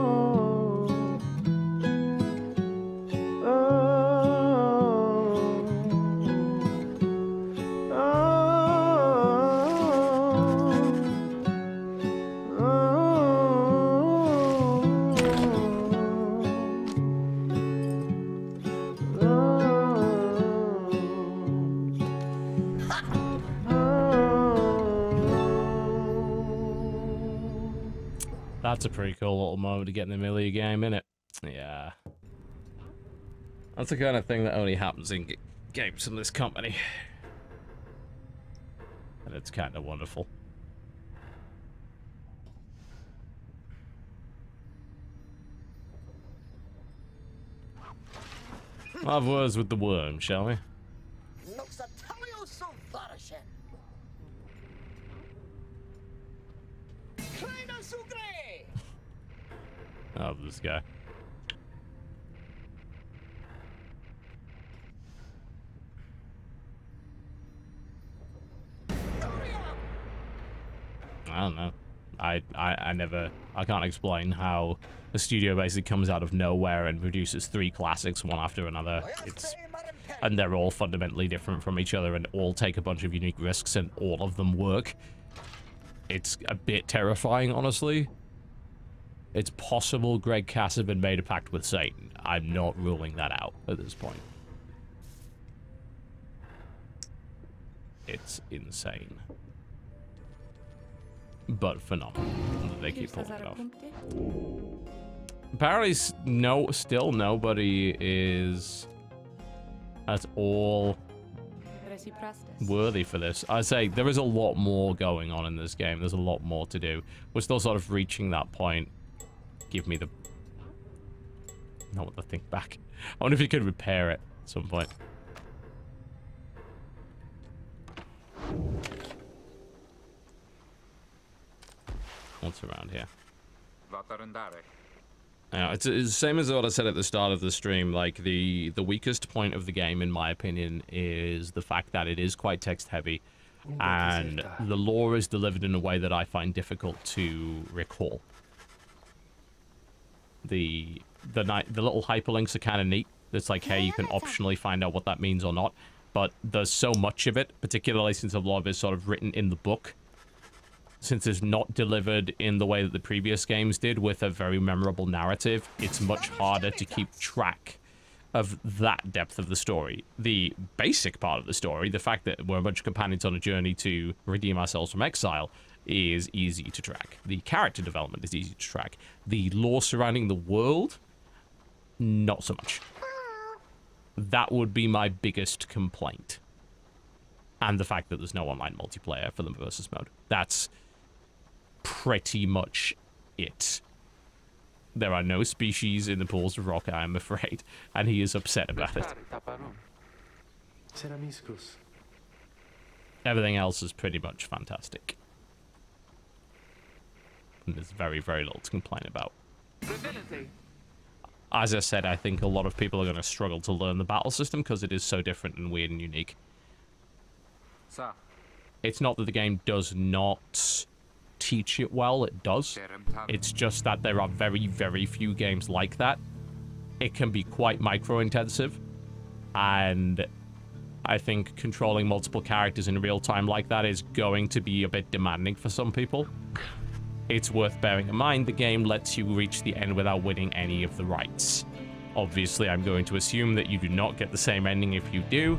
oh, That's a pretty cool little moment to get in the middle of your game, innit? Yeah. That's the kind of thing that only happens in games from this company. And it's kind of wonderful. We'll have words with the worm, shall we? Oh, this guy. I don't know. I can't explain how the studio basically comes out of nowhere and produces 3 classics one after another. And they're all fundamentally different from each other and all take a bunch of unique risks and all of them work. It's a bit terrifying, honestly. It's possible Greg Kasserman made a pact with Satan. I'm not ruling that out at this point. It's insane. But phenomenal that they keep pulling it off. Apparently, still nobody is at all worthy for this. I say there is a lot more going on in this game. There's a lot more to do. We're still sort of reaching that point. Give me the... I want the thing back. I wonder if you could repair it at some point. What's around here? It's the same as what I said at the start of the stream. Like, the weakest point of the game, in my opinion, is the fact that it is quite text-heavy. And the lore is delivered in a way that I find difficult to recall. The little hyperlinks are kind of neat. It's like, hey, you can optionally find out what that means or not. But there's so much of it, particularly since a lot of it's sort of written in the book, since it's not delivered in the way that the previous games did with a very memorable narrative, it's much harder to keep track of that depth of the story. The basic part of the story, the fact that we're a bunch of companions on a journey to redeem ourselves from exile, is easy to track. The character development is easy to track. The lore surrounding the world, not so much. That would be my biggest complaint. And the fact that there's no online multiplayer for the versus mode. That's pretty much it. There are no species in the pools of rock, I am afraid, and he is upset about it. Everything else is pretty much fantastic. And there's very, very little to complain about. As I said, I think a lot of people are going to struggle to learn the battle system because it is so different and weird and unique. It's not that the game does not teach it well, it does. It's just that there are very, very few games like that. It can be quite micro-intensive, and I think controlling multiple characters in real time like that is going to be a bit demanding for some people. It's worth bearing in mind the game lets you reach the end without winning any of the rights. Obviously, I'm going to assume that you do not get the same ending if you do,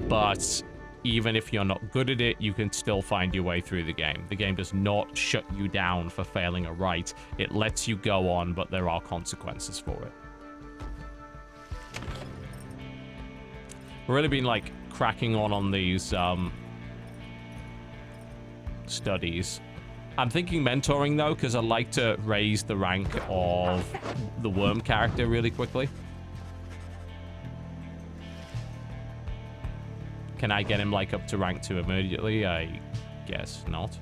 but even if you're not good at it, you can still find your way through the game. The game does not shut you down for failing a right. It lets you go on, but there are consequences for it. We've really been, like, cracking on these, studies. I'm thinking mentoring, though, because I like to raise the rank of the worm character really quickly. Can I get him, like, up to rank 2 immediately? I guess not.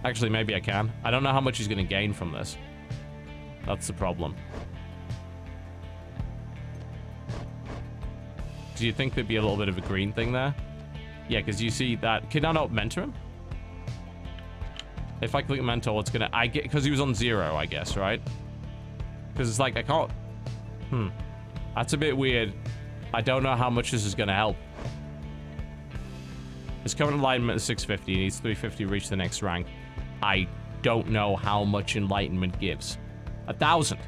Actually, maybe I can. I don't know how much he's going to gain from this. That's the problem. Do you think there'd be a little bit of a green thing there? Yeah, because you see that... Can I not mentor him? If I click mentor, what's going to... I get... Because he was on 0, I guess, right? Because it's like, I can't... That's a bit weird. I don't know how much this is going to help. His current alignment is 650. He needs 350 to reach the next rank. I don't know how much enlightenment gives. 1,000.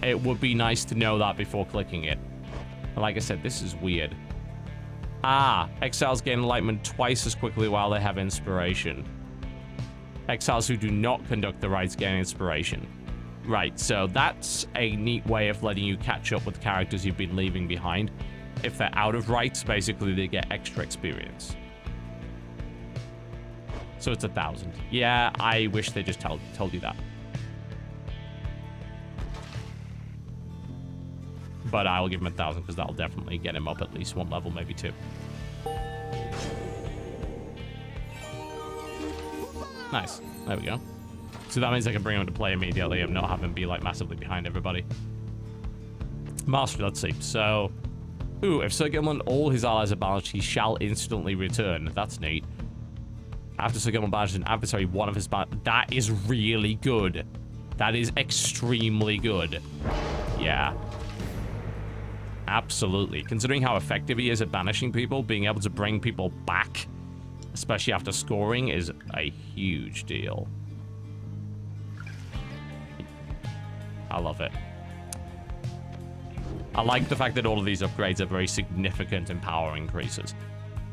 It would be nice to know that before clicking it. And like I said, this is weird. Ah, exiles gain enlightenment twice as quickly while they have inspiration. Exiles who do not conduct the rites gain inspiration. Right, so that's a neat way of letting you catch up with characters you've been leaving behind. If they're out of rites, basically they get extra experience. So it's 1,000. Yeah, I wish they just told you that. But I'll give him 1,000 because that'll definitely get him up at least 1 level, maybe 2. Nice. There we go. So that means I can bring him into play immediately and not have him be, like, massively behind everybody. Mastery, let's see. So, ooh, if Sir Gimlin all his allies are banished, he shall instantly return. That's neat. After Sir Gimlin banishes an adversary, one of his that is really good. That is extremely good. Yeah. Absolutely. Considering how effective he is at banishing people, being able to bring people back, especially after scoring, is a huge deal. I love it. I like the fact that all of these upgrades are very significant in power increases.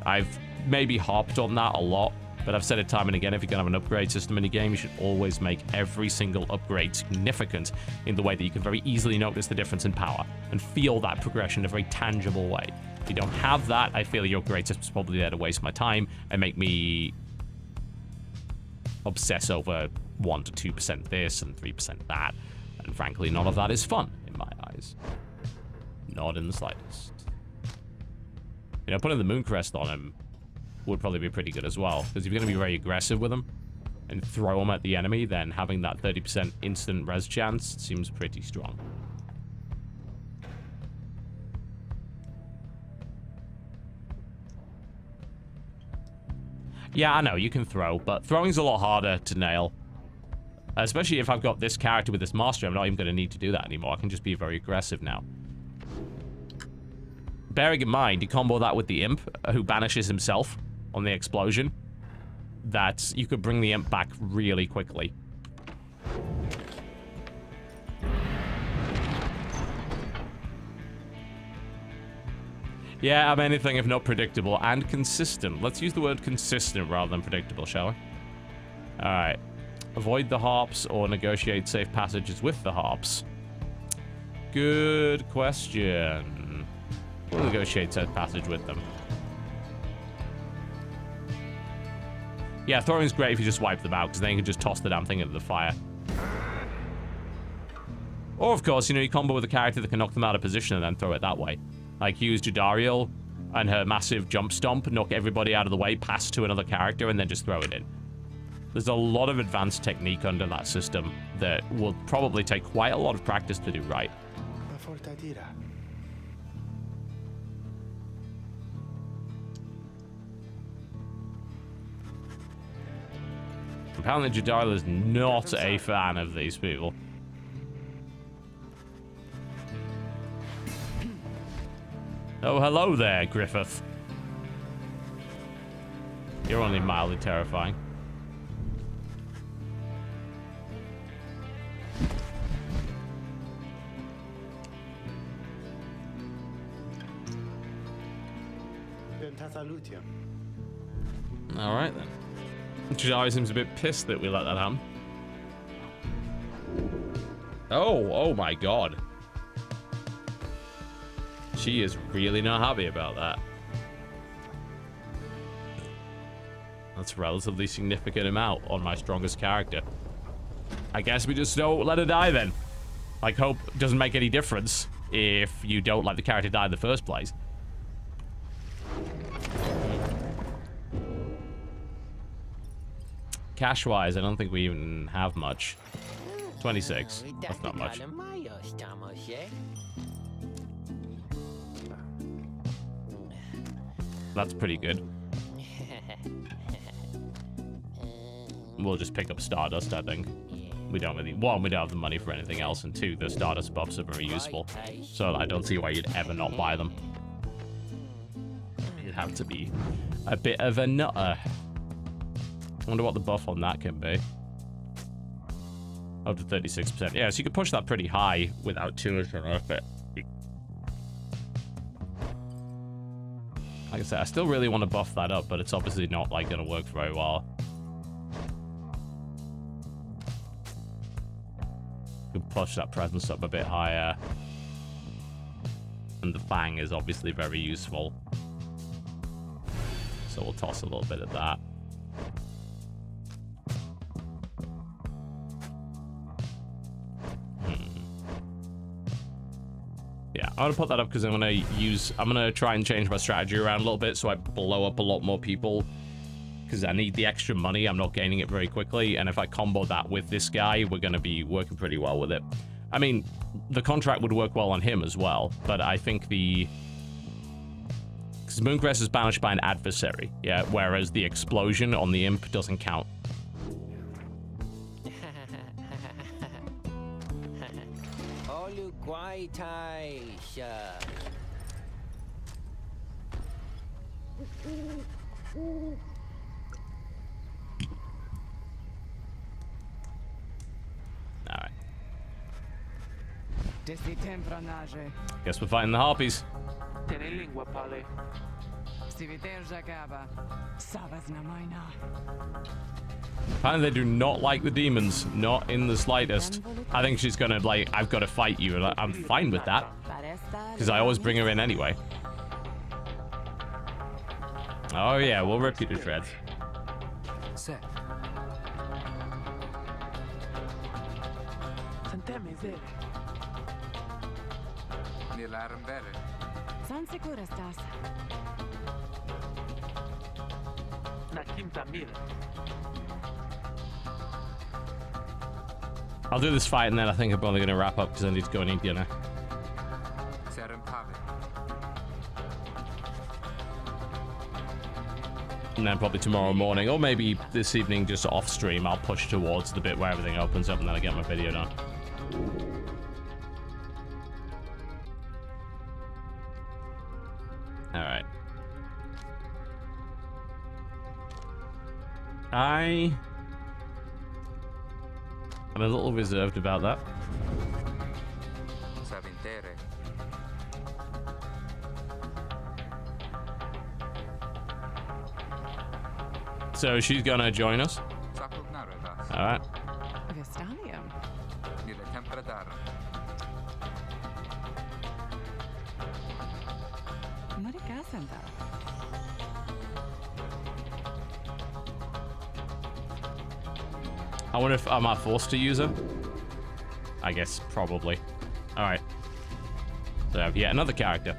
I've maybe harped on that a lot, but I've said it time and again, if you're going to have an upgrade system in a game, you should always make every single upgrade significant in the way that you can very easily notice the difference in power and feel that progression in a very tangible way. If you don't have that, I feel your upgrade system's probably there to waste my time and make me obsess over 1 to 2% this and 3% that. And frankly, none of that is fun in my eyes. Not in the slightest. You know, putting the Mooncrest on him would probably be pretty good as well. Because if you're going to be very aggressive with him and throw him at the enemy, then having that 30% instant res chance seems pretty strong. Yeah, I know, you can throw, but throwing's a lot harder to nail. Especially if I've got this character with this mastery, I'm not even going to need to do that anymore. I can just be very aggressive now. bearing in mind, you combo that with the imp, who banishes himself on the explosion, that you could bring the imp back really quickly. Yeah, I'm anything if not predictable and consistent. Let's use the word consistent rather than predictable, shall we? Alright. Avoid the harps or negotiate safe passages with the harps. Good question. We'll negotiate safe passage with them. Yeah, throwing's great if you just wipe them out, because then you can just toss the damn thing into the fire. Or, of course, you know, you combo with a character that can knock them out of position and then throw it that way. Like, use Jadariel and her massive jump stomp, knock everybody out of the way, pass to another character, and then just throw it in. There's a lot of advanced technique under that system that will probably take quite a lot of practice to do right. Apparently Jadariel is not a fan of these people. Oh, hello there, Griffith. You're only mildly terrifying. Alright then. Jadariel seems a bit pissed that we let that happen. Oh my god. She is really not happy about that. That's a relatively significant amount on my strongest character. I guess we just don't let her die then. Like, hope doesn't make any difference if you don't let the character die in the first place. Cash-wise, I don't think we even have much. 26. That's not much. That's pretty good. We'll just pick up Stardust, I think. We don't really... One, we don't have the money for anything else, and two, the Stardust buffs are very useful. So I don't see why you'd ever not buy them. You'd have to be a bit of a nutter. I wonder what the buff on that can be. Up to 36%. Yeah, so you could push that pretty high without too much of an effort. Like I said, I still really want to buff that up, but it's obviously not, like, going to work very well. You can push that presence up a bit higher. And the Fang is obviously very useful. So we'll toss a little bit of that. Yeah, I'm gonna put that up because I'm gonna try and change my strategy around a little bit so I blow up a lot more people. Because I need the extra money, I'm not gaining it very quickly, and if I combo that with this guy, we're gonna be working pretty well with it. I mean, the contract would work well on him as well, but I think because Mooncrest is banished by an adversary, yeah, whereas the explosion on the imp doesn't count. Alright. Guess we're fighting the harpies. Apparently they do not like the demons, not in the slightest. I think she's gonna, like, I've got to fight you, and I'm fine with that. Because I always bring her in anyway. Oh yeah, we'll rip you to shreds. I'll do this fight and then I think I'm only going to wrap up because I need to go and eat dinner. And then probably tomorrow morning, or maybe this evening just off stream, I'll push towards the bit where everything opens up and then I get my video done. Alright. I'm a little reserved about that. So she's gonna join us. Alright. I wonder if am I forced to use her? I guess probably. Alright. So I have yet another character.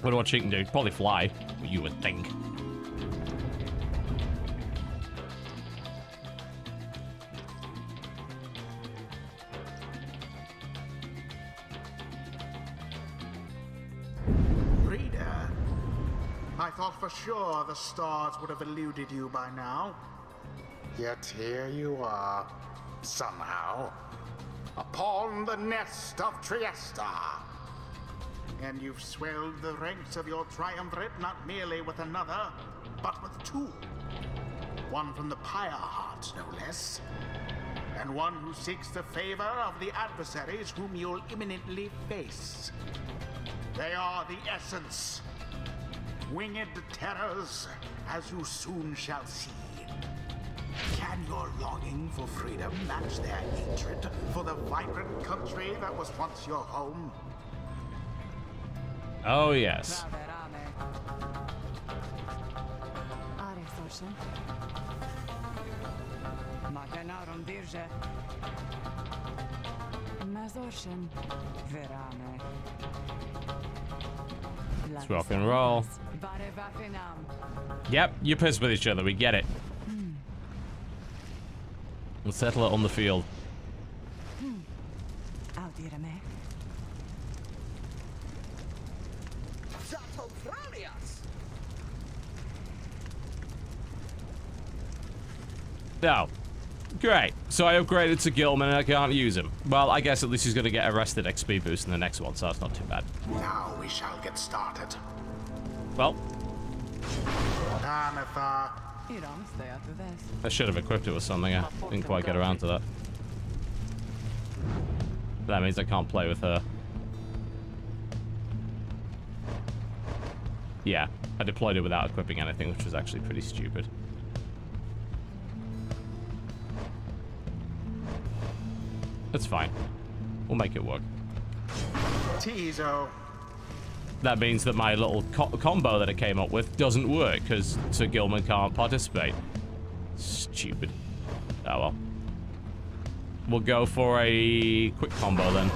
Wonder what she can do. Probably fly, you would think. Reader, I thought for sure the stars would have eluded you by now. Yet here you are, somehow, upon the nest of Trieste. And you've swelled the ranks of your triumvirate not merely with another, but with two. One from the Pyre heart, no less. And one who seeks the favor of the adversaries whom you'll imminently face. They are the essence. Winged terrors, as you soon shall see. Can your longing for freedom match their hatred for the vibrant country that was once your home? Oh, yes. Let's rock and roll. Yep, you're pissed with each other. We get it. We'll settle it on the field. No. Great. So I upgraded to Gilman and I can't use him. Well, I guess at least he's going to get arrested XP boost in the next one, so that's not too bad. Now we shall get started. Well. Anatha. I should have equipped it with something. I didn't quite get around to that. That means I can't play with her. Yeah, I deployed it without equipping anything, which was actually pretty stupid. That's fine. We'll make it work. Tizo. That means that my little combo that I came up with doesn't work because Sir Gilman can't participate. Stupid. Oh well. We'll go for a quick combo then.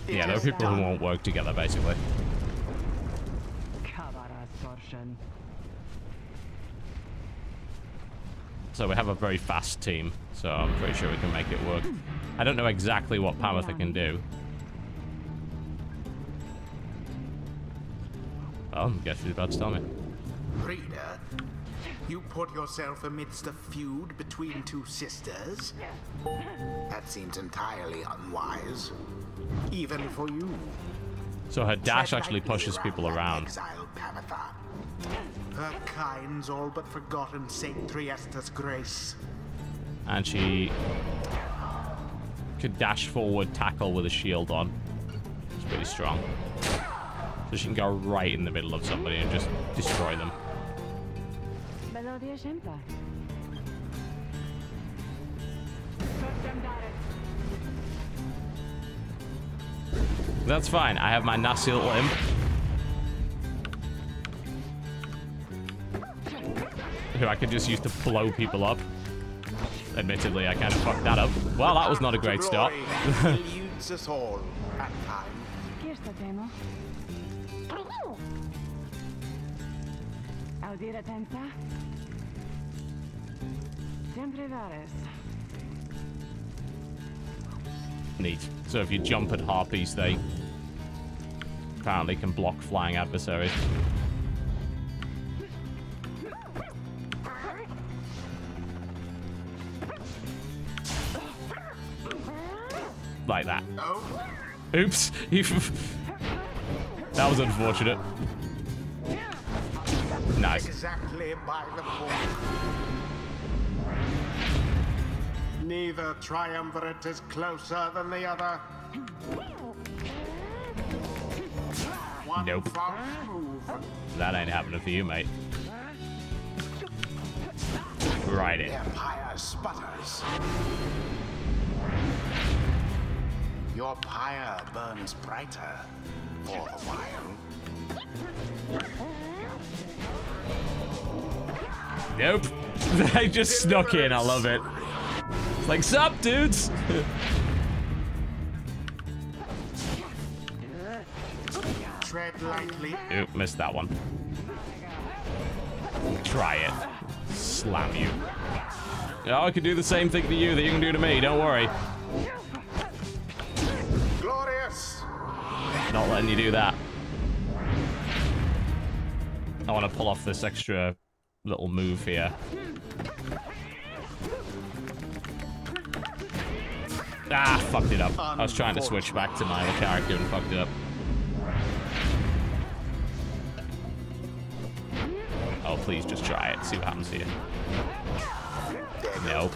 Yeah, there are people who won't work together, basically. So we have a very fast team, so I'm pretty sure we can make it work. I don't know exactly what Pamatha can do. Oh, I guess he's about to tell me. Reader, you put yourself amidst a feud between two sisters? That seems entirely unwise. Even for you. So her dash actually pushes people around. Exiled Pamatha. Her kind's all but forgotten Saint Triesta's grace. And she could dash forward, tackle with a shield on. It's pretty strong. So she can go right in the middle of somebody and just destroy them. That's fine. I have my nasty little imp. Who I could just use to blow people up. Admittedly, I kind of fucked that up. Well, that was not a great start. Eludes us all at times. Neat. So if you jump at harpies, they apparently can block flying adversaries. like that. Oh, Oops. That was unfortunate. Nice. exactly by the point. Neither triumvirate is closer than the other. One Nope. false move. That ain't happening for you, mate. Right in. Their pyre sputters. Your pyre burns brighter for the while. Nope. They just snuck in. I love it. It's like, sup, dudes? Tread lightly. Oop, missed that one. Try it. Slam you. Oh, I can do the same thing to you that you can do to me. Don't worry. Glorious. Not letting you do that. I want to pull off this extra little move here. Ah, fucked it up. I was trying to switch back to my other character and fucked it up. Oh, please just try it. See what happens here. Nope.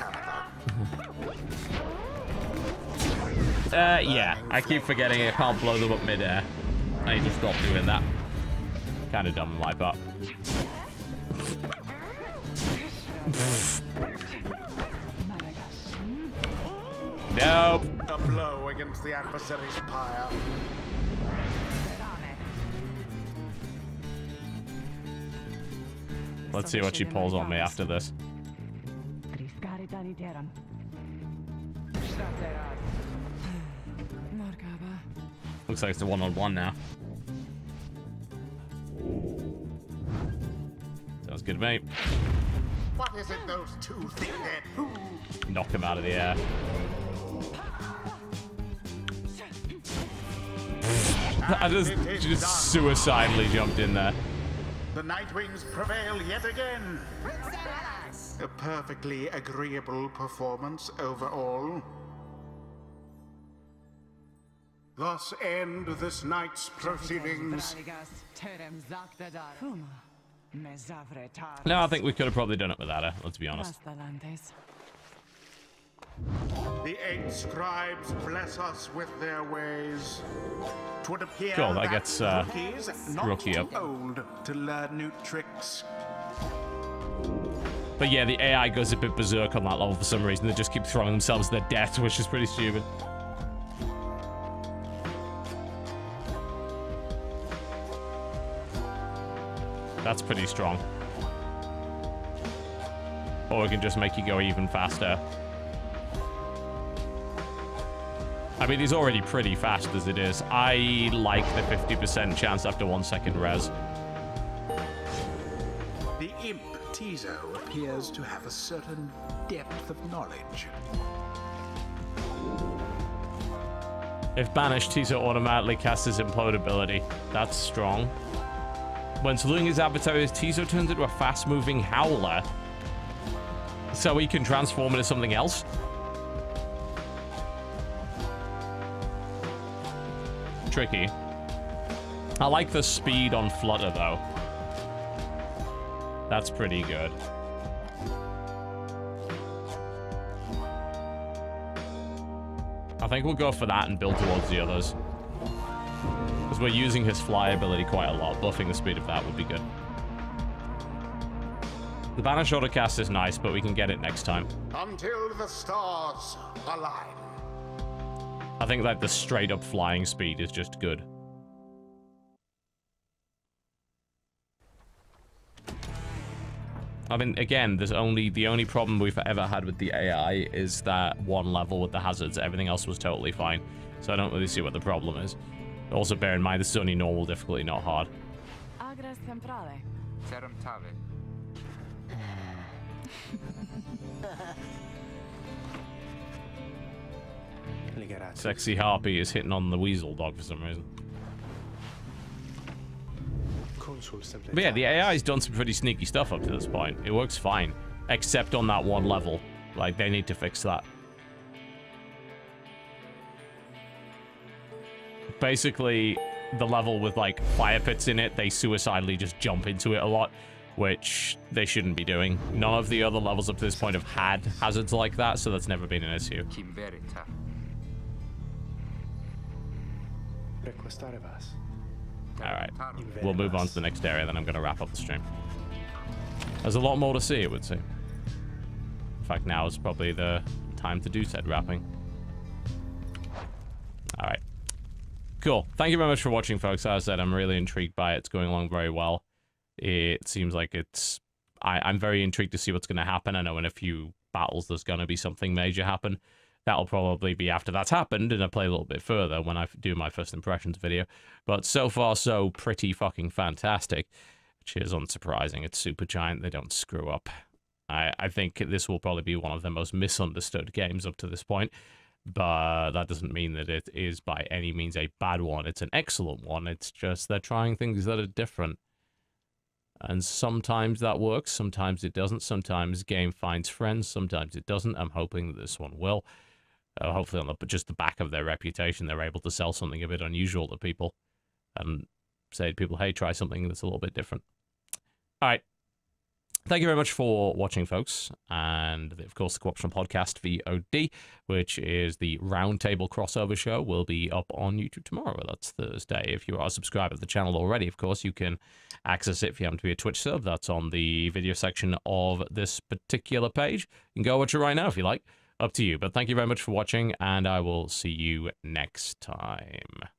Yeah. I keep forgetting I can't blow them up mid-air. I need to stop doing that. Kind of dumb on my part. Nope. A blow against the adversary's pyre. Let's see what she pulls on me after this. Looks like it's a one-on-one now. Sounds good to me. What is it those two think they're who? Knock him out of the air. I just suicidally jumped in there. The Nightwings prevail yet again. A perfectly agreeable performance overall. Thus end this night's proceedings. No, I think we could have probably done it without her, let's be honest. The 8 scribes bless us with their ways. 'Twould appear Cool, that that gets, rookies not rookie too up. old to learn new tricks. But yeah, the AI goes a bit berserk on that level for some reason. They just keep throwing themselves to their death, which is pretty stupid. That's pretty strong. Or we can just make you go even faster. I mean, he's already pretty fast as it is. I like the 50% chance after 1 second res. The imp Tizo appears to have a certain depth of knowledge. If banished, Tizo automatically casts his implode ability. That's strong. When saluting his adversaries, Tizo turns into a fast-moving howler. So he can transform into something else? Tricky. I like the speed on Flutter, though. That's pretty good. I think we'll go for that and build towards the others. Because we're using his fly ability quite a lot. Buffing the speed of that would be good. The Banish Autocast is nice, but we can get it next time. Until the stars align. I think like the straight up flying speed is just good. I mean, again, the only problem we've ever had with the AI is that one level with the hazards. Everything else was totally fine. So I don't really see what the problem is. Also, bear in mind, this is only normal difficulty, not hard. Sexy Harpy is hitting on the Weasel Dog for some reason. But yeah, the AI's done some pretty sneaky stuff up to this point. It works fine. Except on that one level. Like, they need to fix that. Basically, the level with, like, fire pits in it, they suicidally just jump into it a lot, which they shouldn't be doing. None of the other levels up to this point have had hazards like that, so that's never been an issue. Alright, we'll move on to the next area, then I'm going to wrap up the stream. There's a lot more to see, it would seem. In fact, now is probably the time to do said wrapping. Alright. Cool. Thank you very much for watching, folks. As I said, I'm really intrigued by it. It's going along very well. It seems like it's... I'm very intrigued to see what's going to happen. I know in a few battles there's going to be something major happen. That'll probably be after that's happened, and I play a little bit further when I do my first impressions video. But so far, so pretty fucking fantastic. Which is unsurprising. It's Supergiant. They don't screw up. I think this will probably be one of the most misunderstood games up to this point. But that doesn't mean that it is by any means a bad one. It's an excellent one. It's just they're trying things that are different. And sometimes that works, sometimes it doesn't. Sometimes game finds friends, sometimes it doesn't. I'm hoping that this one will. Hopefully on just the back of their reputation, they're able to sell something a bit unusual to people. And say to people, hey, try something that's a little bit different. All right. Thank you very much for watching, folks. And, of course, the Co-optional Podcast VOD, which is the Roundtable crossover show, will be up on YouTube tomorrow. That's Thursday. If you are a subscriber to the channel already, of course, you can access it if you happen to be a Twitch sub. That's on the video section of this particular page. You can go watch it right now if you like. Up to you. But thank you very much for watching, and I will see you next time.